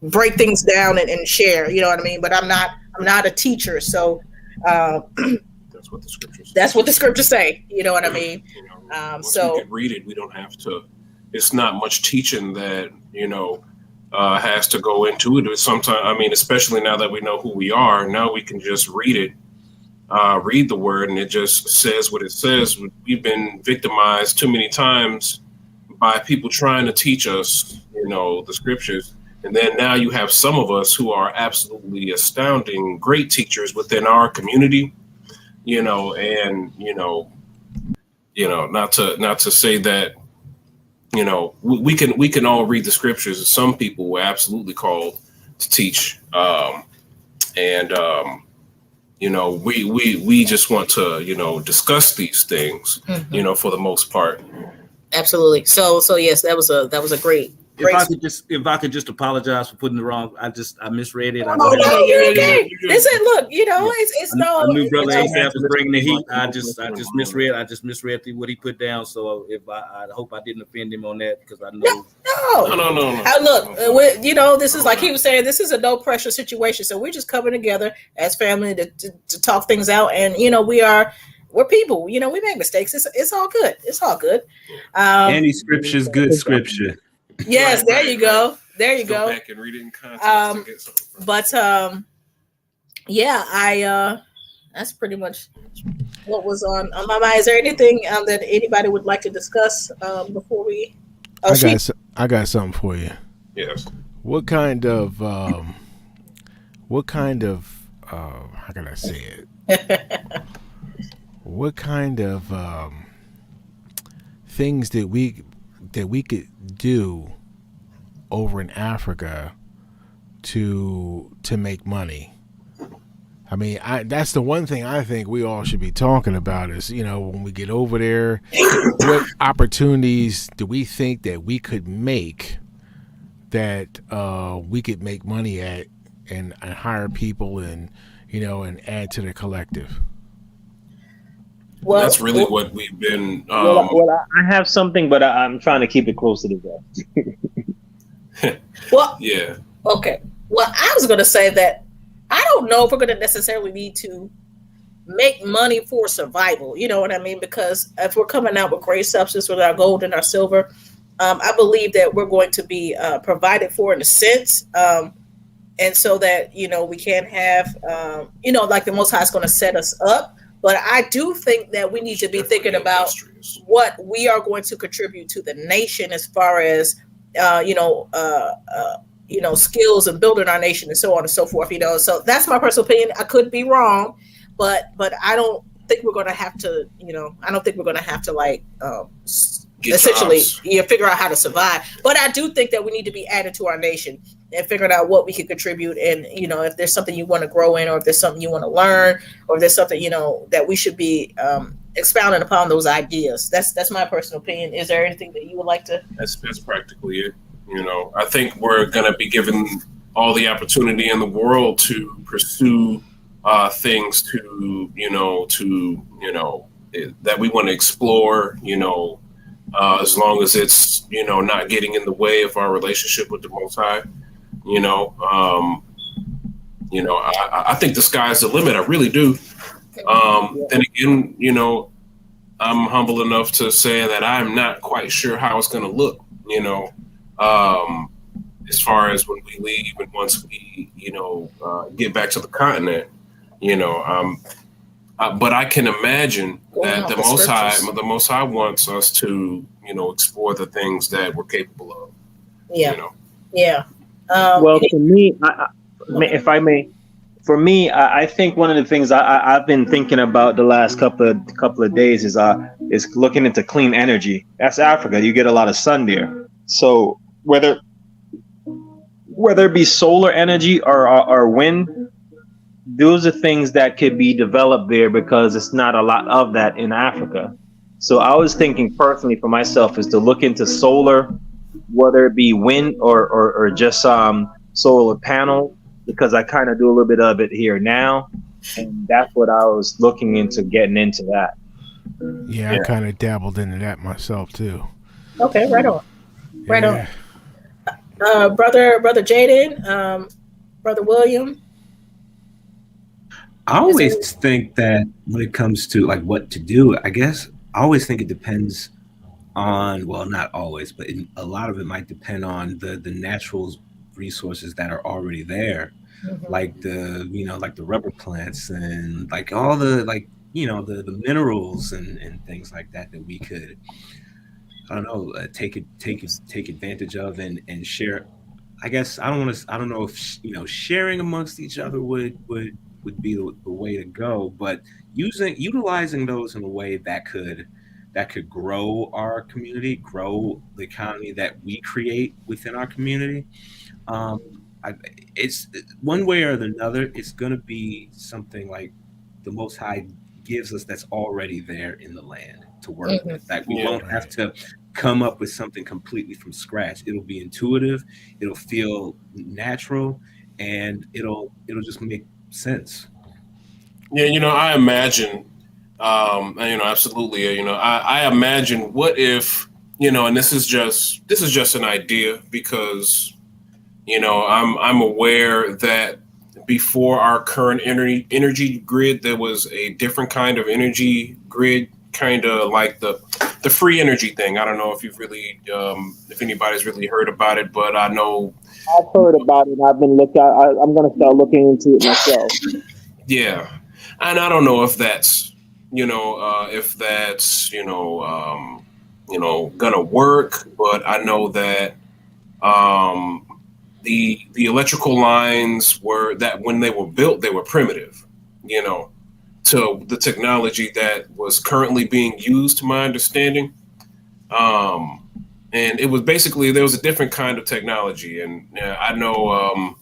break things down and share. You know what I mean? But I'm not a teacher, so that's what the scriptures. That's what the scriptures say. You know what I mean? So we can read it. We don't have to. It's not much teaching that has to go into it. Sometimes, especially now that we know who we are, now we can just read it. Read the word, and it just says what it says. We've been victimized too many times by people trying to teach us, the scriptures. And then now you have some of us who are absolutely astounding, great teachers within our community, and not to say that, we can all read the scriptures. Some people were absolutely called to teach, we just want to, discuss these things, for the most part. Absolutely. So yes, that was a great. If I could just apologize for putting the wrong, I misread it. No, you're okay. Listen, look, it's no. I knew Brother Asaph was bringing the heat. I just misread. I just misread what he put down. So if I hope I didn't offend him on that, because I know. No. Look, this is like he was saying. This is a no pressure situation. So we're just coming together as family to talk things out, and we're people. We make mistakes. It's all good. It's all good. Any scripture's good scripture. Yes, there you go. There you go. Back and read it in context to get something. But that's pretty much what was on my mind. Is there anything that anybody would like to discuss before we? I got something for you. Yes. What kind of how can I say it? What kind of things that we could do over in Africa to make money? That's the one thing I think we all should be talking about is, when we get over there, what opportunities do we think that we could make that we could make money at and hire people and add to the collective? Well, that's really what we've been. I have something, but I'm trying to keep it close to the vest. Well, yeah. Okay. Well, I was going to say that I don't know if we're going to necessarily need to make money for survival. You know what I mean? Because if we're coming out with great substance with our gold and our silver, I believe that we're going to be provided for in a sense. And so that, we can have, like the Most High is going to set us up. But I do think that we need to be thinking about what we are going to contribute to the nation as far as, skills and building our nation and so on and so forth. So that's my personal opinion. I could be wrong, but I don't think we're going to have to. I don't think we're going to have to essentially figure out how to survive. But I do think that we need to be added to our nation and figuring out what we can contribute. And, if there's something you want to grow in, or if there's something you want to learn, or if there's something, that we should be expounding upon those ideas. That's my personal opinion. Is there anything that you would like to? That's practically it. I think we're going to be given all the opportunity in the world to pursue things that we want to explore, as long as it's, not getting in the way of our relationship with the Most High. I think the sky's the limit. I really do. Then again, I'm humble enough to say that I'm not quite sure how it's going to look, as far as when we leave and once we, get back to the continent, but I can imagine that the Most High wants us to, explore the things that we're capable of. Yeah. Yeah. Well, for me, if I may, for me, I think one of the things I've been thinking about the last couple of days is looking into clean energy. That's Africa. You get a lot of sun there. So whether it be solar energy or wind, those are things that could be developed there because it's not a lot of that in Africa. So I was thinking personally for myself is to look into solar, whether it be wind or just solar panel, because I kind of do a little bit of it here now, and that's what I was looking into, getting into that. Yeah, I kind of dabbled into that myself too. Okay, right on. Right on. Brother Jaden, Brother William. I always think that when it comes to like what to do, I guess I always think it depends on, well, not always, but a lot of it might depend on the natural resources that are already there, like the rubber plants and like all the the minerals and things like that we could, I don't know, take advantage of and share. I guess I don't know if sharing amongst each other would be the way to go, but utilizing those in a way that could grow our community, grow the economy that we create within our community. It's one way or another. It's going to be something like the Most High gives us that's already there in the land to work with. That we won't have to come up with something completely from scratch. It'll be intuitive. It'll feel natural, and it'll just make sense. Yeah, I imagine, absolutely. I imagine what if, and this is just an idea because, I'm aware that before our current energy grid, there was a different kind of energy grid, kind of like the free energy thing. I don't know if you've really, if anybody's really heard about it, but I know I've heard about it. I've been I'm going to start looking into it myself. Yeah, and I don't know if that's gonna work, but I know that the electrical lines were that when they were built, they were primitive, to the technology that was currently being used, to my understanding. And it was basically, there was a different kind of technology, and I know.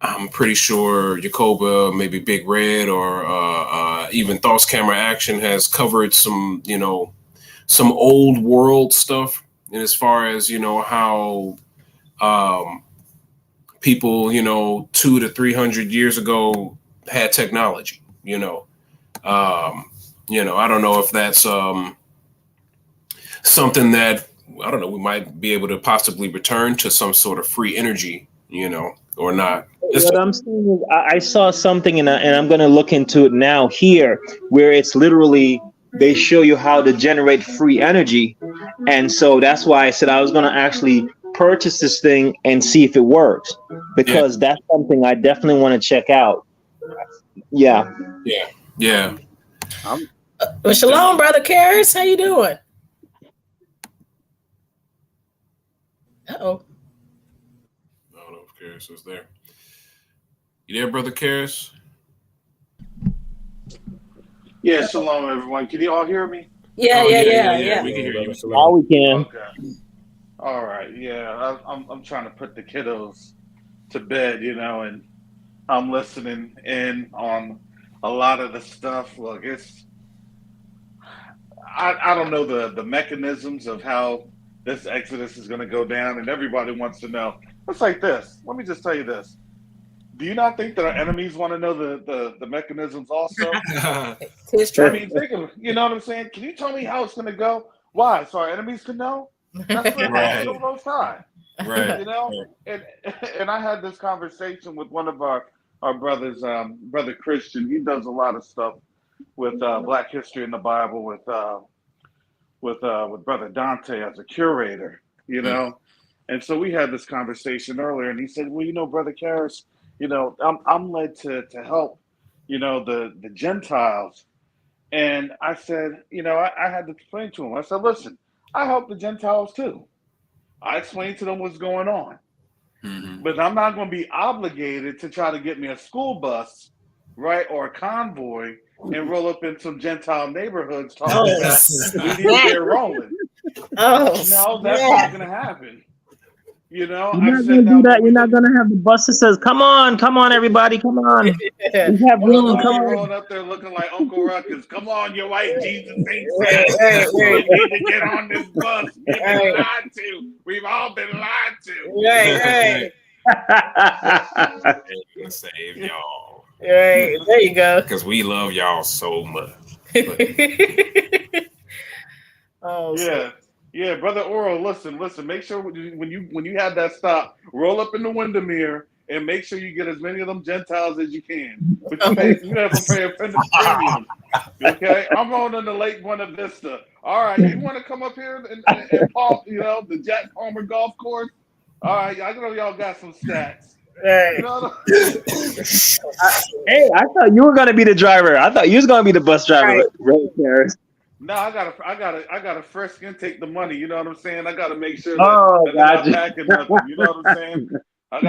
I'm pretty sure Jacoba, maybe Big Red, or even Thoughts Camera Action has covered some, some old world stuff. And as far as, how people, 200 to 300 years ago had technology, I don't know if that's something that, I don't know, we might be able to possibly return to some sort of free energy, or not. What I'm saying is I saw something and I'm going to look into it now here, where it's literally, they show you how to generate free energy. And so that's why I said I was going to actually purchase this thing and see if it works, because that's something I definitely want to check out. Yeah. Well, shalom, Brother Karis. How you doing? Uh-oh. I don't know if Karis is there. You there, Brother Karis? Yeah, shalom, everyone. Can you all hear me? Yeah. We can hear you. All we can. Okay. All right. Yeah, I'm trying to put the kiddos to bed, and I'm listening in on a lot of the stuff. Look, I don't know the mechanisms of how this Exodus is going to go down, and everybody wants to know. It's like this. Let me just tell you this. Do you not think that our enemies want to know the mechanisms also? I mean, think of, you know what I'm saying? Can you tell me how it's going to go? Why? So our enemies can know? That's what Right. the most high. Right. And I had this conversation with one of our brothers, Brother Christian. He does a lot of stuff with Black history in the Bible, with with Brother Dante as a curator, you know. And so we had this conversation earlier, and he said, well, you know, Brother Karras, you know, I'm led to help, you know, the Gentiles. And I said, you know, I had to explain to him. I said, listen, I help the Gentiles too. I explained to them what's going on. But I'm not going to be obligated to try to get me a school bus, right, or a convoy and roll up in some Gentile neighborhoods talking about we need to get rolling. No, that's not going to happen. You know, you're not going to do that. You're not going to have the bus that says, come on, everybody, come on. We have room, come on. Rolling up there looking like Uncle Ruckus. Come on, you white Jesus ain't said. You need to get on this bus. We've been lied to. We've all been lied to. Right. Gonna save y'all. Right. There you go. Because we love y'all so much. Yeah, Brother Oral, listen. Make sure when you have that stop, roll up in the window mirror and make sure you get as many of them Gentiles as you can. But you have to pay a premium. Okay, I'm going in the Lake Buena Vista. All right, you want to come up here and you know, the Jack Palmer Golf Course? All right, I know y'all got some stats. Hey, you know hey, I thought you were gonna be the driver. I thought you was gonna be the bus driver. Right. No, I gotta frisk and take the money. You know what I'm saying? I gotta make sure that I'm not packing nothing. You know what I'm saying? I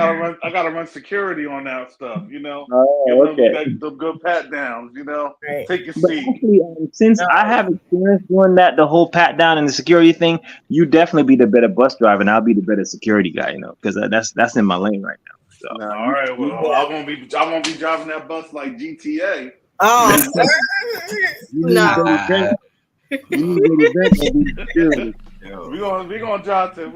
gotta run security on that stuff. You know, the good pat downs. You know, take your seat. Actually, since I have experience doing that, the whole pat down and the security thing, you definitely be the better bus driver, and I'll be the better security guy. You know, because that's in my lane right now. So. All right, well, I won't be driving that bus like GTA. Oh, no. We're gonna drive to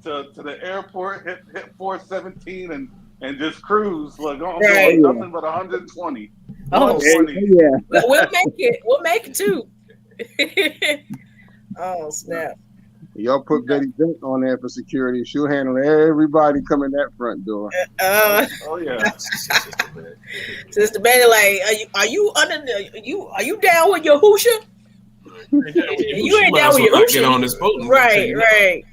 the airport, hit 417 and just cruise. Look, nothing but 120. Oh, 120. Yeah. We'll make it too. Oh, snap. Y'all put Betty Dent on there for security. She'll handle everybody coming that front door. Oh yeah. Sister Betty, like, are you down with your Hoosha? You ain't down with your Hoosha. Get on this boat. Right.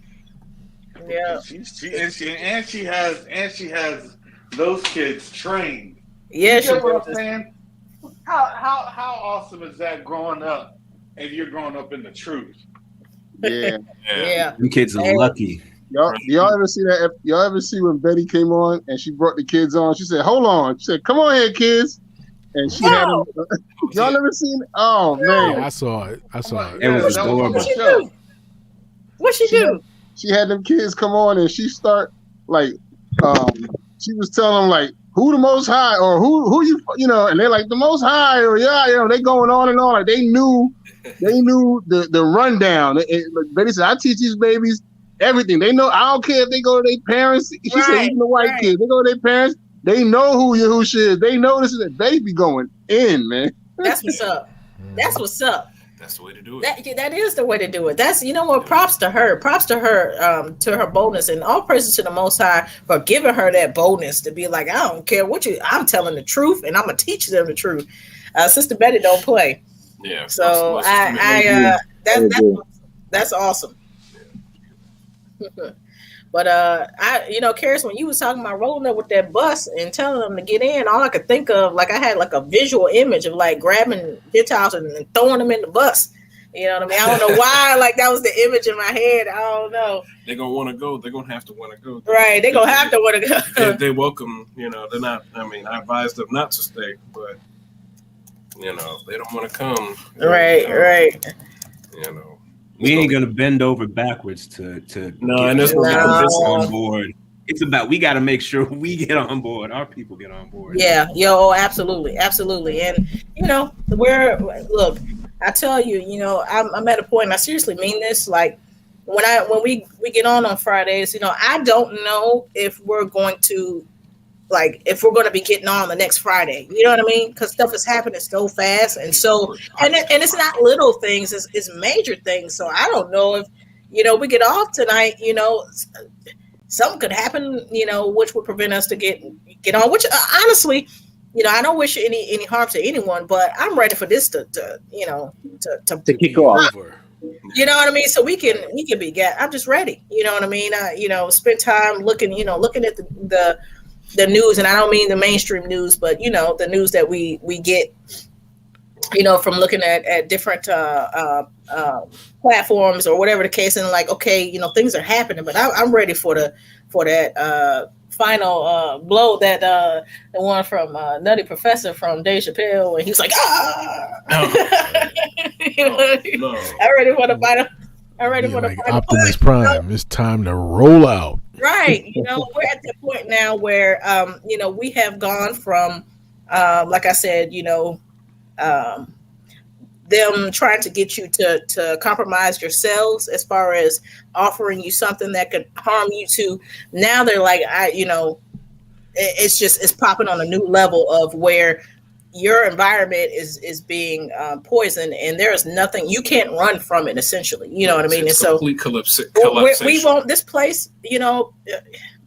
Yeah. She has those kids trained. Yeah, you know what I'm saying? How awesome is that growing up and you're growing up in the truth? Yeah. Them kids are lucky. Y'all ever see that? Y'all ever see when Betty came on and she brought the kids on? She said, "Hold on." She said, "Come on here, kids." And she had them. Y'all never seen it? Oh man, yeah, I saw it. It was adorable. What she do? She had them kids come on and she start like, she was telling them like, who the Most High or who you know, and they're like the Most High or they going on and on. Like they knew the rundown. Betty said, I teach these babies everything. They know. I don't care if they go to their parents. She said even the white kids, they go to their parents. They know who Yahushua is. They know this is a baby going in, man. That's what's up. That's what's up. That's the way to do it. That is the way to do it. That's, you know what, props to her to her boldness, and all praises to the Most High for giving her that boldness to be like, I don't care I'm telling the truth and I'm gonna teach them the truth. Sister Betty don't play. Yeah. So that's awesome. But Karras, when you was talking about rolling up with that bus and telling them to get in, all I could think of, like, I had like a visual image of like grabbing Gentiles and throwing them in the bus. You know what I mean? I don't know why, like that was the image in my head. I don't know. They're gonna want to go. They're gonna have to want to go. Right? They're gonna have to want to go. They welcome. You know, they're not. I mean, I advised them not to stay, but you know, they don't want to come. Right. You know. We ain't gonna bend over backwards to no, and this on board. It's about we got to make sure we get on board. Our people get on board. Yeah, absolutely, and look. I tell you, I'm at a point, and I seriously mean this. Like when we get on Fridays, I don't know if we're going to be getting on the next Friday. You know what I mean? Because stuff is happening so fast, and it's not little things; it's major things. So I don't know if we get off tonight. Something could happen. Which would prevent us to get on. Which honestly, I don't wish any harm to anyone, but I'm ready for this to kick off. You know what I mean? So we can be. I'm just ready. You know what I mean? Spend time looking at the news, and I don't mean the mainstream news, but the news that we get, from looking at different platforms or whatever the case, and like, okay, things are happening, but I'm ready for that final blow, that the one from Nutty Professor from Dave Chappelle, when he's like, I'm ready for the final. I'm ready for the final. Optimus Prime. It's time to roll out. Right. We're at the point now where we have gone from like I said, them trying to get you to compromise yourselves as far as offering you something that could harm you, to now they're like, it's popping on a new level of where your environment is being poisoned, and there is nothing, you can't run from it, essentially. You know what I mean? And so we won't, this place,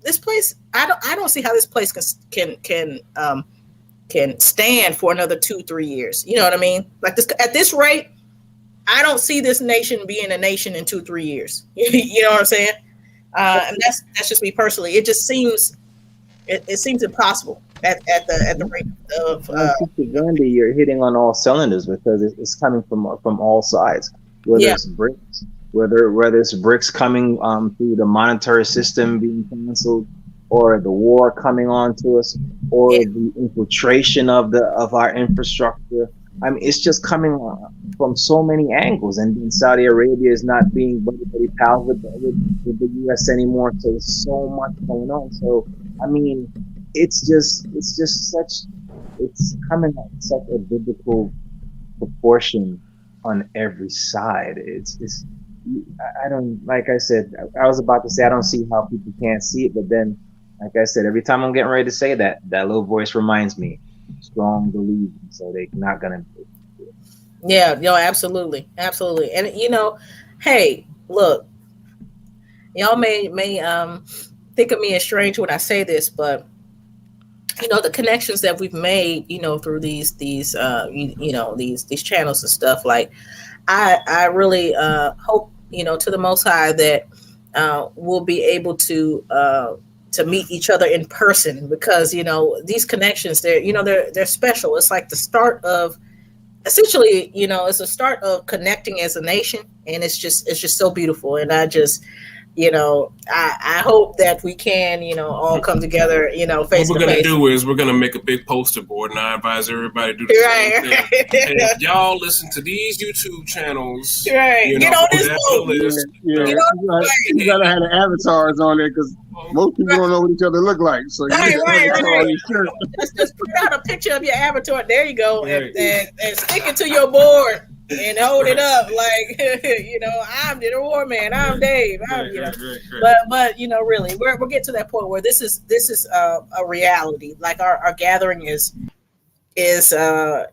this place, I don't see how this place can stand for another 2-3 years. You know what I mean? Like this, at this rate, I don't see this nation being a nation in 2-3 years. You know what I'm saying? And that's just me personally. It just seems impossible at the rate of. Gandhi, you're hitting on all cylinders, because it's coming from all sides. Whether it's bricks, whether it's bricks coming through the monetary system being canceled, or the war coming on to us, or the infiltration of our infrastructure. I mean, it's just coming from so many angles. And then Saudi Arabia is not being buddy pals with the U.S. anymore. So there's so much going on. So I mean, it's coming at such a biblical proportion on every side. I don't, like I said, I was about to say, I don't see how people can't see it, but then, like I said, every time I'm getting ready to say that little voice reminds me, strong delusion, so they're not gonna. Yeah, absolutely. And hey, look, y'all may think of me as strange when I say this, but the connections that we've made, through these channels and stuff, like I really hope, to the Most High, that we'll be able to meet each other in person, because these connections, they're special. It's like the start of, essentially, it's a start of connecting as a nation, and it's just so beautiful. And I just, I hope that we can, all come together, face to face. What we're going to do is we're going to make a big poster board, and I advise everybody to do the same thing. And if y'all listen to these YouTube channels, get on this list. You got to have the avatars on there, because most people don't know what each other look like. So just put out a picture of your avatar. There you go, and stick it to your board. And hold it up like, I'm the war man. I'm Dave. But really, we'll get to that point where this is a reality. Like our gathering is it's a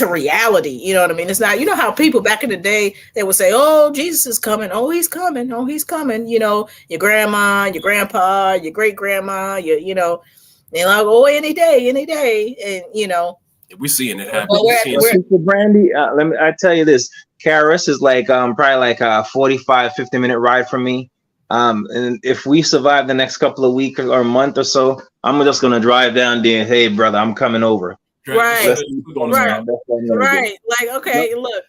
reality. You know what I mean? It's not, how people back in the day, they would say, "Oh, Jesus is coming. Oh, he's coming. Oh, he's coming." Your grandma, your grandpa, your great grandma, they're like, "Oh, any day," and we're seeing it happen. Well, Brandy, I tell you this, Karis is like probably like a 45-50 minute ride from me. And if we survive the next couple of weeks or a month or so, I'm just gonna drive down there and, hey brother, I'm coming over. Right. Like, okay, look,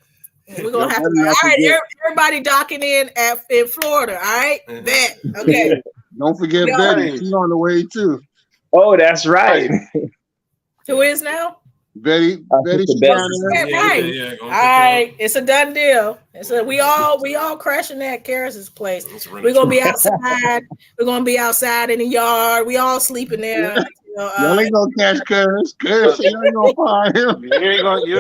we're gonna have to. All right, everybody docking in in Florida. All right, bet. Okay. Don't forget Betty. She's on the way too. Oh, that's right. Who is now? Betty. Right. All right, it's a done deal. We all crashing at Karis's place. We're gonna be outside. We're gonna be outside in the yard. We all sleeping there. Y'all ain't gonna catch Karis. Karis, you ain't gonna find him. You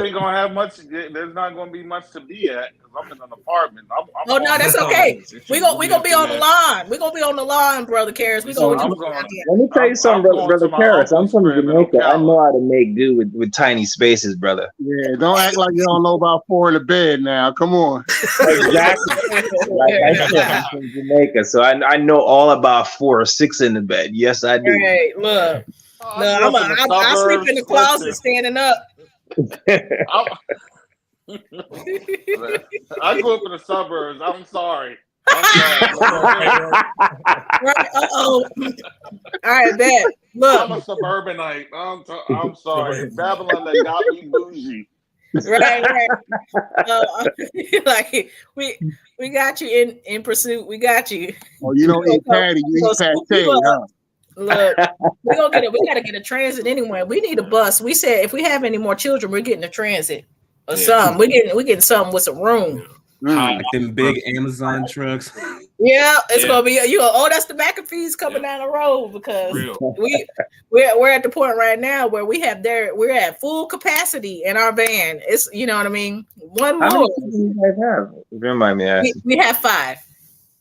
ain't gonna have much. There's not gonna be much to be at, because I'm in an apartment. No, that's okay. We gonna be on the lawn. We're gonna be on the lawn, brother Karis. Let me tell you something, brother Karis. I'm from Jamaica. I know how to make do with tiny spaces, brother. Yeah, don't act like you don't know about 4 in the bed now. Come on. Exactly. Like I said, I'm from Jamaica, so I know all about 4 or 6 in the bed. Yes, I do. Hey, look. No, I sleep in the closet standing up. I grew up in the suburbs. I'm sorry. Right. All right, bet. Look, I'm a suburbanite. I'm sorry. Babylon, they got me bougie. Right. Like we got you in pursuit. We got you. Oh, you don't eat patty. You eat pate, huh? Look, we gotta get a transit anyway. We need a bus. We said if we have any more children, we're getting a transit or something. We're getting something with some room. Like them big Amazon trucks. Yeah, it's gonna be that's the McAfee's coming down the road because we're at the point right now where we're at full capacity in our van. It's you know what I mean. One more. How many do you guys have? Remind me. We have 5.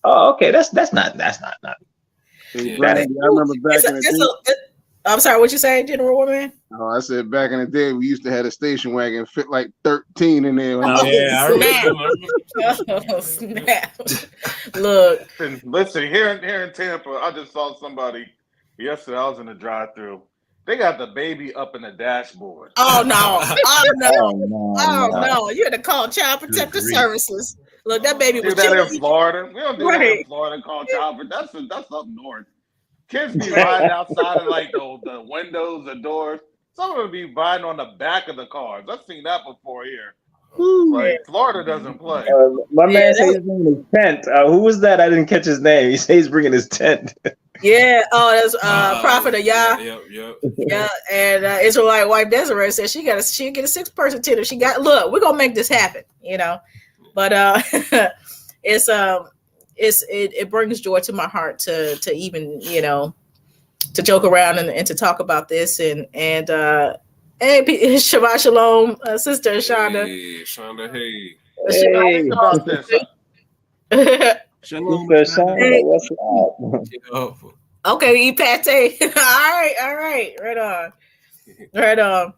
Oh, okay. That's not. I remember back in the day. I'm sorry, what you say, General Woman? Oh, I said back in the day we used to have a station wagon fit like 13 in there. Oh, snap. Look. Listen, here in Tampa, I just saw somebody yesterday. I was in the drive-thru. They got the baby up in the dashboard. Oh no. You had to call Child Protective Services. Look, that baby was that in Florida. We don't do that in Florida. Call Child Protective. That's up north. Kids be riding outside of like the windows, the doors. Some of them be riding on the back of the cars. I've seen that before here. Like Florida doesn't play. My man says he's bringing his tent. Who was that? I didn't catch his name. He says he's bringing his tent. Yeah. Oh, that's Prophet of Yah. Yep. Yeah. And Israelite wife Desiree said she'll get a 6-person tent. If she got we're gonna make this happen. But it brings joy to my heart to even to joke around and to talk about this and Shabbat Shalom, Sister Shonda. Hey, Shonda, hey. About this. Shalom, Shonda, what's up? Okay, eat pate. All right, right on.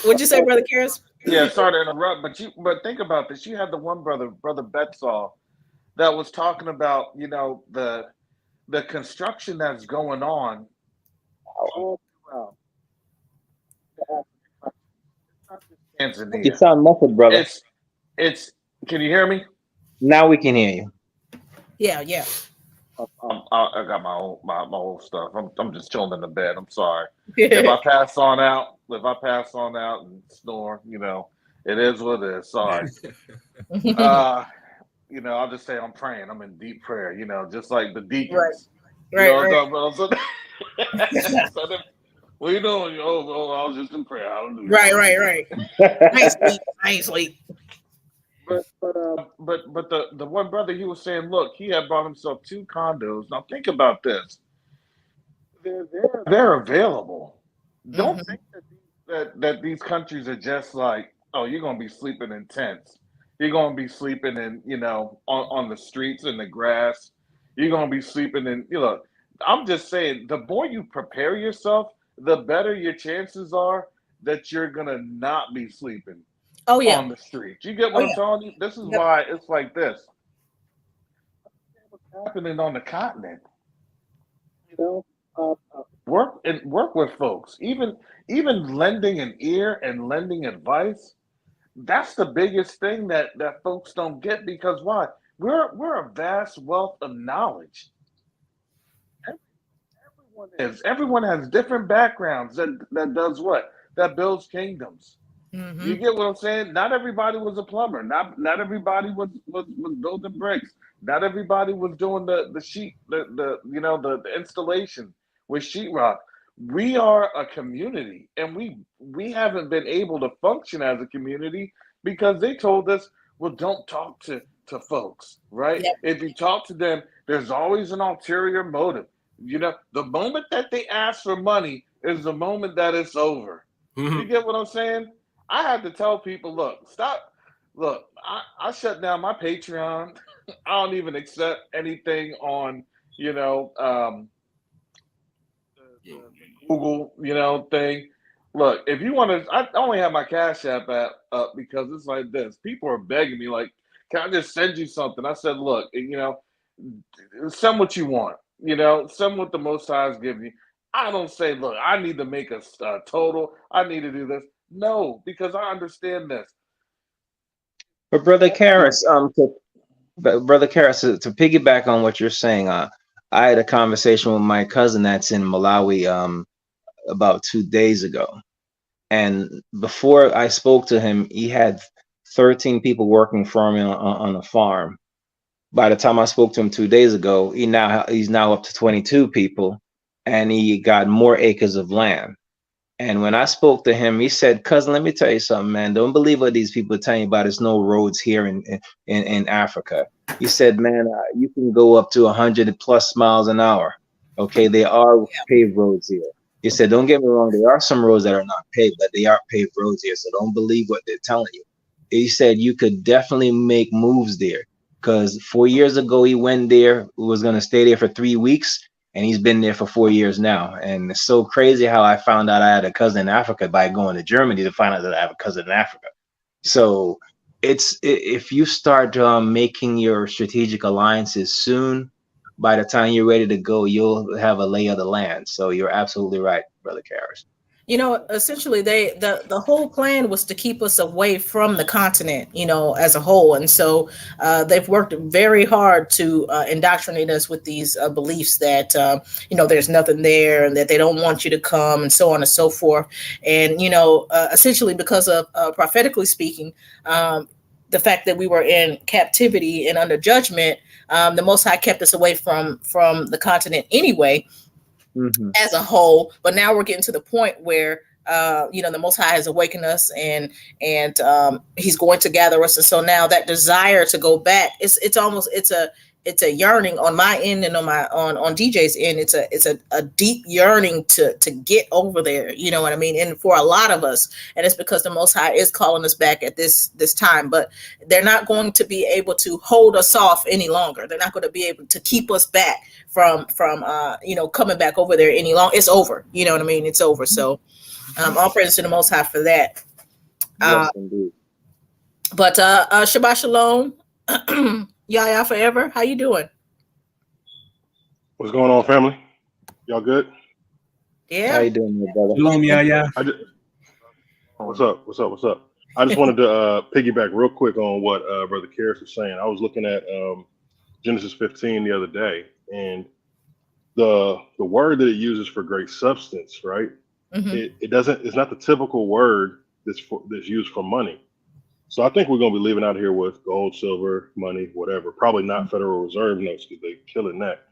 What'd you say, Brother Karis? Yeah, sorry to interrupt, but think about this. You had the one brother Betzall, that was talking about the construction that's going on. You sound muffled, brother. It's. Can you hear me? Now we can hear you. Yeah. I got my old stuff. I'm just chilling in the bed. I'm sorry. If I pass on out and snore, it is what it is. Sorry. I'll just say I'm praying. I'm in deep prayer. Just like the deacons. Right. What are you doing? Oh, I was just in prayer. Hallelujah. Right. I ain't sleep. But the one brother, he was saying, look, he had bought himself 2 condos. Now think about this. They're available. Don't think that these countries are just like, oh, you're gonna be sleeping in tents. You're gonna be sleeping in, on the streets in the grass. You're gonna be sleeping in, I'm just saying, the more you prepare yourself, the better your chances are that you're gonna not be sleeping on the street. You get what I'm telling you? This is why it's like this. What's happening on the continent? Work with folks. Even lending an ear and lending advice. That's the biggest thing that folks don't get, because why? We're a vast wealth of knowledge. Everyone has different backgrounds that does what? That builds kingdoms. Mm-hmm. You get what I'm saying? Not everybody was a plumber. Not everybody was building bricks. Not everybody was doing the sheet, the installation with sheetrock. We are a community, and we haven't been able to function as a community because they told us, well, don't talk to folks, right? Yep. If you talk to them, there's always an ulterior motive. The moment that they ask for money is the moment that it's over. Mm-hmm. You get what I'm saying? I had to tell people, look, stop. Look, I shut down my Patreon. I don't even accept anything on, Google, thing. Look, if you want to, I only have my Cash App up because it's like this. People are begging me, like, can I just send you something? I said, look, send what you want. You know, some what the Most High is giving you. I don't say, look, I need to make a total. I need to do this. No, because I understand this. But Brother Karras, to piggyback on what you're saying, I had a conversation with my cousin that's in Malawi about 2 days ago. And before I spoke to him, he had 13 people working for him on a farm. By the time I spoke to him 2 days ago, he's now up to 22 people, and he got more acres of land. And when I spoke to him, he said, "Cousin, let me tell you something, man. Don't believe what these people are telling you about. There's no roads here in Africa." He said, "Man, you can go up to 100+ miles an hour. Okay, there are paved roads here." He said, "Don't get me wrong. There are some roads that are not paved, but they are paved roads here. So don't believe what they're telling you." He said, "You could definitely make moves there." Because 4 years ago, he went there, was going to stay there for 3 weeks. And he's been there for 4 years now. And it's so crazy how I found out I had a cousin in Africa by going to Germany to find out that I have a cousin in Africa. So if you start making your strategic alliances soon, by the time you're ready to go, you'll have a lay of the land. So you're absolutely right, Brother Karras. You know, essentially the whole plan was to keep us away from the continent, you know, as a whole. And so they've worked very hard to indoctrinate us with these beliefs that, you know, there's nothing there and that they don't want you to come and so on and so forth. And, you know, essentially because of prophetically speaking, the fact that we were in captivity and under judgment, the Most High kept us away from the continent anyway. Mm-hmm. As a whole, but now we're getting to the point where you know, the Most High has awakened us, and He's going to gather us, and so now that desire to go back, it's a yearning on my end and on DJ's end. It's a deep yearning to get over there. You know what I mean? And for a lot of us, and it's because the Most High is calling us back at this time. But they're not going to be able to hold us off any longer. They're not going to be able to keep us back from you know, coming back over there any longer. It's over. You know what I mean? It's over. So all praise to the Most High for that. Yes, indeed. But Shabbat Shalom. Yaya forever. How you doing? What's going on, family? Y'all good? Yeah. How you doing, my brother? Shalom, Yaya. What's up? I just wanted to piggyback real quick on what Brother Karras was saying. I was looking at Genesis 15 the other day, and the word that it uses for great substance, right? Mm-hmm. It's not the typical word that's used for money. So I think we're going to be leaving out here with gold, silver, money, whatever. Probably not Federal Reserve notes because they're killing that.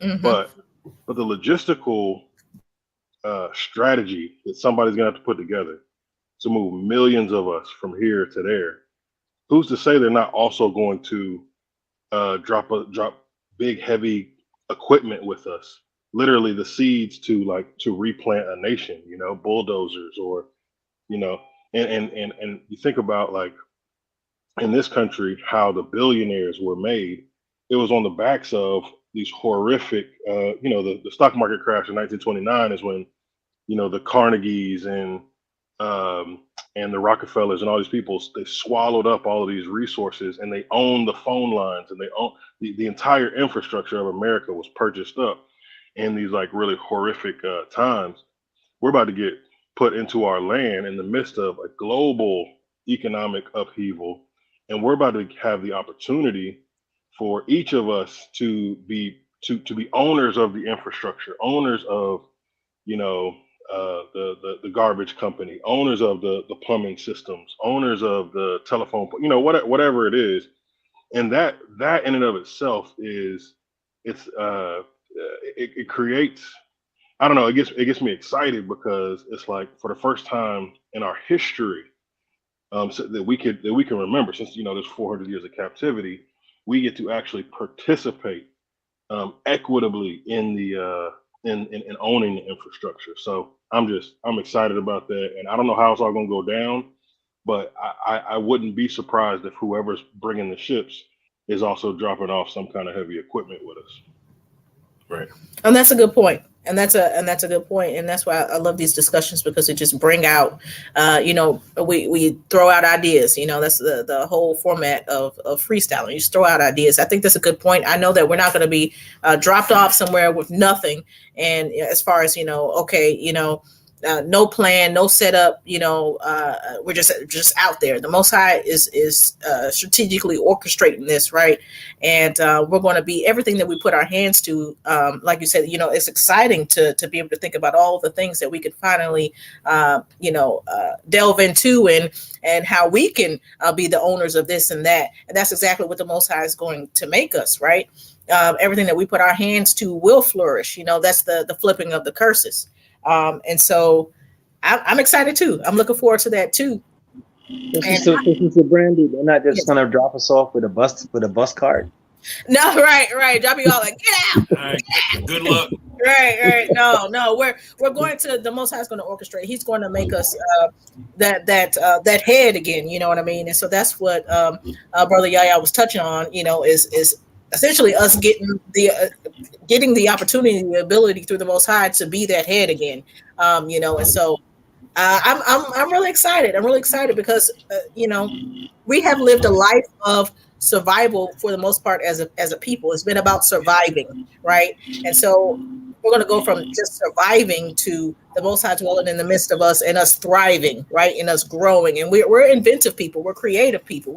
Mm-hmm. But the logistical strategy that somebody's going to have to put together to move millions of us from here to there, who's to say they're not also going to drop big, heavy equipment with us? Literally the seeds to replant a nation, you know, bulldozers, or, you know, and you think about, like, in this country, how the billionaires were made. It was on the backs of these horrific, you know, the stock market crash in 1929 is when, you know, the Carnegies and the Rockefellers and all these people, they swallowed up all of these resources, and they owned the phone lines, and they owned the entire infrastructure of America was purchased up in these, like, really horrific times. We're about to get put into our land in the midst of a global economic upheaval. And we're about to have the opportunity for each of us to be owners of the infrastructure, owners of, you know, the garbage company, owners of the plumbing systems, owners of the telephone, you know, whatever it is. And that in and of itself it creates, I don't know, it gets me excited, because it's like, for the first time in our history, so that we can remember, since, you know, there's 400 years of captivity, we get to actually participate equitably in the in owning the infrastructure. So I'm excited about that, and I don't know how it's all going to go down, but I wouldn't be surprised if whoever's bringing the ships is also dropping off some kind of heavy equipment with us. Right. And that's a good point. And that's a good point, and that's why I love these discussions, because it just bring out, we throw out ideas. That's the whole format of freestyling. You just throw out ideas. I think that's a good point. I know that we're not going to be dropped off somewhere with nothing. And as far as no plan, no setup. We're just out there. The Most High is strategically orchestrating this, right? And we're going to be everything that we put our hands to. Like you said, it's exciting to be able to think about all the things that we could finally, delve into, and how we can be the owners of this and that. And that's exactly what the Most High is going to make us, right? Everything that we put our hands to will flourish. That's the flipping of the curses. And so I'm excited too. I'm looking forward to that too. Sister Brandy, they're not just gonna drop us off with a bus cart. No, right. I'll be all like, get out. All right. Good luck. Right. No. We're going to, the Most High is going to orchestrate. He's going to make us that head again. You know what I mean? And so that's what Brother Yaya was touching on. Is essentially us getting the opportunity, the ability through the Most High to be that head again. And so I'm really excited. I'm really excited because we have lived a life of survival for the most part as a people. It's been about surviving, right? And so we're going to go from just surviving to the Most High dwelling in the midst of us and us thriving, right? And us growing. And we're inventive people. We're creative people.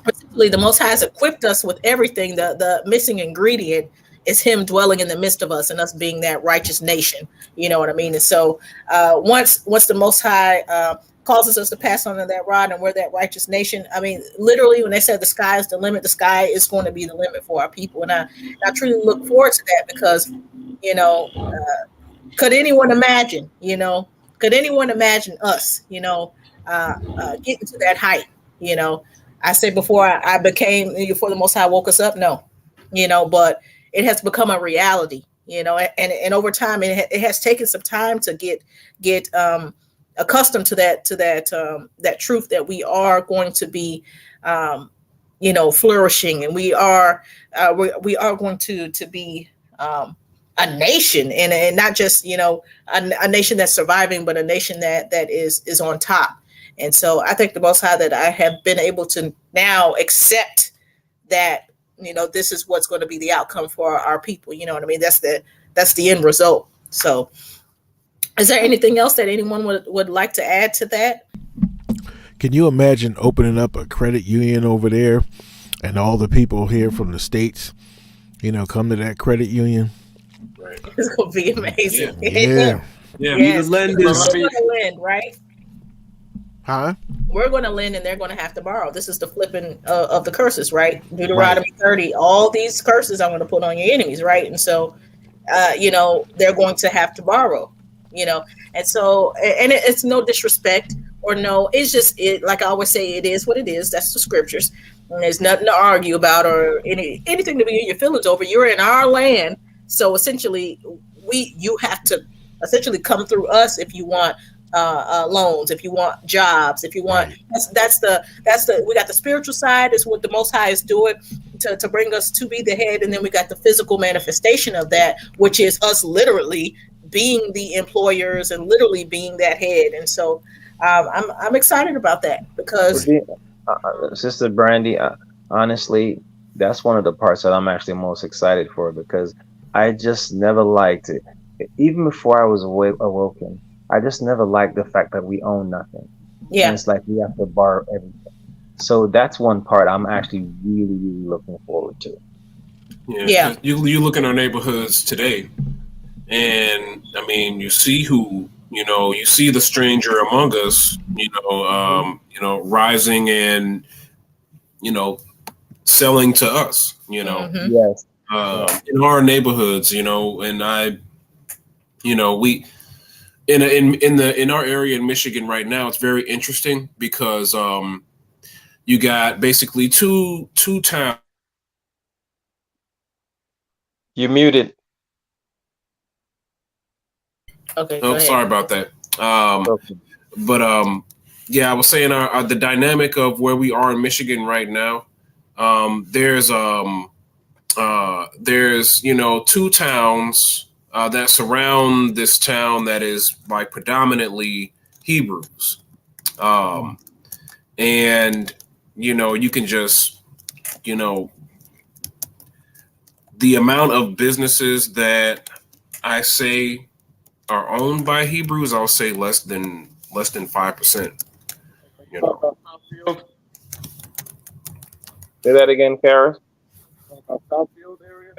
Particularly the Most High has equipped us with everything. The missing ingredient is Him dwelling in the midst of us and us being that righteous nation. You know what I mean? And so once the Most High causes us to pass on that rod and we're that righteous nation, I mean, literally, when they said the sky is the limit, the sky is going to be the limit for our people. And I truly look forward to that because, could anyone imagine, us, getting to that height, I said before before the Most High woke us up, no, but it has become a reality, and over time it has taken some time to get accustomed to that truth that we are going to be, flourishing, and we are going to be a nation, and not just a nation that's surviving, but a nation that is on top. And so I think the Most High that I have been able to now accept that, this is what's going to be the outcome for our people. You know what I mean? That's the end result. So is there anything else that anyone would like to add to that? Can you imagine opening up a credit union over there and all the people here from the States, come to that credit union? Right. It's going to be amazing. Yeah. Yes. We're going to lend, right? Huh? We're going to lend and they're going to have to borrow. This is the flipping of the curses, right? Deuteronomy 30, all these curses I'm going to put on your enemies, right? And so, they're going to have to borrow, and so, and it's no disrespect or no, it's just, like I always say, it is what it is. That's the scriptures. And there's nothing to argue about or anything to be in your feelings over. You're in our land. So essentially you have to essentially come through us if you want loans, if you want jobs, if you want, that's the we got the spiritual side is what the Most High is doing to bring us to be the head, and then we got the physical manifestation of that, which is us literally being the employers and literally being that head. And so I'm excited about that because Sister Brandy, honestly, that's one of the parts that I'm actually most excited for, because I just never liked it. Even before I was awoken, I just never liked the fact that we own nothing. Yeah. And it's like we have to borrow everything. So that's one part I'm actually really, really looking forward to. Yeah. You look in our neighborhoods today, and I mean, you see who, you see the stranger among us, rising and, selling to us, Mm-hmm. Yes. In our neighborhoods, and we in our area in Michigan right now, it's very interesting because you got basically two towns. You're muted. Okay. Oh, sorry about that. But I was saying the dynamic of where we are in Michigan right now. There's there's, you know, 2 towns that surround this town that is like predominantly Hebrews. And, you know, you can just, you know, the amount of businesses that I say are owned by Hebrews, I'll say less than 5%. You know. Say that again, Karis. Southfield area.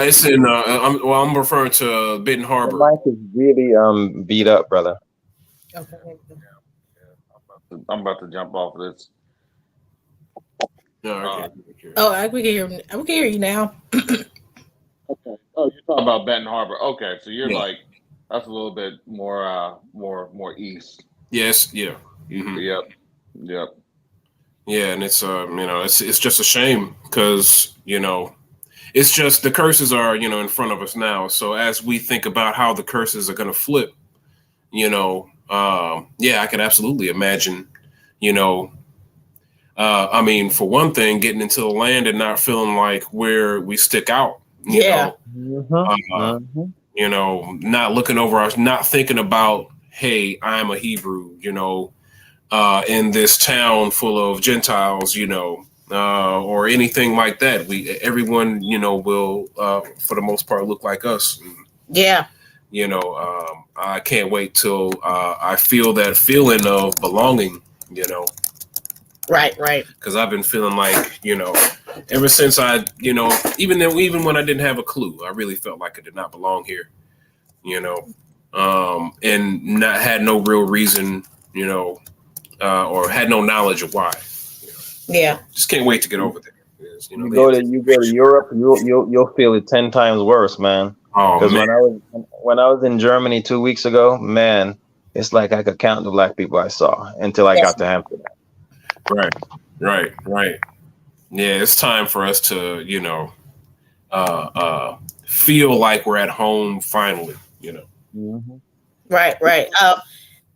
It's in. I'm referring to Benton Harbor. The mic is really beat up, brother. Okay. I'm about to jump off of this. No, we can hear you now. Okay. Oh, you're talking about Benton Harbor. Okay, so you're like that's a little bit more east. Yes. Yeah. Mm-hmm. Yep. Yeah, and it's you know, it's just a shame because, you know, it's just the curses are, you know, in front of us now. So as we think about how the curses are going to flip, you know, I could absolutely imagine, you know, I mean, for one thing, getting into the land and not feeling like where we stick out, you know, you know, not looking over us, not thinking about, hey, I'm a Hebrew, you know, in this town full of Gentiles, you know, or anything like that. Everyone, you know, will, for the most part, look like us. Yeah. You know, I can't wait till I feel that feeling of belonging, you know. Right. Because I've been feeling like, you know, ever since I, you know, even when I didn't have a clue, I really felt like I did not belong here, you know, and not had no real reason, you know, or had no knowledge of why. You know. Yeah. Just can't wait to get over there. You know, you go to Europe, you'll feel it 10 times worse, man. Because when I was in Germany 2 weeks ago, man, it's like I could count the black people I saw until I got to Amsterdam. Right. Yeah, it's time for us to, you know, feel like we're at home finally, you know. Mm-hmm. Right.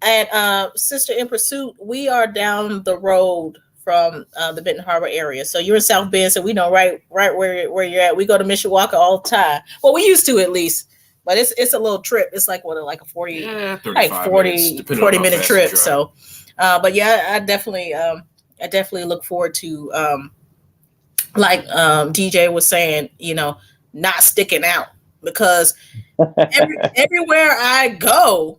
And Sister in Pursuit, we are down the road from the Benton Harbor area. So you're in South Bend, so we know right where you're at. We go to Mishawaka all the time. Well, we used to at least, but it's a little trip. It's like a 40 minute trip. So, but yeah, I definitely look forward to like DJ was saying, you know, not sticking out, because everywhere I go,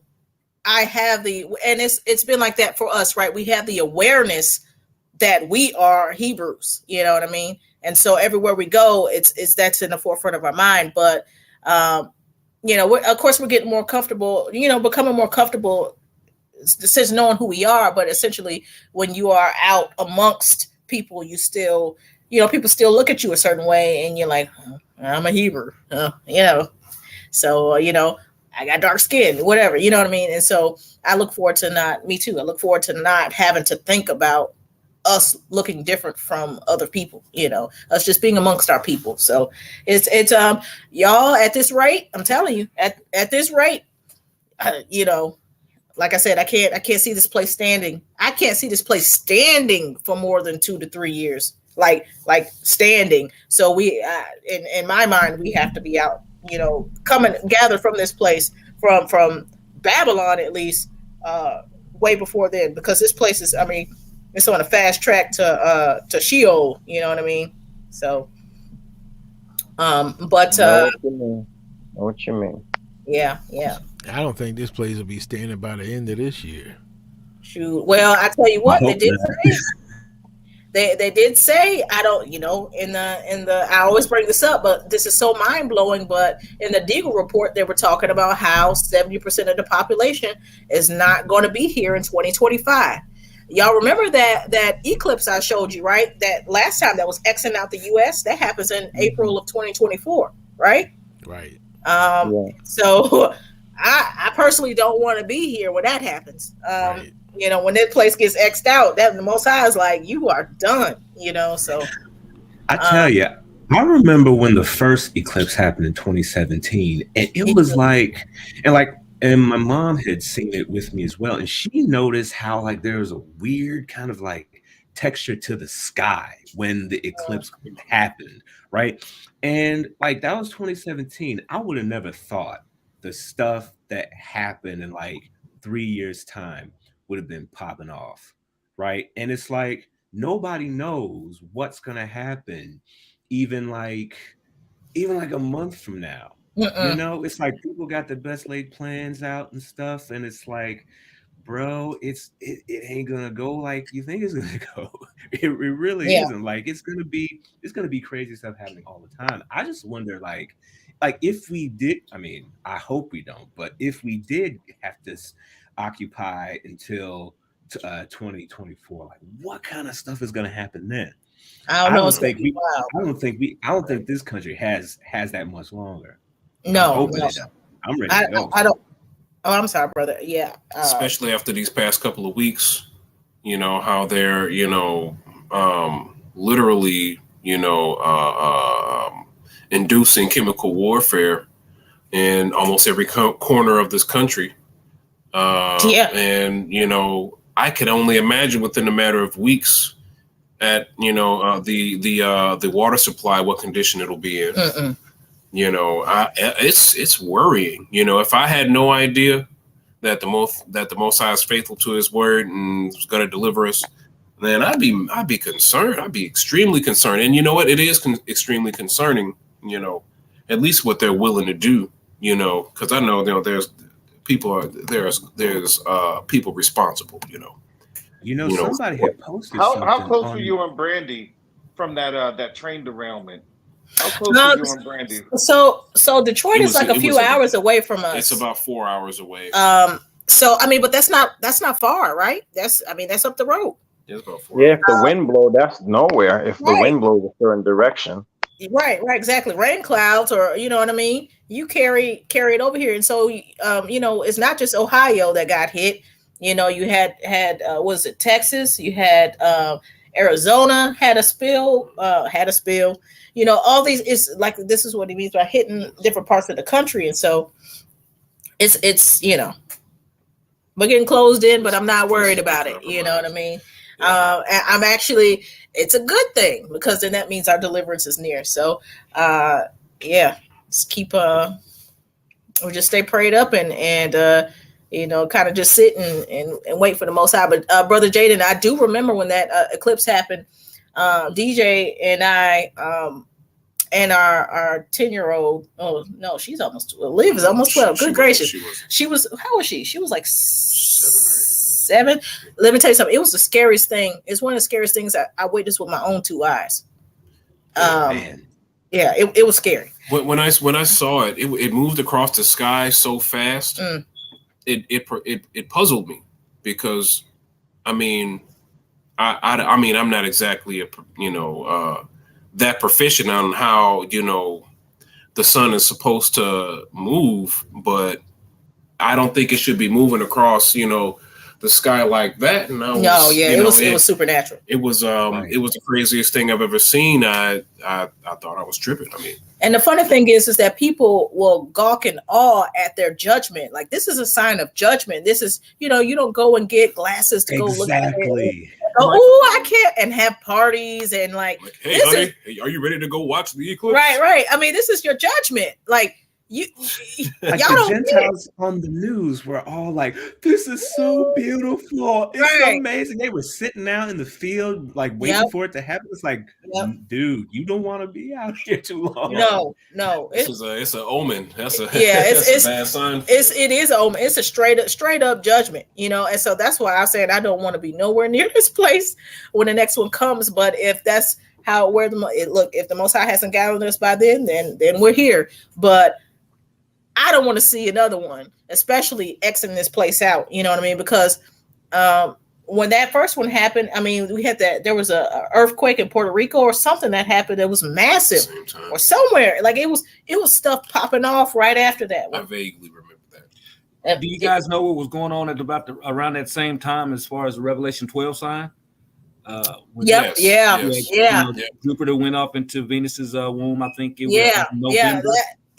I have and it's been like that for us, right? We have the awareness that we are Hebrews, you know what I mean? And so everywhere we go, it's that's in the forefront of our mind. But you know, of course, we're getting more comfortable, you know, becoming more comfortable since knowing who we are. But essentially, when you are out amongst people, you still, you know, people still look at you a certain way, and you're like, I'm a Hebrew, you know. So you know, I got dark skin, whatever, you know what I mean? And so I look forward to I look forward to not having to think about us looking different from other people, you know, us just being amongst our people. So it's y'all, at this rate, I'm telling you, at this rate, you know, like I said, I can't see this place standing. I can't see this place standing for more than 2 to 3 years, like standing. So we, in my mind, we have to be out, you know, gather from this place, from Babylon at least, way before then, because this place is, I mean, it's on a fast track to Sheol, you know what I mean? So, but know what you mean. Yeah. I don't think this place will be standing by the end of this year. Shoot. Well, I tell you what, they did say, I don't, you know, in the I always bring this up, but this is so mind blowing. But in the Deagle report, they were talking about how 70% of the population is not going to be here in 2025. Y'all remember that eclipse I showed you, right? That last time that was Xing out the U.S. That happens in April of 2024, right? Right. So I personally don't want to be here when that happens. Right. You know, when that place gets X'd out, that the Most High is like, you are done, you know, so. I tell you, I remember when the first eclipse happened in 2017, and it was like, and my mom had seen it with me as well, and she noticed how like there was a weird kind of like texture to the sky when the eclipse happened, right? And like that was 2017. I would have never thought the stuff that happened in like 3 years' time would have been popping off, right? And it's like nobody knows what's gonna happen, even like a month from now. You know, it's like people got the best laid plans out and stuff, and it's like, bro, it ain't gonna go like you think it's gonna go. It really isn't. Like it's gonna be crazy stuff happening all the time. I just wonder, like if we did, I mean, I hope we don't, but if we did have to occupy until 2024, like what kind of stuff is gonna happen then? I don't think this country has that much longer. No, I'm ready to go. I don't. Oh, I'm sorry, brother. Yeah. Especially after these past couple of weeks, you know, how they're, you know, literally, you know, inducing chemical warfare in almost every corner of this country. And, you know, I could only imagine within a matter of weeks at, you know, the water supply, what condition it'll be in. You know, it's worrying. You know, if I had no idea that the Most High is faithful to His word and was going to deliver us, then I'd be concerned. I'd be extremely concerned. And you know what? It is extremely concerning. You know, at least what they're willing to do. You know, because I know, you know, there's people responsible. You know, somebody had posted how close were you and Brandy from that train derailment? How close were you and Brandy? So Detroit is like a few hours away from us. It's about 4 hours away. So I mean, but that's not far, right? That's up the road. It's about 4 hours. If the wind blows, that's nowhere. If the wind blows a certain direction. Right, exactly. Rain clouds, or you know what I mean. You carry it over here, and so you know, it's not just Ohio that got hit. You know, you had was it Texas? You had Arizona had a spill. You know, all these is like, this is what he means by hitting different parts of the country, and so it's you know, we're getting closed in, but I'm not worried about it. You know what I mean? I'm actually, it's a good thing, because then that means our deliverance is near. So yeah, just keep we just stay prayed up and you know, kind of just sit and wait for the Most High. But Brother Jaden, I do remember when that eclipse happened. DJ and I and our 10-year-old, oh no, she's almost, Liv is almost 12. Good gracious. She was, how was she? She was like 7. Let me tell you something. It was the scariest thing. It's one of the scariest things I witnessed with my own 2 eyes. Yeah, it was scary. When I saw it, it moved across the sky so fast. It puzzled me, because I mean, I mean, I'm not exactly that proficient on how, you know, the sun is supposed to move, but I don't think it should be moving across, you know, the sky like that. And it was supernatural. It was the craziest thing I've ever seen. I thought I was tripping. I mean, and the funny thing is that people will gawk in awe at their judgment. Like, this is a sign of judgment. This is, you know, you don't go and get glasses to go look at it. Oh, I can't, and have parties and like hey, honey, are you ready to go watch the eclipse? Right. I mean, this is your judgment. Like, like y'all the Gentiles on the news were all like, "This is so beautiful! It's amazing." They were sitting out in the field, like waiting for it to happen. It's like, dude, you don't want to be out here too long. No, it's an omen. That's a it's a bad sign. It is an omen. It's a straight up judgment, you know. And so that's why I said I don't want to be nowhere near this place when the next one comes. But if that's if the Most High hasn't gathered us by then we're here. But I don't want to see another one, especially Xing this place out. You know what I mean? Because when that first one happened, I mean, we had there was a earthquake in Puerto Rico or something that happened that was massive, or somewhere. Like it was stuff popping off right after that one. I vaguely remember that. Do you guys know what was going on at around that same time as far as the Revelation 12 sign? Jupiter went up into Venus's womb. I think it was November.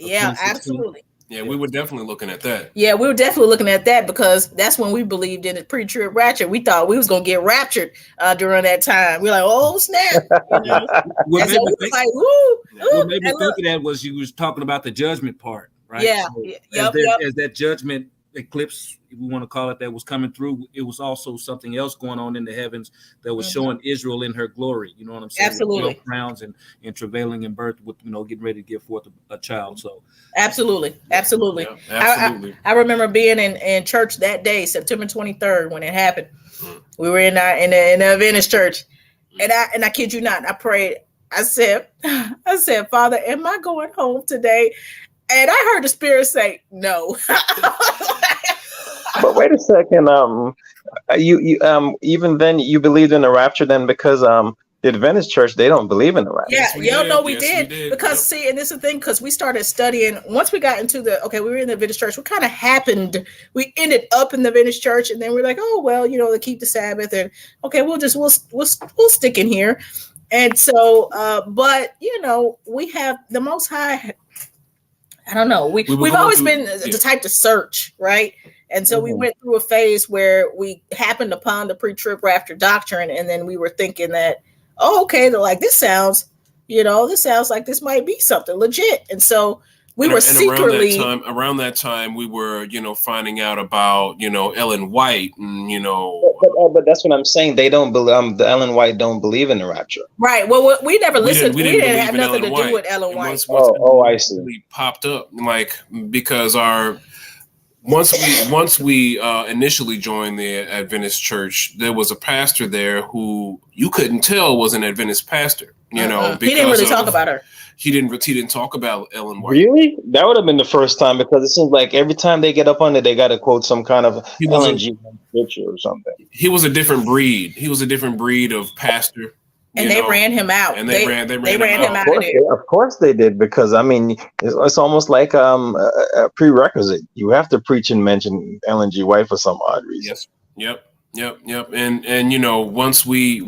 Absolutely. Yeah, we were definitely looking at that. Yeah, we were definitely looking at that because that's when we believed in the pre-trip rapture. We thought we was gonna get raptured during that time. We're like, oh snap! You know? What and made so me we think, was like, woo, what made me think of that was you was talking about the judgment part, right? Yeah. So as that judgment eclipse, if we want to call it that, was coming through, it was also something else going on in the heavens that was showing Israel in her glory. You know what I'm saying? Absolutely. 12 crowns and travailing in birth with, getting ready to give forth a child. So absolutely. Yeah, absolutely. I remember being in church that day, September 23rd, when it happened. We were in the Adventist church, and I kid you not, I prayed. I said, Father, am I going home today? And I heard the Spirit say, no. But wait a second. You even then you believed in the rapture then, because the Adventist church, they don't believe in the rapture. Yeah, we did. Because see, and this is the thing, because we started studying once we got into we were in the Adventist church. What kind of happened? We ended up in the Adventist church, and then we're like, oh well, they keep the Sabbath, and okay, we'll stick in here. And so, but we have the Most High. I don't know. We've always been the type to search, right? And so we went through a phase where we happened upon the pre-trib rapture doctrine, and then we were thinking that, oh, okay, they're like, this sounds like this might be something legit. And so we were secretly around that time we were, finding out about, Ellen White and, But that's what I'm saying. They don't believe. The Ellen White don't believe in the rapture. Right. Well, we never listened. We didn't have nothing to do with Ellen White. Once I see. Popped up, because once we initially joined the Adventist church, there was a pastor there who you couldn't tell was an Adventist pastor. Because he didn't really talk about her. He didn't talk about Ellen White. Really? That would have been the first time, because it seems like every time they get up on it, they got to quote some kind of LNG scripture or something. He was a different breed. He was a different breed of pastor. And they ran him out. And they ran him out. Of course they did, because it's almost like a prerequisite. You have to preach and mention Ellen G. White for some odd reason. Yes. Yep. And once we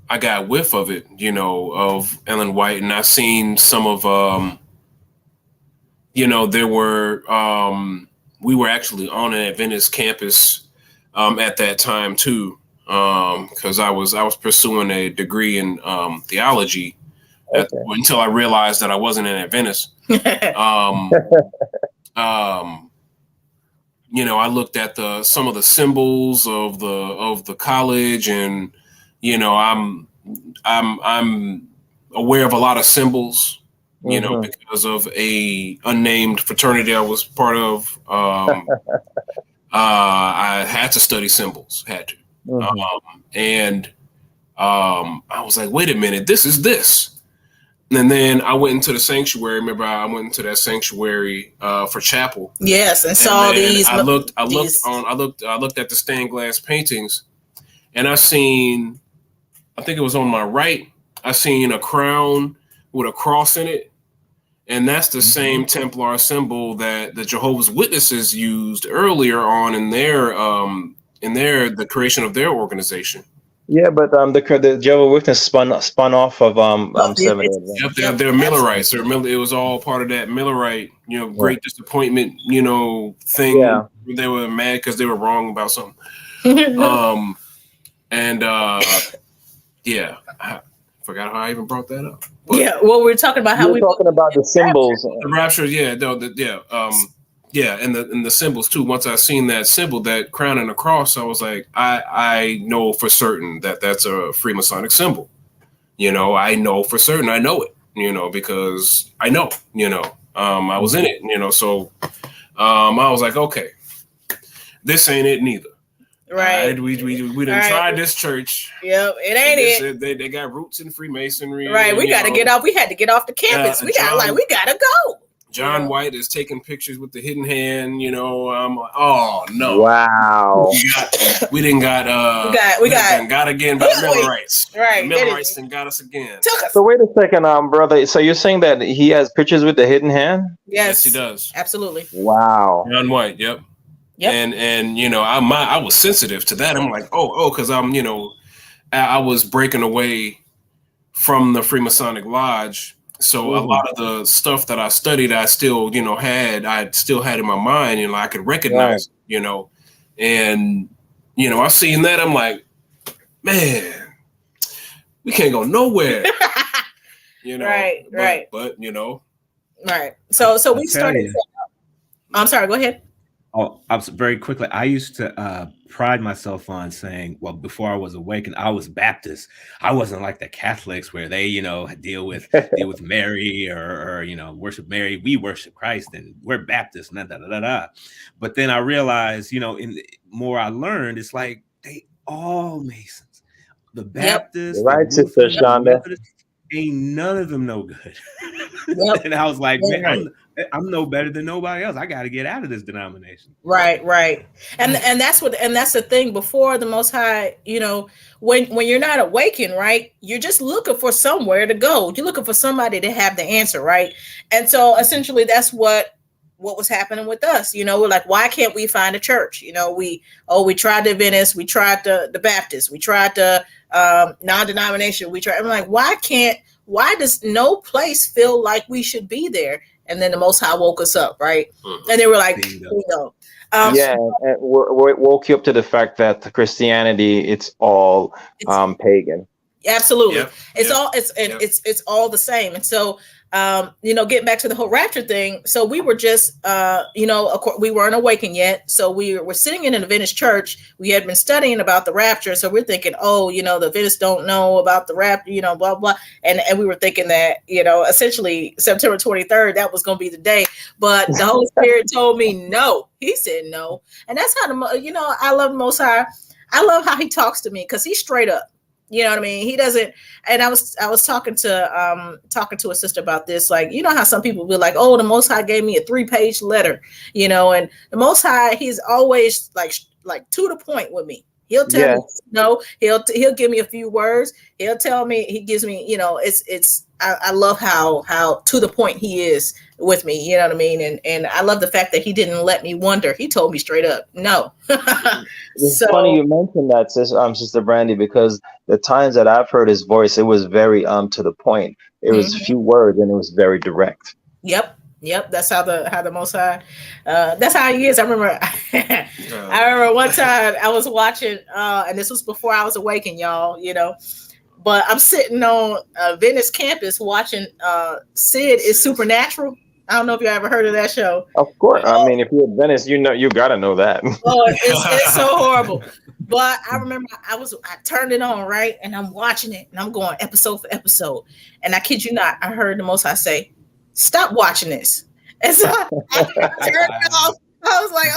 I got whiff of it, of Ellen White, and I seen some of there were we were actually on an Adventist campus at that time too. Because I was pursuing a degree in theology until I realized that I wasn't an Adventist. I looked at some of the symbols of the college, and I'm aware of a lot of symbols. Because of a unnamed fraternity I was part of. I had to study symbols. Had to. I was like, wait a minute, this is this. And then I went into the sanctuary. Remember, I went into that sanctuary for chapel. Yes, and saw these. I looked at the stained glass paintings, and I think it was on my right, I seen a crown with a cross in it. And that's the same Templar symbol that the Jehovah's Witnesses used earlier on in the creation of their organization. Yeah, but the Jehovah's Witness spun off of Seventh. Yep, they're Millerites. It was all part of that Millerite, great disappointment, thing. Yeah. They were mad because they were wrong about something. I forgot how I even brought that up. But we're talking about how we're talking about the symbols. The rapture, and the symbols too. Once I seen that symbol, that crown and the cross, I was like, I know for certain that that's a Freemasonic symbol. I know for certain. I know it. Because I know. I was in it. So I was like, okay, this ain't it neither. Right. We done tried this church. Yep, it ain't it. They got roots in Freemasonry. Right. We got to get off. We had to get off the campus. We gotta go. John White is taking pictures with the hidden hand. Oh no! Wow. We got again by Millerites. Right. The Millerites then got us again. So wait a second, brother. So you're saying that he has pictures with the hidden hand? Yes, he does. Absolutely. Wow. John White. Yep. Yep. And I was sensitive to that. I'm like, because I was breaking away from the Freemasonic Lodge, So a lot of the stuff that I studied, I still, had in my mind, I could recognize, and, I seen that. I'm like, man, we can't go nowhere. Right. But right. So we started. I'm sorry. Go ahead. Oh, very quickly. I used to pride myself on saying, well, before I was awakened, I was Baptist. I wasn't like the Catholics where they, deal with Mary or worship Mary. We worship Christ, and we're Baptists. But then I realized, in the more I learned, it's like they all Masons. The Baptists, right, Sister Shonda. Ain't none of them no good. Yep. And I was like, man, I'm no better than nobody else. I got to get out of this denomination. Right. And that's the thing. Before the Most High, when you're not awakened, right, you're just looking for somewhere to go. You're looking for somebody to have the answer, right? And so essentially that's what was happening with us. We're like, why can't we find a church? We tried the Adventists, we tried the Baptists, we tried the non-denomination, I'm like, why does no place feel like we should be there? And then the Most High woke us up, right? And they were like, and woke you up to the fact that Christianity, it's all pagan. Absolutely. Yep. It's all the same. And so getting back to the whole rapture thing. So we were just, of course, we weren't awakened yet. So we were sitting in an Adventist church. We had been studying about the rapture. So we're thinking, the Adventists don't know about the rapture, blah, blah. And we were thinking that, essentially September 23rd, that was going to be the day. But the Holy Spirit told me no. He said no. And that's how I love the Most High. I love how he talks to me because he's straight up. You know what I mean? He doesn't. And I was talking to a sister about this. Like, how some people be like, oh, the Most High gave me a 3-page letter, and the Most High, he's always like to the point with me. He'll tell me no. He'll give me a few words. He'll tell me. He gives me. I love how to the point he is with me. You know what I mean? And I love the fact that he didn't let me wonder. He told me straight up, no. It's funny you mentioned that, Sister Brandy, because the times that I've heard his voice, it was very to the point. It was a few words and it was very direct. Yep. That's how the Most High. That's how he is. I remember. I remember one time I was watching, and this was before I was awakened, y'all. But I'm sitting on Venice campus watching Sid is Supernatural. I don't know if you ever heard of that show. Of course. I mean, if you're at Venice, you got to know that. Oh, it's so horrible. But I remember I turned it on, right? And I'm watching it and I'm going episode for episode. And I kid you not, I heard the Most High say, stop watching this. And so I turned it off. I was like,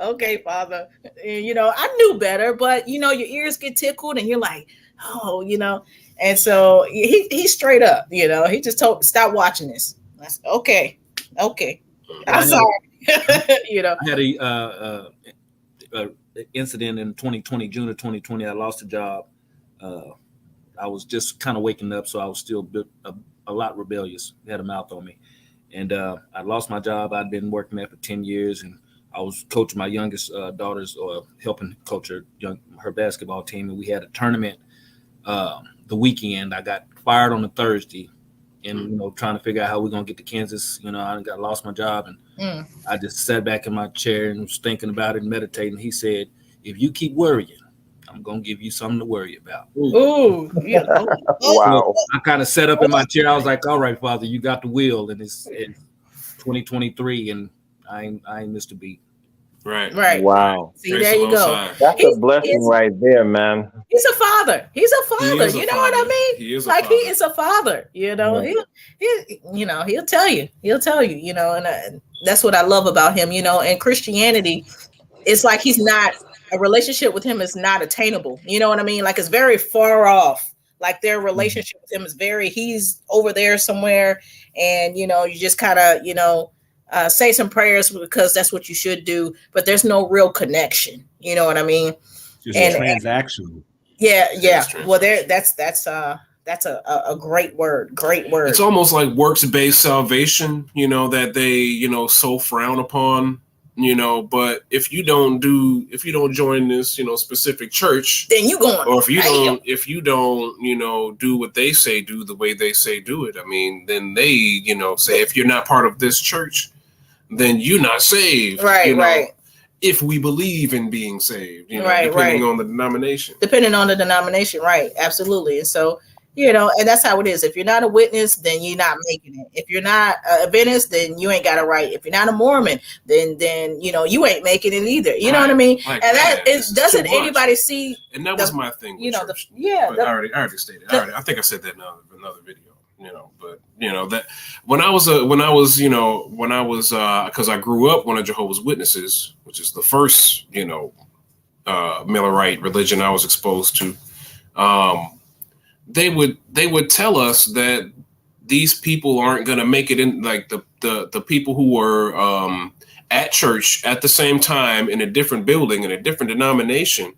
okay, Father. And, I knew better, but your ears get tickled and you're like, oh, and so he's straight up, he just told me, stop watching this. I said, okay. I'm sorry. I had a incident in 2020, June of 2020. I lost a job. I was just kind of waking up, so I was still a lot rebellious. Had a mouth on me. And I lost my job. I'd been working there for 10 years, and I was coaching my youngest daughter's, helping coach her basketball team. And we had a tournament the weekend. I got fired on a Thursday. And, trying to figure out how we're going to get to Kansas. I lost my job. And I just sat back in my chair and was thinking about it and meditating. He said, if you keep worrying, I'm going to give you something to worry about. Ooh. Wow. I kind of sat up in my chair. I was like, all right, Father, you got the wheel. And it's 2023, and I ain't missed a beat. Right. Wow. See, there you go. That's a blessing right there, man. He's a father. You know what I mean? He is he is a father. He'll tell you. And that's what I love about him. And Christianity, it's like a relationship with him is not attainable. You know what I mean? Like, it's very far off. Like, their relationship with him is he's over there somewhere, and you just kind of say some prayers because that's what you should do, but there's no real connection. You know what I mean? Just transactional. Yeah. Well, that's a great word. It's almost like works-based salvation, that they, so frown upon you know, but if you don't join this, you know, specific church, then you going, or if you don't, you know, do what they say do the way they say do it, I mean, then they, you know, say if you're not part of this church, then you're not saved. Right, you know, right. If we believe in being saved, you know, right, depending on the denomination. Depending on the denomination, right. Absolutely. And so, you know, and that's how it is. If you're not a witness, then you're not making it. If you're not a Adventist, then you ain't got it right. If you're not a Mormon, then you know, you ain't making it either. You know what I mean? Like, and that is, doesn't anybody see? And that was my thing. You know, I already stated. I think I said that in another video. You know, but you know that when I was because I grew up one of Jehovah's Witnesses, which is the first, you know, Millerite religion I was exposed to. They would tell us that these people aren't going to make it in, like the people who were at church at the same time in a different building in a different denomination,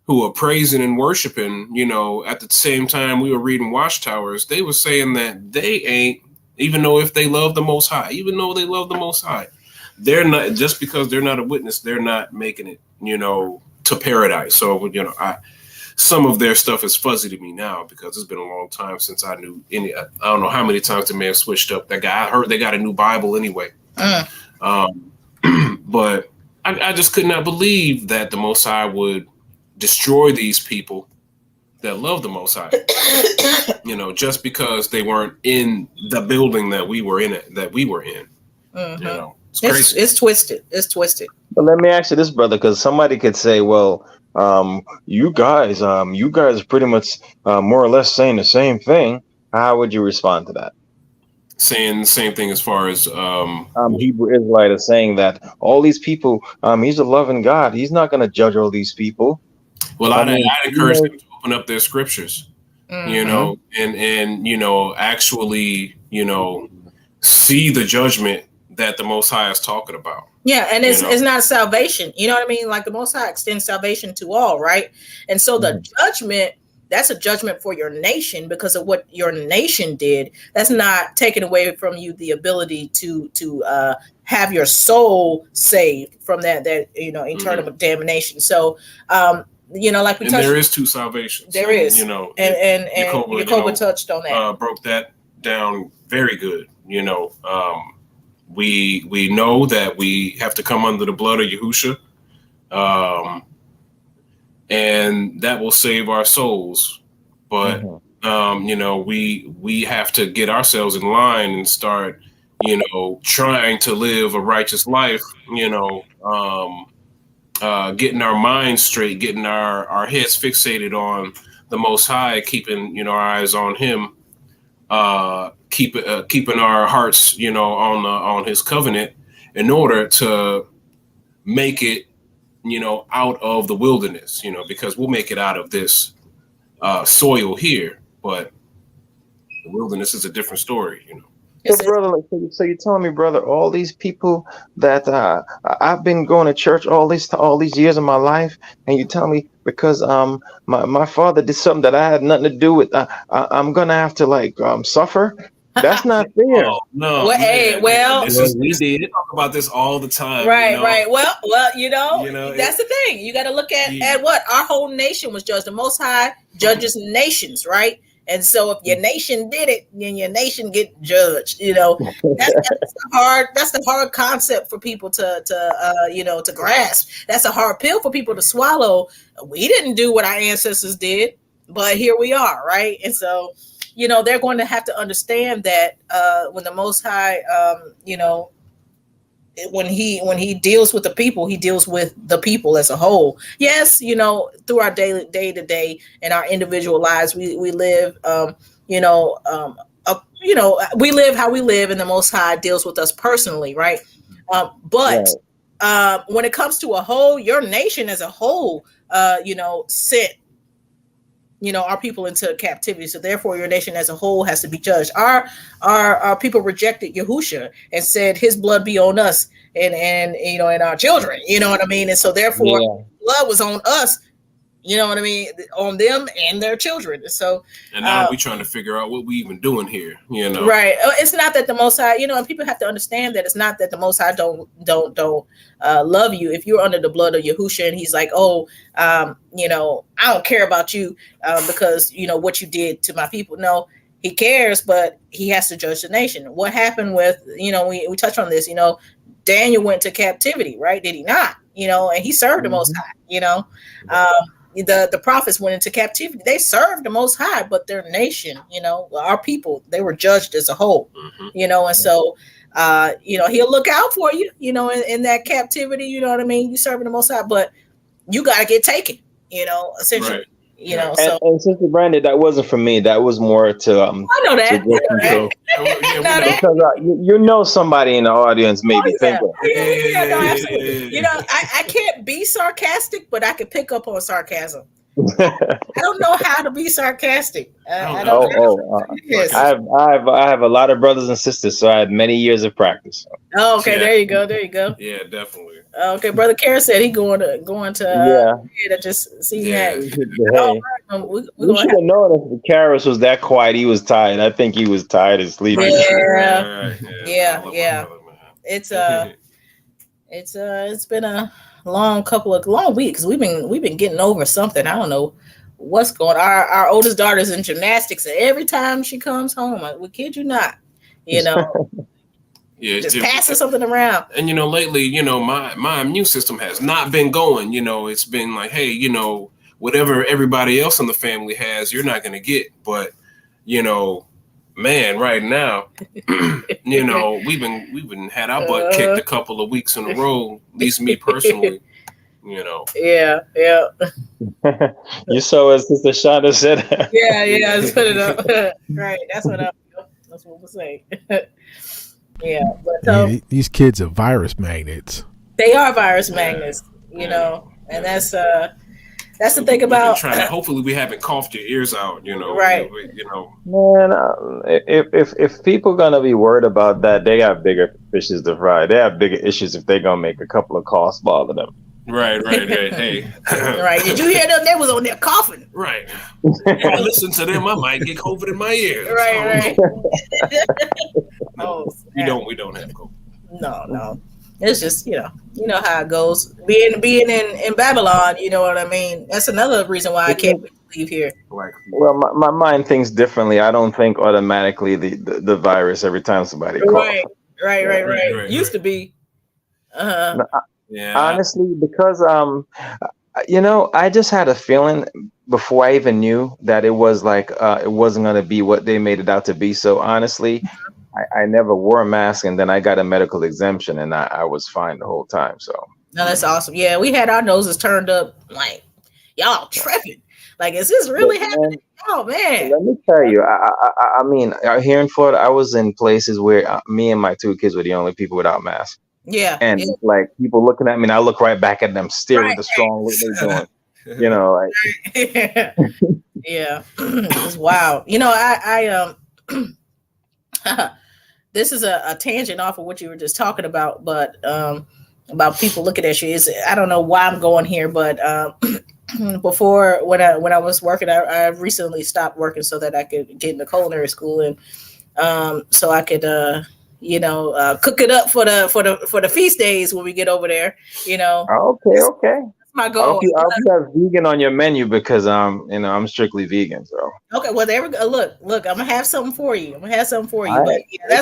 who are praising and worshiping, you know, at the same time we were reading Watchtowers. They were saying that they ain't, even though if they love the Most High, they're not, just because they're not a witness, they're not making it, you know, to paradise. So, you know, some of their stuff is fuzzy to me now because it's been a long time since I knew any. I don't know how many times they may have switched up that guy. I heard they got a new Bible anyway. But I just could not believe that the Most High would destroy these people that love the Most High, you know, just because they weren't in the building that we were in. You know, it's crazy. It's twisted. It's twisted. But let me ask you this, brother, because somebody could say, well, you guys are pretty much more or less saying the same thing. How would you respond to that? Saying the same thing as far as Hebrew Israelite is saying that all these people, he's a loving God. He's not going to judge all these people. Well, I'd encourage them to open up their scriptures, you know, and you know, actually, you know, see the judgment that the Most High is talking about. Yeah, and it's not salvation. You know what I mean? Like the Most High extends salvation to all, right? And so the judgment, that's a judgment for your nation because of what your nation did. That's not taking away from you the ability to have your soul saved from that you know, eternal damnation. So you know, like we touched, there is two salvations. There is, you know, and Jacoba touched on that. Broke that down very good. You know, we know that we have to come under the blood of Yahusha, and that will save our souls. But you know, we have to get ourselves in line and start, you know, trying to live a righteous life. You know, getting our minds straight, getting our heads fixated on the Most High, keeping, you know, our eyes on Him, keeping our hearts, you know, on His covenant, in order to make it, you know, out of the wilderness, you know, because we'll make it out of this soil here, but the wilderness is a different story, you know. So, brother, so you're telling me, brother, all these people that I've been going to church all these years of my life, and you tell me because my father did something that I had nothing to do with, I'm gonna have to like suffer? That's not fair. Oh, no. Well, hey, well, we talk about this all the time. Right, you know? right. Well, you know that's the thing. You got to look at what our whole nation was judged. The Most High judges nations, right? And so if your nation did it, then your nation get judged. You know, that's the hard concept for people to grasp. That's a hard pill for people to swallow. We didn't do what our ancestors did, but here we are, right? And so, you know, they're going to have to understand that when the Most High, you know, when he deals with the people, he deals with the people as a whole. Yes, you know, through our day to day and our individual lives, we live, we live how we live, and the Most High deals with us personally, right? But when it comes to a whole, your nation as a whole, sent, you know, our people into captivity. So therefore your nation as a whole has to be judged. Our people rejected Yahusha and said his blood be on us and you know, and our children, you know what I mean? And so therefore blood was on us You know what I mean? On them and their children. So, and now we're trying to figure out what we even doing here. You know, right? It's not that the Most High, and people have to understand that it's not that the Most High don't love you. If you're under the blood of Yahusha, and He's like, I don't care about you because what you did to my people. No, He cares, but He has to judge the nation. What happened with we touched on this. Daniel went to captivity, right? Did he not? And he served the Most High. The prophets went into captivity. They served the Most High, but their nation, our people, they were judged as a whole, and so, He'll look out for you, in that captivity, you know what I mean? You serving the Most High, but you got to get taken, essentially. Right. And Sister Brandon, that wasn't for me. That was more to I know that. Because somebody in the audience may be thinking. Absolutely. I can't be sarcastic, but I can pick up on sarcasm. I don't know how to be sarcastic. I have a lot of brothers and sisters, so I have many years of practice. Oh, okay. There you go. Yeah, definitely. Okay, Brother Karen said he going to just see that. We should have known if Karis was that quiet. He was tired. I think he was tired of sleeping. Yeah. It's been a long weeks. We've been getting over something. I don't know what's going on. Our oldest daughter's in gymnastics, and every time she comes home, we kid you not, just passing something around. And lately, my immune system has not been going. It's been like, hey, whatever everybody else in the family has, you're not gonna get. But man, right now, we've been had our butt kicked a couple of weeks in a row. At least me personally, Yeah. You saw what Sister Shonda said. Yeah. Just put it up. Right. That's what we're saying. Yeah, but these kids are virus magnets. They are virus magnets, and that's the thing about. Hopefully, we haven't coughed your ears out, Right. Man, if people gonna be worried about that, they got bigger fishes to fry. They have bigger issues if they're gonna make a couple of coughs bother them. Right. Hey. Right. Did you hear them? They was on there coughing. Right. If I listen to them, I might get COVID in my ears. Right. We don't have COVID. No. It's just how it goes. Being in Babylon, you know what I mean. That's another reason why I can't wait to leave here. Well, my mind thinks differently. I don't think automatically the virus every time somebody coughs. Right. Used to be. Yeah. Honestly, because I just had a feeling before I even knew that it was like it wasn't going to be what they made it out to be. So honestly, I never wore a mask, and then I got a medical exemption, and I was fine the whole time. So no, that's awesome. Yeah, we had our noses turned up, like y'all tripping. Like, is this really happening? Oh man! Let me tell you, I mean, here in Florida, I was in places where me and my two kids were the only people without masks. Yeah, and like people looking at me, and I look right back at them, staring the strong look they're doing. Like yeah, it's wild. I this is a tangent off of what you were just talking about, but about people looking at you. I don't know why I'm going here, but before when I was working, I recently stopped working so that I could get into culinary school, and so I could cook it up for the feast days when we get over there. Okay. That's my goal. I hope you have vegan on your menu because I'm strictly vegan. So okay, well there we go. Look, I'm gonna have something for you. But that's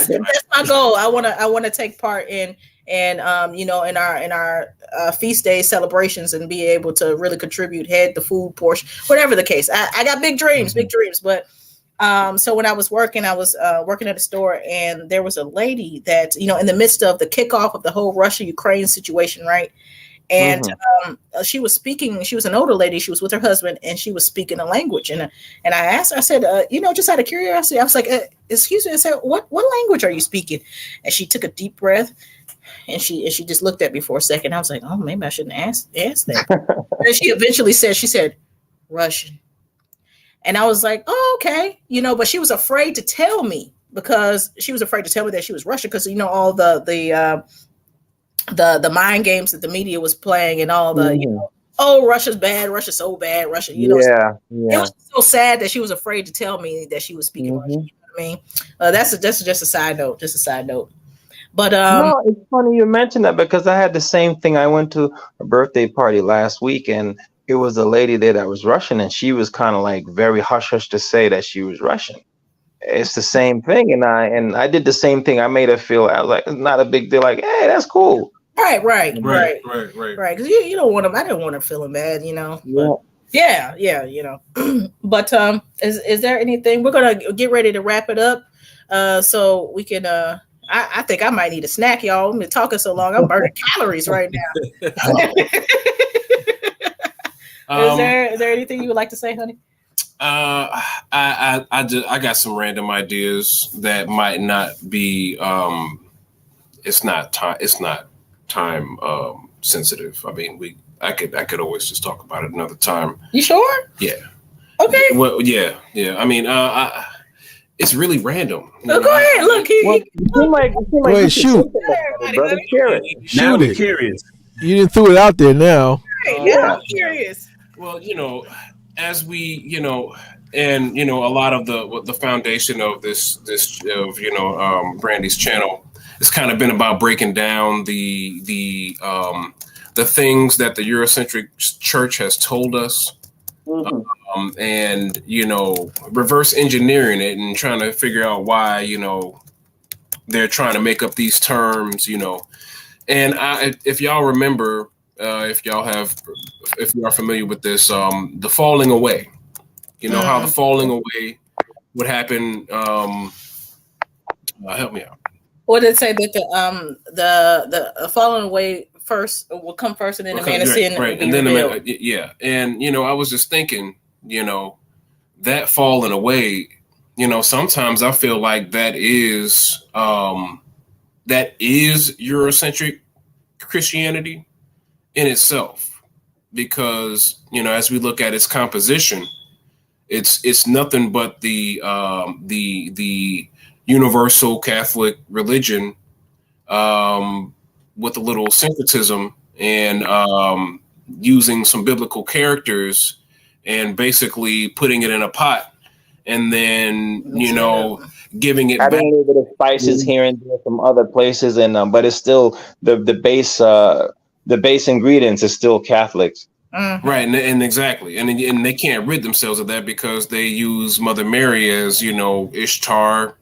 my goal. I wanna take part in in our feast day celebrations and be able to really contribute, head the food portion, whatever the case. I got big dreams, but so when I was working at a store, and there was a lady that, in the midst of the kickoff of the whole Russia-Ukraine situation, right? And she was speaking. She was an older lady. She was with her husband, and she was speaking a language. And I asked her, I said, just out of curiosity, I was like, excuse me. I said, what language are you speaking? And she took a deep breath, and she just looked at me for a second. I was like, oh, maybe I shouldn't ask that. And she eventually said, Russian. And I was like, oh, okay. But she was afraid to tell me, because she was afraid to tell me that she was Russian, because, all the mind games that the media was playing, and all the oh, Russia's bad. Russia's so bad. Russia, you know. Yeah. It was so sad that she was afraid to tell me that she was speaking Russian. You know what I mean? That's just a side note. Just a side note. But no, it's funny you mentioned that because I had the same thing. I went to a birthday party last week, and it was a lady there that was Russian, and she was kind of like very hush hush to say that she was Russian. It's the same thing, and I did the same thing. I made her feel I was like, it's not a big deal. Like, hey, that's cool. Right. Because you don't want them. I didn't want her feeling bad, you know. But yeah, you know. But is there anything we're gonna get ready to wrap it up? So we can. I think I might need a snack, y'all. I've been talking so long, I'm burning calories right now. Is there anything you would like to say, honey? I got some random ideas that might not be. It's not time sensitive. I mean, I could always just talk about it another time. You sure? Yeah. Okay. Well, yeah. I mean, it's really random. Go ahead. Look, Wait, shoot. Shoot it. Curious. You didn't throw it out there now. Yeah, I'm curious. Well, you know, as we, you know, and you know, a lot of the foundation of this of Brandy's channel, it's kind of been about breaking down the things that the Eurocentric church has told us. And you know, reverse engineering it and trying to figure out why, you know, they're trying to make up these terms, you know. And if y'all remember, if you are familiar with this, the falling away, you know, how the falling away would happen. Help me out. What did it say that the falling away first will come first, and then the man of sin, right? And then the and you know, I was just thinking, you know, that falling away, you know, sometimes I feel like that is Eurocentric Christianity in itself, because you know, as we look at its composition, it's nothing but the universal Catholic religion with a little syncretism and using some biblical characters and basically putting it in a pot and then, you know, giving it adding a little bit of spices here and there from other places, and but it's still the base ingredients is still Catholics. Right, and exactly, and they can't rid themselves of that because they use Mother Mary as, you know, Ishtar,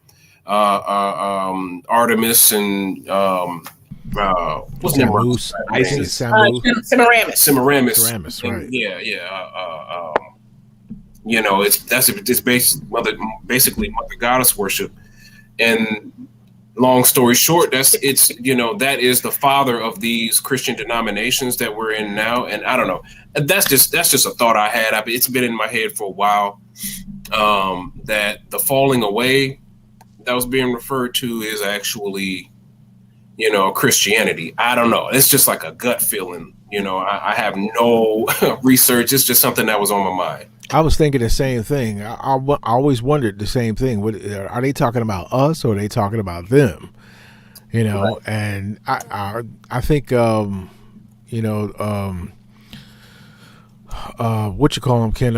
Artemis, and what's the name? Isis, Semiramis, right? Yeah. You know, it's basically Mother Goddess worship, and long story short, it's you know, that is the father of these Christian denominations that we're in now. And I don't know, that's just a thought I had. It's been in my head for a while. That the falling away that was being referred to is actually, you know, Christianity. I don't know. It's just like a gut feeling. You know, I have no research. It's just something that was on my mind. I was thinking the same thing. I always wondered the same thing. What are they talking about, us, or are they talking about them? You know, right. And I think you know, what you call them can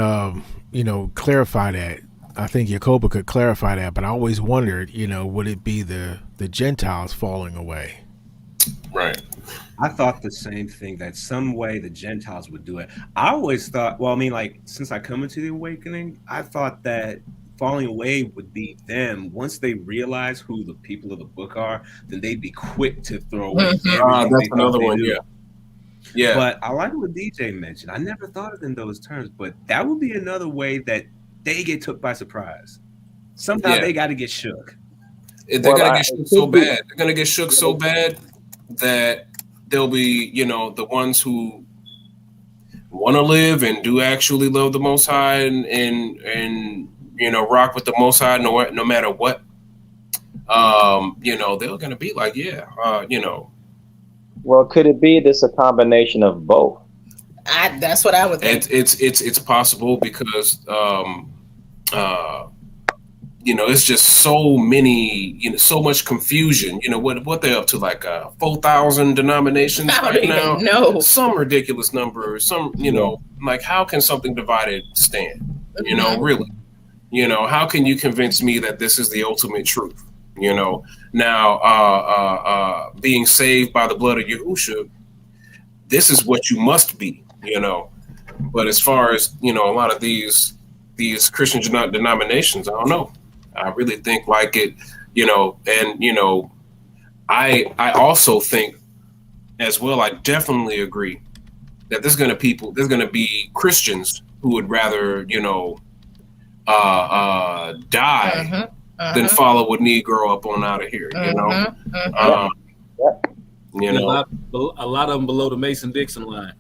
you know, clarify that. I think Jacoba could clarify that, but I always wondered, you know, would it be the Gentiles falling away? Right. I thought the same thing, that some way the Gentiles would do it. I always thought, well, I mean, like, since I come into the awakening, I thought that falling away would be them. Once they realize who the people of the book are, then they'd be quick to throw away. That's another one, yeah. But I like what DJ mentioned. I never thought of it in those terms, but that would be another way that they get took by surprise. Somehow they got to get shook. They're gonna get shook so bad. They're gonna get shook so bad that they'll be, you know, the ones who want to live and do actually love the Most High and you know, rock with the Most High no matter what. You know, they're gonna be like, you know. Well, could it be this a combination of both? That's what I would think. It's possible because it's just so many, so much confusion. What they're up to, like 4,000 denominations right now. No, some ridiculous number. Some, like, how can something divided stand? Really, how can you convince me that this is the ultimate truth? Now, being saved by the blood of Yahushua, this is what you must be. But as far as a lot of these Christian denominations, I don't know. I really think like it, and I also think as well. I definitely agree that there's going to be Christians who would rather die than follow a Negro up on out of here. A lot of them below the Mason-Dixon line.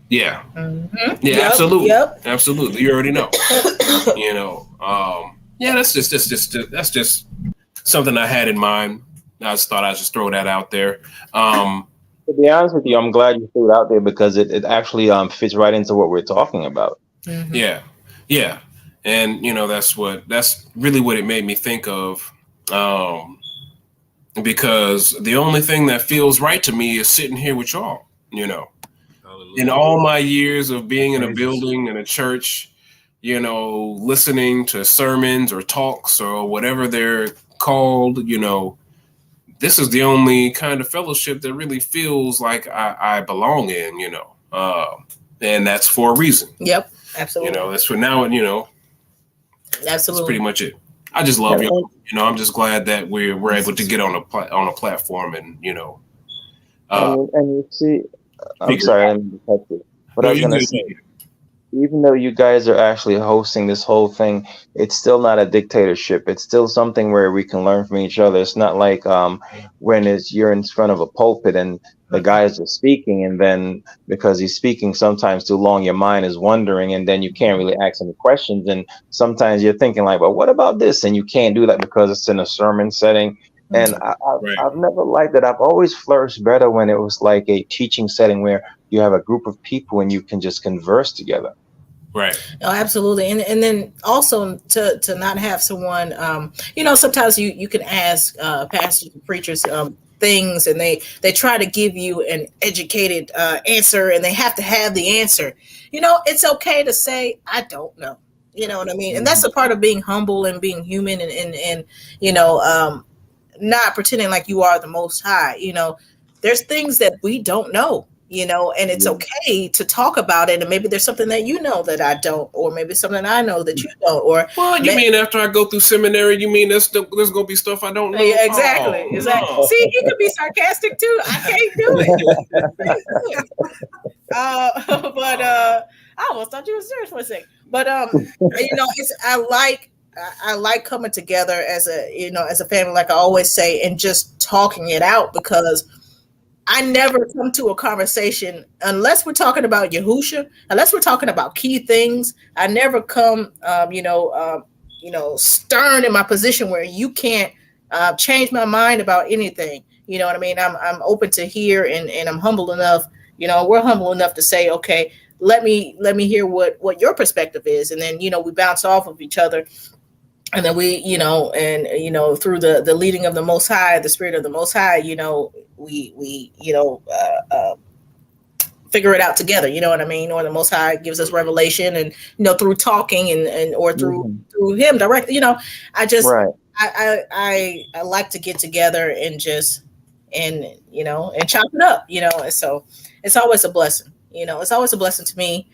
Yeah. Absolutely. Yep. Absolutely. You already know. That's just something I had in mind. I just thought I should throw that out there. To be honest with you, I'm glad you threw it out there because it actually fits right into what we're talking about. Yeah. And that's really what it made me think of. Because the only thing that feels right to me is sitting here with y'all, In all my years of being in a building, in a church, listening to sermons or talks or whatever they're called, this is the only kind of fellowship that really feels like I belong in, and that's for a reason. Yep, absolutely. That's for now, absolutely. That's pretty much it. I just love y'all. I'm just glad that we're able to get on a platform and and you see. I'm sorry, I didn't cut you. But I was going to say, even though you guys are actually hosting this whole thing, it's still not a dictatorship. It's still something where we can learn from each other. It's not like when you're in front of a pulpit and the guys are speaking, and then because he's speaking sometimes too long, your mind is wandering, and then you can't really ask any questions. And sometimes you're thinking like, well, what about this? And you can't do that because it's in a sermon setting. And I've never liked it. I've always flourished better when it was like a teaching setting where you have a group of people and you can just converse together. Right. Oh, absolutely. And then also to not have someone, sometimes you can ask pastors and preachers things and they try to give you an educated answer and they have to have the answer. It's okay to say, I don't know. You know what I mean? And that's a part of being humble and being human and not pretending like you are the Most High. There's things that we don't know, and it's okay to talk about it. And maybe there's something that that I don't, or maybe something I know that you don't. Or you mean after I go through seminary, you mean there's going to be stuff I don't know? Yeah, exactly. Exactly. No. See, you can be sarcastic too. I can't do it. But I almost thought you were serious for a second. But I like coming together as a family, like I always say, and just talking it out, because I never come to a conversation unless we're talking about Yahushua, unless we're talking about key things. I never come, stern in my position where you can't change my mind about anything. You know what I mean? I'm open to hear, and I'm humble enough. We're humble enough to say, okay, let me hear what your perspective is, and then we bounce off of each other. And then we, through the leading of the Most High, the Spirit of the Most High, we figure it out together. You know what I mean? Or the Most High gives us revelation, and through talking and or through Him directly. I just I like to get together and just and chop it up. And so it's always a blessing. It's always a blessing to me.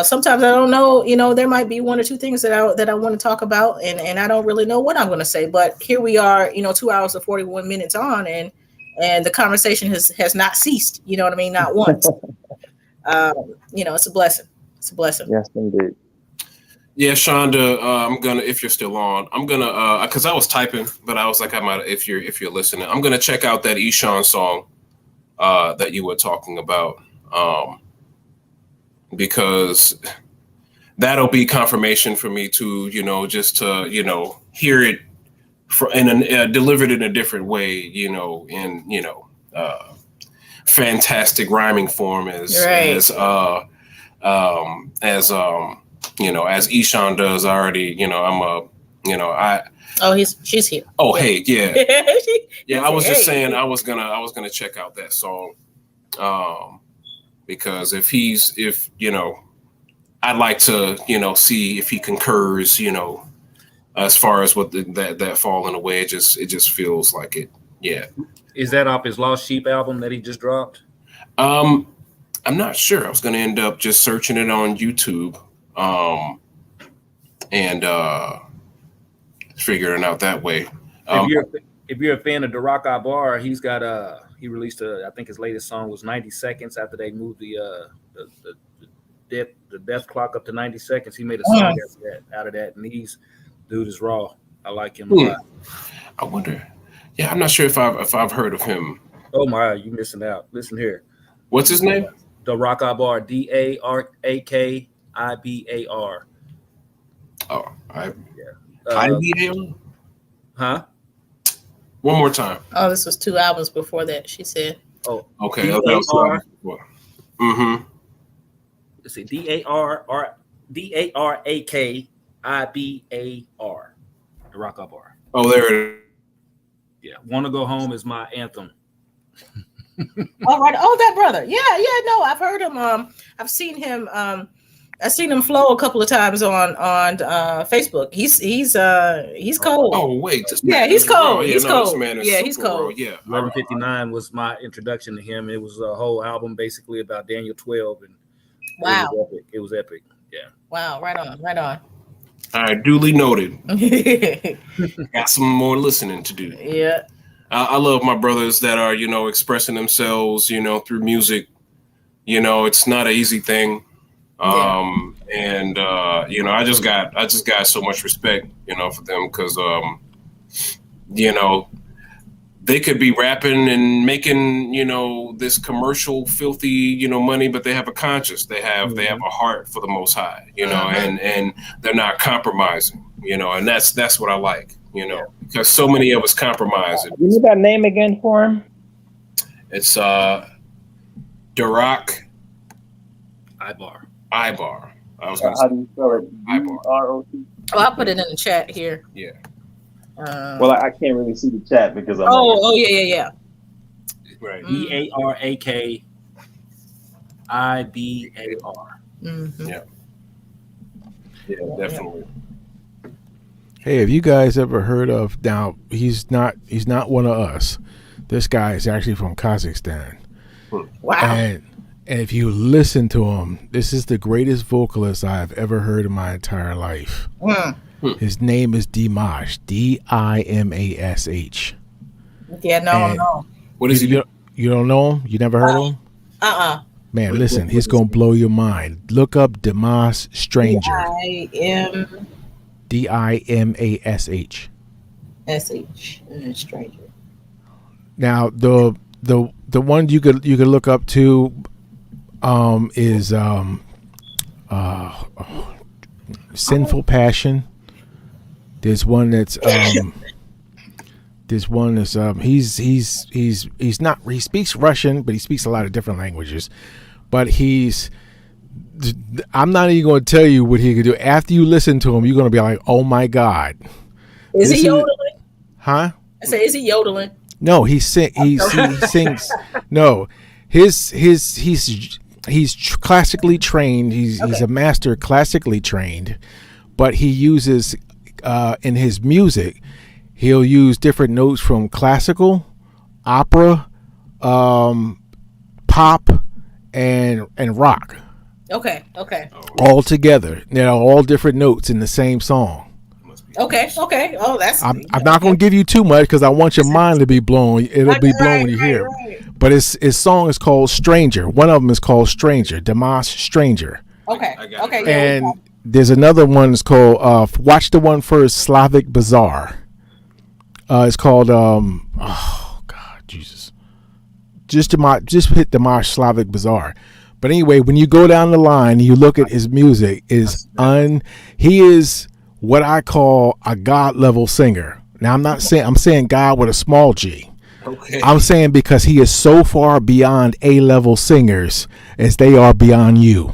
Sometimes I don't know, there might be one or two things that I want to talk about, and I don't really know what I'm going to say, but here we are, 2 hours and 41 minutes on, and the conversation has not ceased. You know what I mean? Not once. It's a blessing. It's a blessing. Yes, indeed. Yeah, Shonda, I'm gonna, if you're still on, I'm gonna, because I was typing, but I was like, I might, if you're listening, I'm gonna check out that Eshawn song that you were talking about. Because that'll be confirmation for me to, just to, hear it delivered in a different way, in, fantastic rhyming form as Eshawn does already. I'm You know, she's here. Oh, hey, yeah. Yeah, I was just saying I was gonna check out that song. Because if you know, I'd like to, you know, see if he concurs, you know, as far as what that falling away. It just feels like it. Yeah. Is that off his Lost Sheep album that he just dropped? I'm not sure. I was gonna end up just searching it on YouTube, and figuring out that way. If you're a fan of Darack Abar, he's got he released I think his latest song was 90 seconds after they moved the death clock up to 90 seconds. He made a song out of that, and dude is raw. I like him a lot. I wonder. Yeah, I'm not sure if I've heard of him. Oh my, you missing out. Listen here. What's his name? Darack Abar, Darakkibar. Oh, IBAR? Huh? One more time. Oh, this was 2 albums before that, she said. Oh, okay. Let's see. Darakkibar. Darack Abar. Oh, there it is. Yeah. Wanna Go Home is my anthem. All right. Oh, that brother. Yeah. No, I've heard him. I've seen him. I've seen him flow a couple of times on Facebook. He's cold. Oh wait, he's cold. He's cold. He's cold. Yeah. 1159 was my introduction to him. It was a whole album basically about Daniel 12, and wow, it was epic. Yeah. Wow. Right on. All right, duly noted. Got some more listening to do. Yeah. I love my brothers that are, you know, expressing themselves, you know, through music. You know, it's not an easy thing. And you know, I just got so much respect, you know, for them because you know, they could be rapping and making, you know, this commercial filthy, you know, money, but they have a conscience. They have a heart for the Most High, you know, and they're not compromising, you know, and that's what I like, you know, because so many of us compromise. You need that name again for him? It's Darack Abar. I was gonna how do you spell it? R-O-T. Oh, I'll put it in the chat here. Yeah. Well, I can't really see the chat because I'm. Yeah. Right. Darakkibar. Mm-hmm. Yeah, definitely. Hey, have you guys ever heard of? Now he's not one of us. This guy is actually from Kazakhstan. Wow. And if you listen to him, this is the greatest vocalist I've ever heard in my entire life. His name is Dimash, Dimash. Yeah, no. What is he? You don't know him? You never heard of him? Man, listen, he's gonna blow your mind. Look up Dimash Stranger. Dimash. Stranger. Now the one you could look up to is Sinful Passion. There's one that's he speaks Russian, but he speaks a lot of different languages. But I'm not even going to tell you what he could do. After you listen to him, you're going to be like, oh my God. Is he yodeling? Huh? I say, is he yodeling? No, he sings. No, he's classically trained. He's a master classically trained, but he uses in his music, he'll use different notes from classical, opera, pop, and rock. Okay. All together. They're all different notes in the same song. Okay. Oh, that's. I'm not going to give you too much because I want your mind to be blown. It'll be blown when you hear it. But his song is called Stranger. One of them is called Stranger. Dimash Stranger. Okay. And there's another one that's called. Watch the one first. Slavic Bazaar. It's called. Oh God, Jesus. Just hit Dimash Slavic Bazaar. But anyway, when you go down the line and you look at his music, he is what I call a God level singer. Now I'm saying God with a small G. Okay. I'm saying because he is so far beyond A level singers as they are beyond you.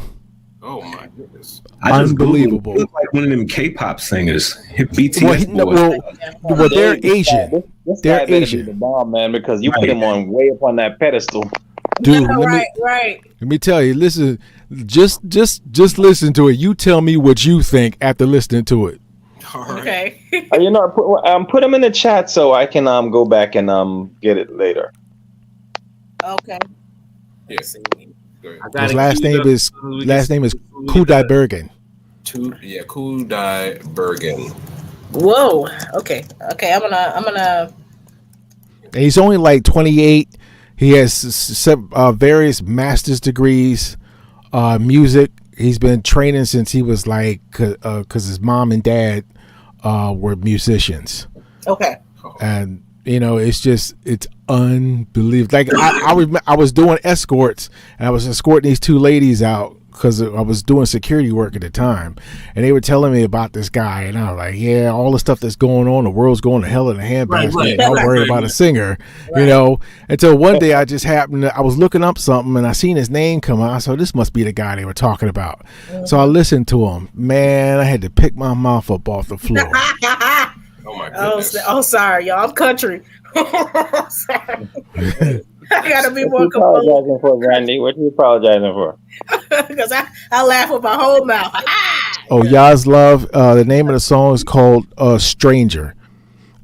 Oh my goodness. Unbelievable. Look like one of them K-pop singers. BTS well, they're Asian. This they're guy Asian. Be the bomb, man, because you put him on way up on that pedestal. Dude, right. Let me tell you. Listen, just listen to it. You tell me what you think after listening to it. Okay. Put him in the chat so I can go back and get it later. Okay. Yes. His last name is Kudai Bergen. Kudai Bergen. Whoa. Okay. I'm gonna. And he's only like 28. He has various master's degrees, music. He's been training since he was like, because his mom and dad were musicians. Okay. And it's unbelievable. Like I was doing escorts, and I was escorting these two ladies out because I was doing security work at the time, and they were telling me about this guy, and I was like, yeah, all the stuff that's going on, the world's going to hell in a handbasket. Don't worry about a singer, until one day I just I was looking up something, and I seen his name come out, so this must be the guy they were talking about. So I listened to him. Man, I had to pick my mouth up off the floor. Oh my goodness. Oh, sorry, y'all. I'm country. Sorry. I gotta be more composed. What you apologizing for, Brandy? What you apologizing for? Because I laugh with my whole mouth. Oh, Yaz Love. The name of the song is called "Stranger."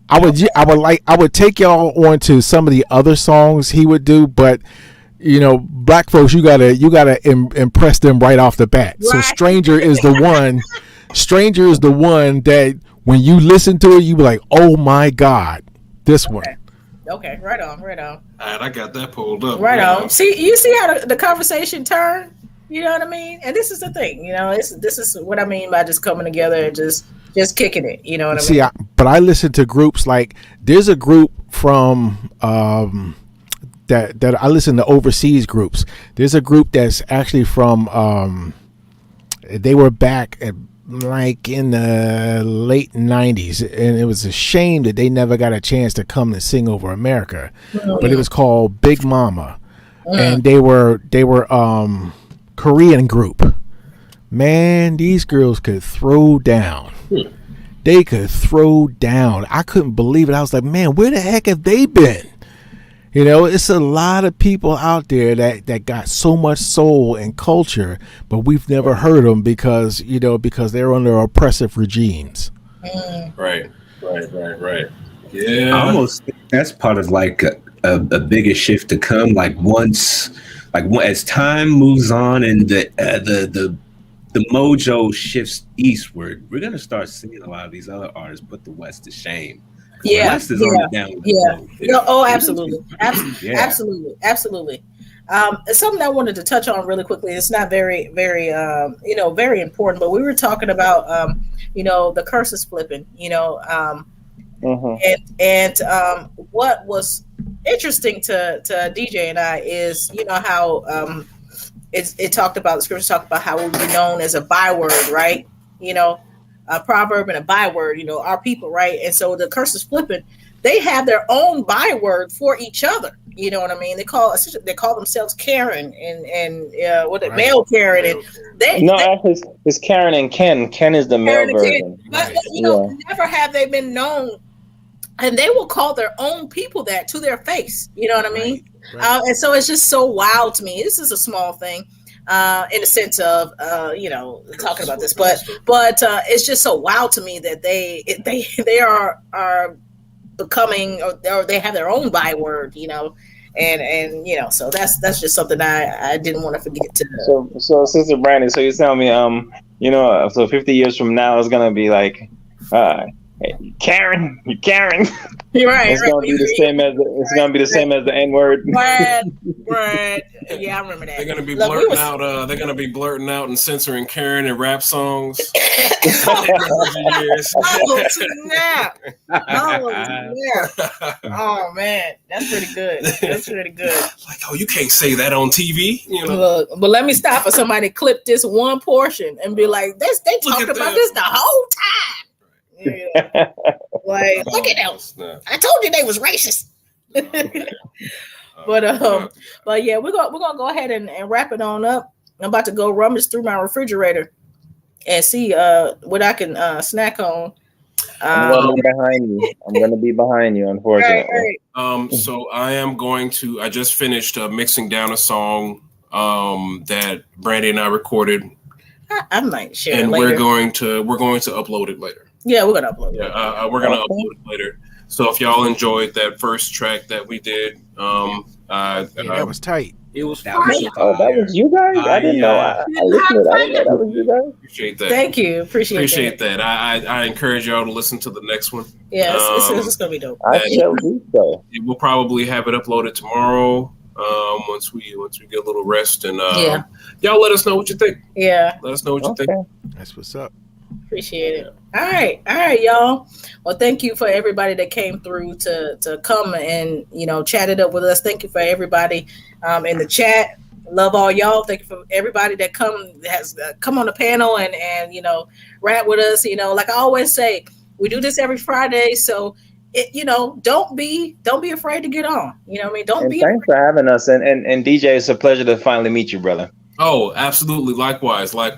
I would take y'all on to some of the other songs he would do, but black folks, you gotta impress them right off the bat. Right. So "Stranger" is the one. "Stranger" is the one that when you listen to it, you be like, "Oh my God, this one." Okay, right on. All right, I got that pulled up. Right on. See, you see how the conversation turned? You know what I mean? And this is the thing, this is what I mean by just coming together and just kicking it. You know what I mean? But I listen to groups like there's a group from that I listen to overseas groups. There's a group that's actually from they were back at like in the late 90s, and it was a shame that they never got a chance to come and sing over America. But it was called Big Mama, and they were Korean group. Man, these girls could throw down. They could throw down. I couldn't believe it. I was like, man, where the heck have they been? It's a lot of people out there that got so much soul and culture, but we've never heard them because they're under oppressive regimes. Right. Yeah. I almost think that's part of like a bigger shift to come. Like as time moves on and the mojo shifts eastward, we're gonna start seeing a lot of these other artists put the West to shame. Yeah. West is on the down. Yeah. Oh, absolutely. Absolutely. Something I wanted to touch on really quickly. It's not very, very, very important, but we were talking about, the curses flipping, and what was interesting to DJ and I is, how it talked about, the scripture talked about how we'll be known as a byword, right? A proverb and a byword, our people, right? And so the curses flipping, they have their own byword for each other. You know what I mean? They call themselves Karen and male Karen, and actually it's Karen and Ken. Ken is the male version. But never have they been known, and they will call their own people that to their face. You know what I mean? Right. And so it's just so wild to me. This is a small thing. In the sense of talking about this, but it's just so wild to me that they are becoming, or they have their own byword, and so that's just something I didn't want to forget to. So Sister Brandy, so you're telling me so 50 years from now it's gonna be like hey, Karen. You're right. It's gonna be the same as the N-word. Right. Yeah, I remember that. They're gonna be blurting out. They're gonna be blurting out and censoring Karen in rap songs. Oh man, that's pretty good. Like, oh, you can't say that on TV. Look, but let me stop for somebody to clip this one portion and be like, they talked about this the whole time. Yeah. Like, look at them. I told you they was racist. But yeah, we're gonna go ahead and wrap it on up. I'm about to go rummage through my refrigerator and see what I can snack on. I'm gonna be behind you. I'm gonna be behind you, unfortunately. Right. So I am going to. I just finished mixing down a song that Brandy and I recorded. I might share and it later. we're going to upload it later. Yeah, we're gonna upload it. We're gonna upload it later. So if y'all enjoyed that first track that we did, that was tight. It was fire. Oh, that was you guys? I didn't know. I listened. I didn't know that was you guys. Appreciate that. Thank you. Appreciate that. I encourage y'all to listen to the next one. Yeah, it's gonna be dope. I shall do so. We'll probably have it uploaded tomorrow. Once we get a little rest, and y'all let us know what you think. Yeah, let us know what you think. That's what's up. Appreciate it. All right, y'all. Well, thank you for everybody that came through to come and chat it up with us. Thank you for everybody in the chat. Love all y'all. Thank you for everybody that has come on the panel and rap with us. Like I always say, we do this every Friday, so. Don't be afraid to get on. You know what I mean? Don't be. Thanks for having us, and DJ, it's a pleasure to finally meet you, brother. Oh, absolutely. Likewise. I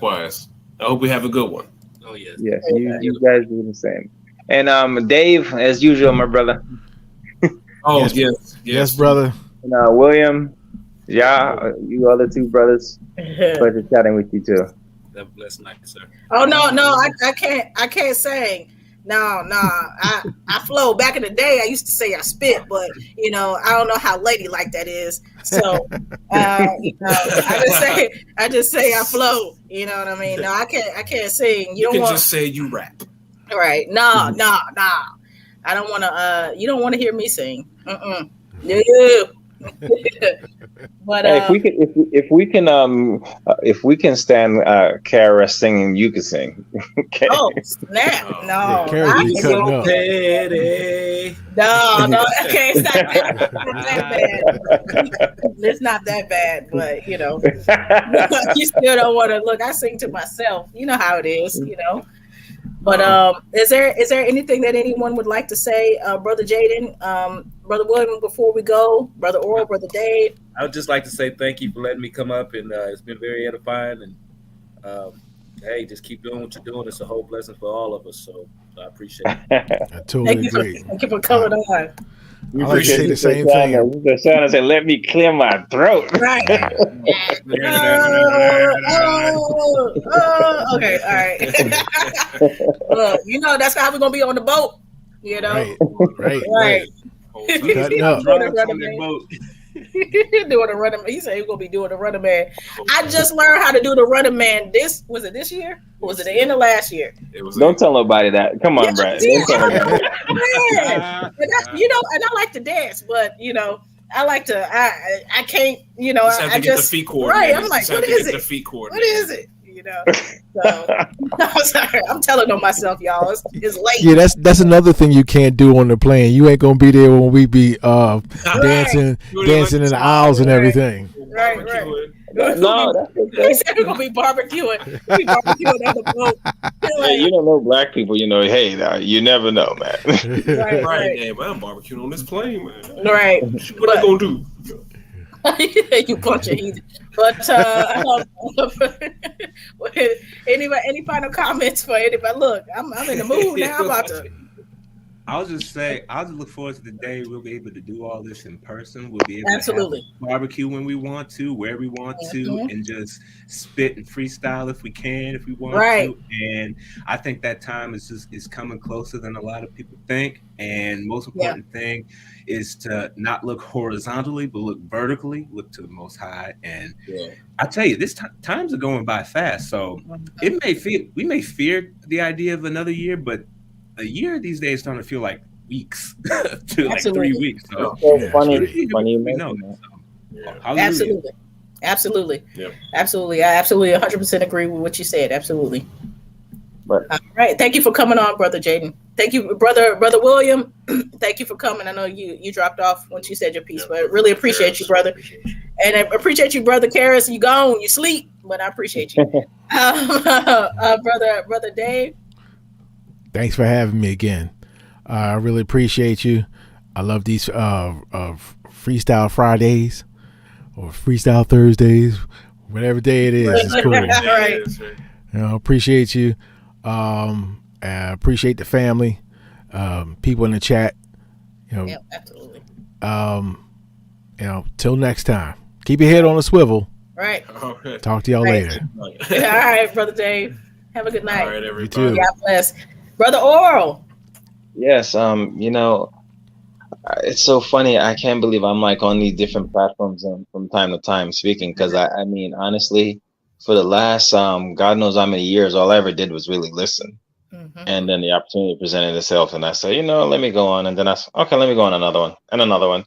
hope we have a good one. Oh yes. Yes, you guys do the same. And Dave, as usual, my brother. Oh yes, brother. And William, you other two brothers. Pleasure chatting with you too. Have a blessed night, sir. Oh no, I can't sing. No, I flow. Back in the day, I used to say I spit, but I don't know how ladylike that is. So, I just say I flow. You know what I mean? No, I can't sing. You can just say you rap. All right? No. I don't want to. You don't want to hear me sing. No. But hey, if we can stand Kara singing, you can sing. Okay. Oh snap! No, Kara, I can't stop that. It's not that bad, but you still don't want to look. I sing to myself. You know how it is. But is there anything that anyone would like to say, Brother Jaden, Brother William, before we go, Brother Oral, Brother Dave? I would just like to say thank you for letting me come up, and it's been very edifying. And hey, just keep doing what you're doing. It's a whole blessing for all of us. So I appreciate it. I totally agree. Thank you for coming on. I like to say the same thing. They're trying to say, "Let me clear my throat." Right. Okay. All right. Well, that's how we're gonna be on the boat. Right. Cutting up. Doing a running man. He said he's gonna be doing a running man. I just learned how to do the running man. Was it this year? Or was it the end of last year? Don't tell nobody that. Come on, Brad. Don't tell nobody. And I like to dance, but I like to. I can't. I just the feet cord. Right. I'm like, what is it? The feet cord. What is it? So I'm sorry. I'm telling on myself, y'all. It's late. Yeah, that's another thing you can't do on the plane. You ain't gonna be there when we be dancing in the aisles and everything. Right. No, he said we're gonna be barbecuing. We'll be barbecuing on the boat. Hey, you don't know black people. Hey, you never know, man. Right. Hey, man, I'm barbecuing on this plane, man. Right. What are you gonna do? You bunch of heathen. But any final comments for anybody? Look, I'm in the mood now. I'm about to. I'll just look forward to the day we'll be able to do all this in person. We'll be able Absolutely. to barbecue when we want to, where we want to, and just spit and freestyle if we can, if we want to. And I think that time is coming closer than a lot of people think. And most important thing is to not look horizontally, but look vertically, look to the Most High. And I tell you, times are going by fast. So we may fear the idea of another year, but a year these days starting to feel like weeks to like 3 weeks. So funny. Absolutely. Yep. Absolutely. I absolutely 100% agree with what you said. Absolutely. But all right. Thank you for coming on, Brother Jaden. Thank you, Brother William. Thank you for coming. I know you dropped off once you said your piece, but I really appreciate you, brother. And I appreciate you, Brother Karis. You gone, you sleep, but I appreciate you. Brother Dave. Thanks for having me again. I really appreciate you. I love these Freestyle Fridays or Freestyle Thursdays, whatever day it is. It's cool. Right. Appreciate you. Appreciate the family, people in the chat. Yep, absolutely. Till next time. Keep your head on a swivel. Right. Okay. Talk to y'all later. All right, Brother Dave. Have a good night. All right, everybody. You too. God bless. Brother Oral. Yes, it's so funny. I can't believe I'm like on these different platforms from time to time speaking, because I mean, honestly, for the last God knows how many years, all I ever did was really listen. And then the opportunity presented itself, and I said, let me go on. And then I said, okay, let me go on another one and another one.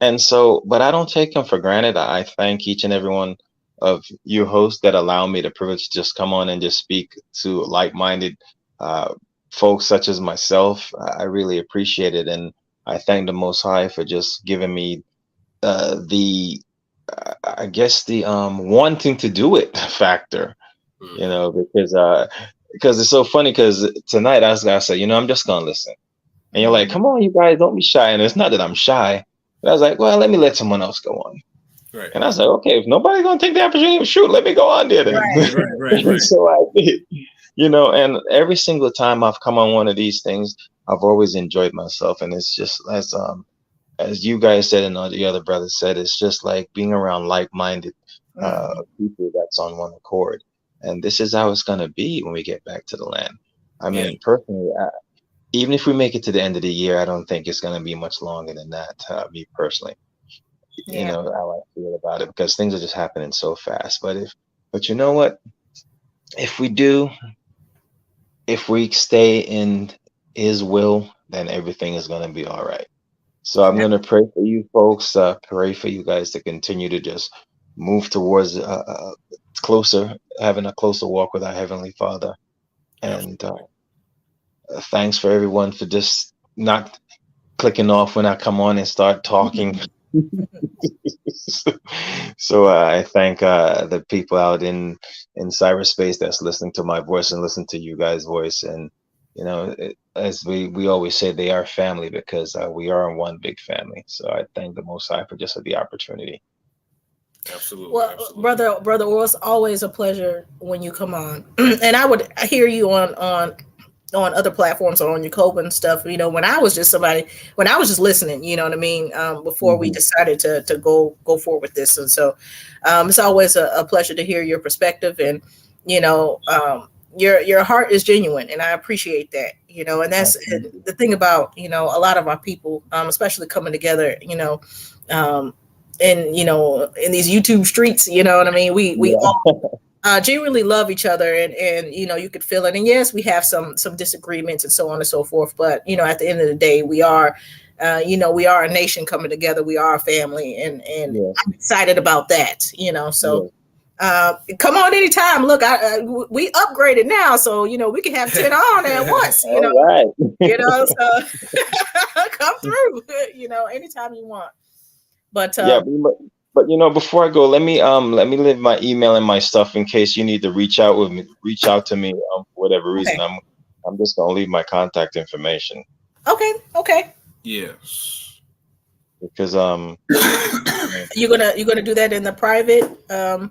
And so, but I don't take them for granted. I thank each and every one of you hosts that allow me the privilege to just come on and just speak to like-minded folks such as myself. I really appreciate it. And I thank the Most High for just giving me the wanting to do it factor, because it's so funny, because tonight I was going to say, I'm just going to listen. And you're like, come on, you guys, don't be shy. And it's not that I'm shy. But I was like, well, let me let someone else go on. Right. And I was like, okay, if nobody's going to take the opportunity, shoot, let me go on there then. Right. So I did, and every single time I've come on one of these things, I've always enjoyed myself. And it's just as you guys said and all the other brothers said, it's just like being around like-minded people that's on one accord. And this is how it's going to be when we get back to the land. I mean, personally, even if we make it to the end of the year, I don't think it's going to be much longer than that, me personally. How I feel about it, because things are just happening so fast. But you know what? If we stay in His will, then everything is going to be all right. So I'm going to pray for you folks, pray for you guys to continue to just move towards having a closer walk with our Heavenly Father. And thanks for everyone for just not clicking off when I come on and start talking. So I thank the people out in cyberspace that's listening to my voice and listen to you guys' voice. And as we always say, they are family, because we are one big family. So I thank the Most High for just the opportunity. Absolutely. Well, absolutely. brother Oral, it's always a pleasure when you come on. And I would hear you on other platforms or on your Kobe and stuff, when I was just listening, you know what I mean? Before we decided to go forward with this. And so it's always a pleasure to hear your perspective, and, your heart is genuine, and I appreciate that, and that's the thing about, a lot of our people, especially coming together, and, in these YouTube streets, you know what I mean? We all genuinely love each other, and you could feel it. And yes, we have some disagreements and so on and so forth, but at the end of the day, we are we are a nation coming together. We are a family, and I'm excited about that. So come on anytime. Look, we upgraded now, so we can have 10 on at once. Right. So come through. Anytime you want. But But before I go, let me leave my email and my stuff in case you need to reach out to me for whatever reason. Okay. I'm just gonna leave my contact information. Okay. Yes. Because you're gonna do that in the private. The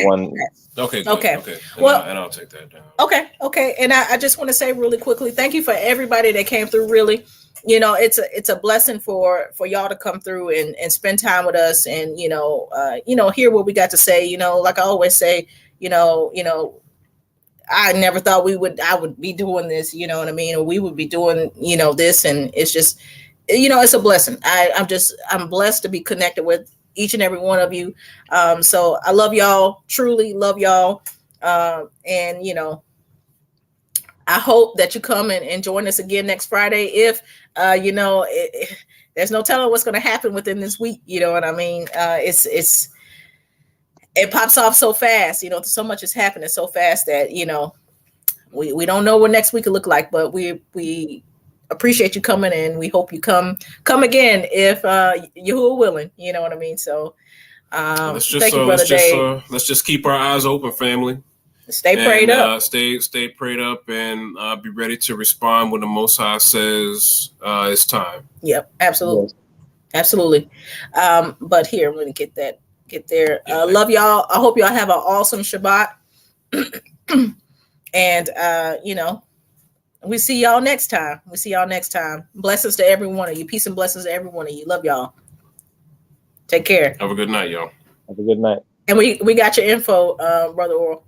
one. Okay. And I'll take that down. Okay. And I just want to say really quickly, thank you for everybody that came through. Really, it's a blessing for y'all to come through and spend time with us, and hear what we got to say. Like I always say, I never thought I would be doing this, you know what I mean, or we would be doing this, and it's just it's a blessing. I'm blessed to be connected with each and every one of you. So I love y'all, truly love y'all, and I hope that you come and join us again next Friday. If there's no telling what's going to happen within this week. You know what I mean? It pops off so fast. So much is happening so fast that we don't know what next week will look like. But we appreciate you coming, and we hope you come again if you're willing. You know what I mean? So thank you, Brother Dave. Let's just keep our eyes open, family. Stay prayed up. Stay prayed up, and be ready to respond when the Most High says it's time. Yep, absolutely. But here, I'm going to get there. Love y'all. I hope y'all have an awesome Shabbat. And you know, we see y'all next time. Blessings to every one of you. Peace and blessings to every one of you. Love y'all. Take care. Have a good night, y'all. Have a good night. And we got your info, Brother Oral.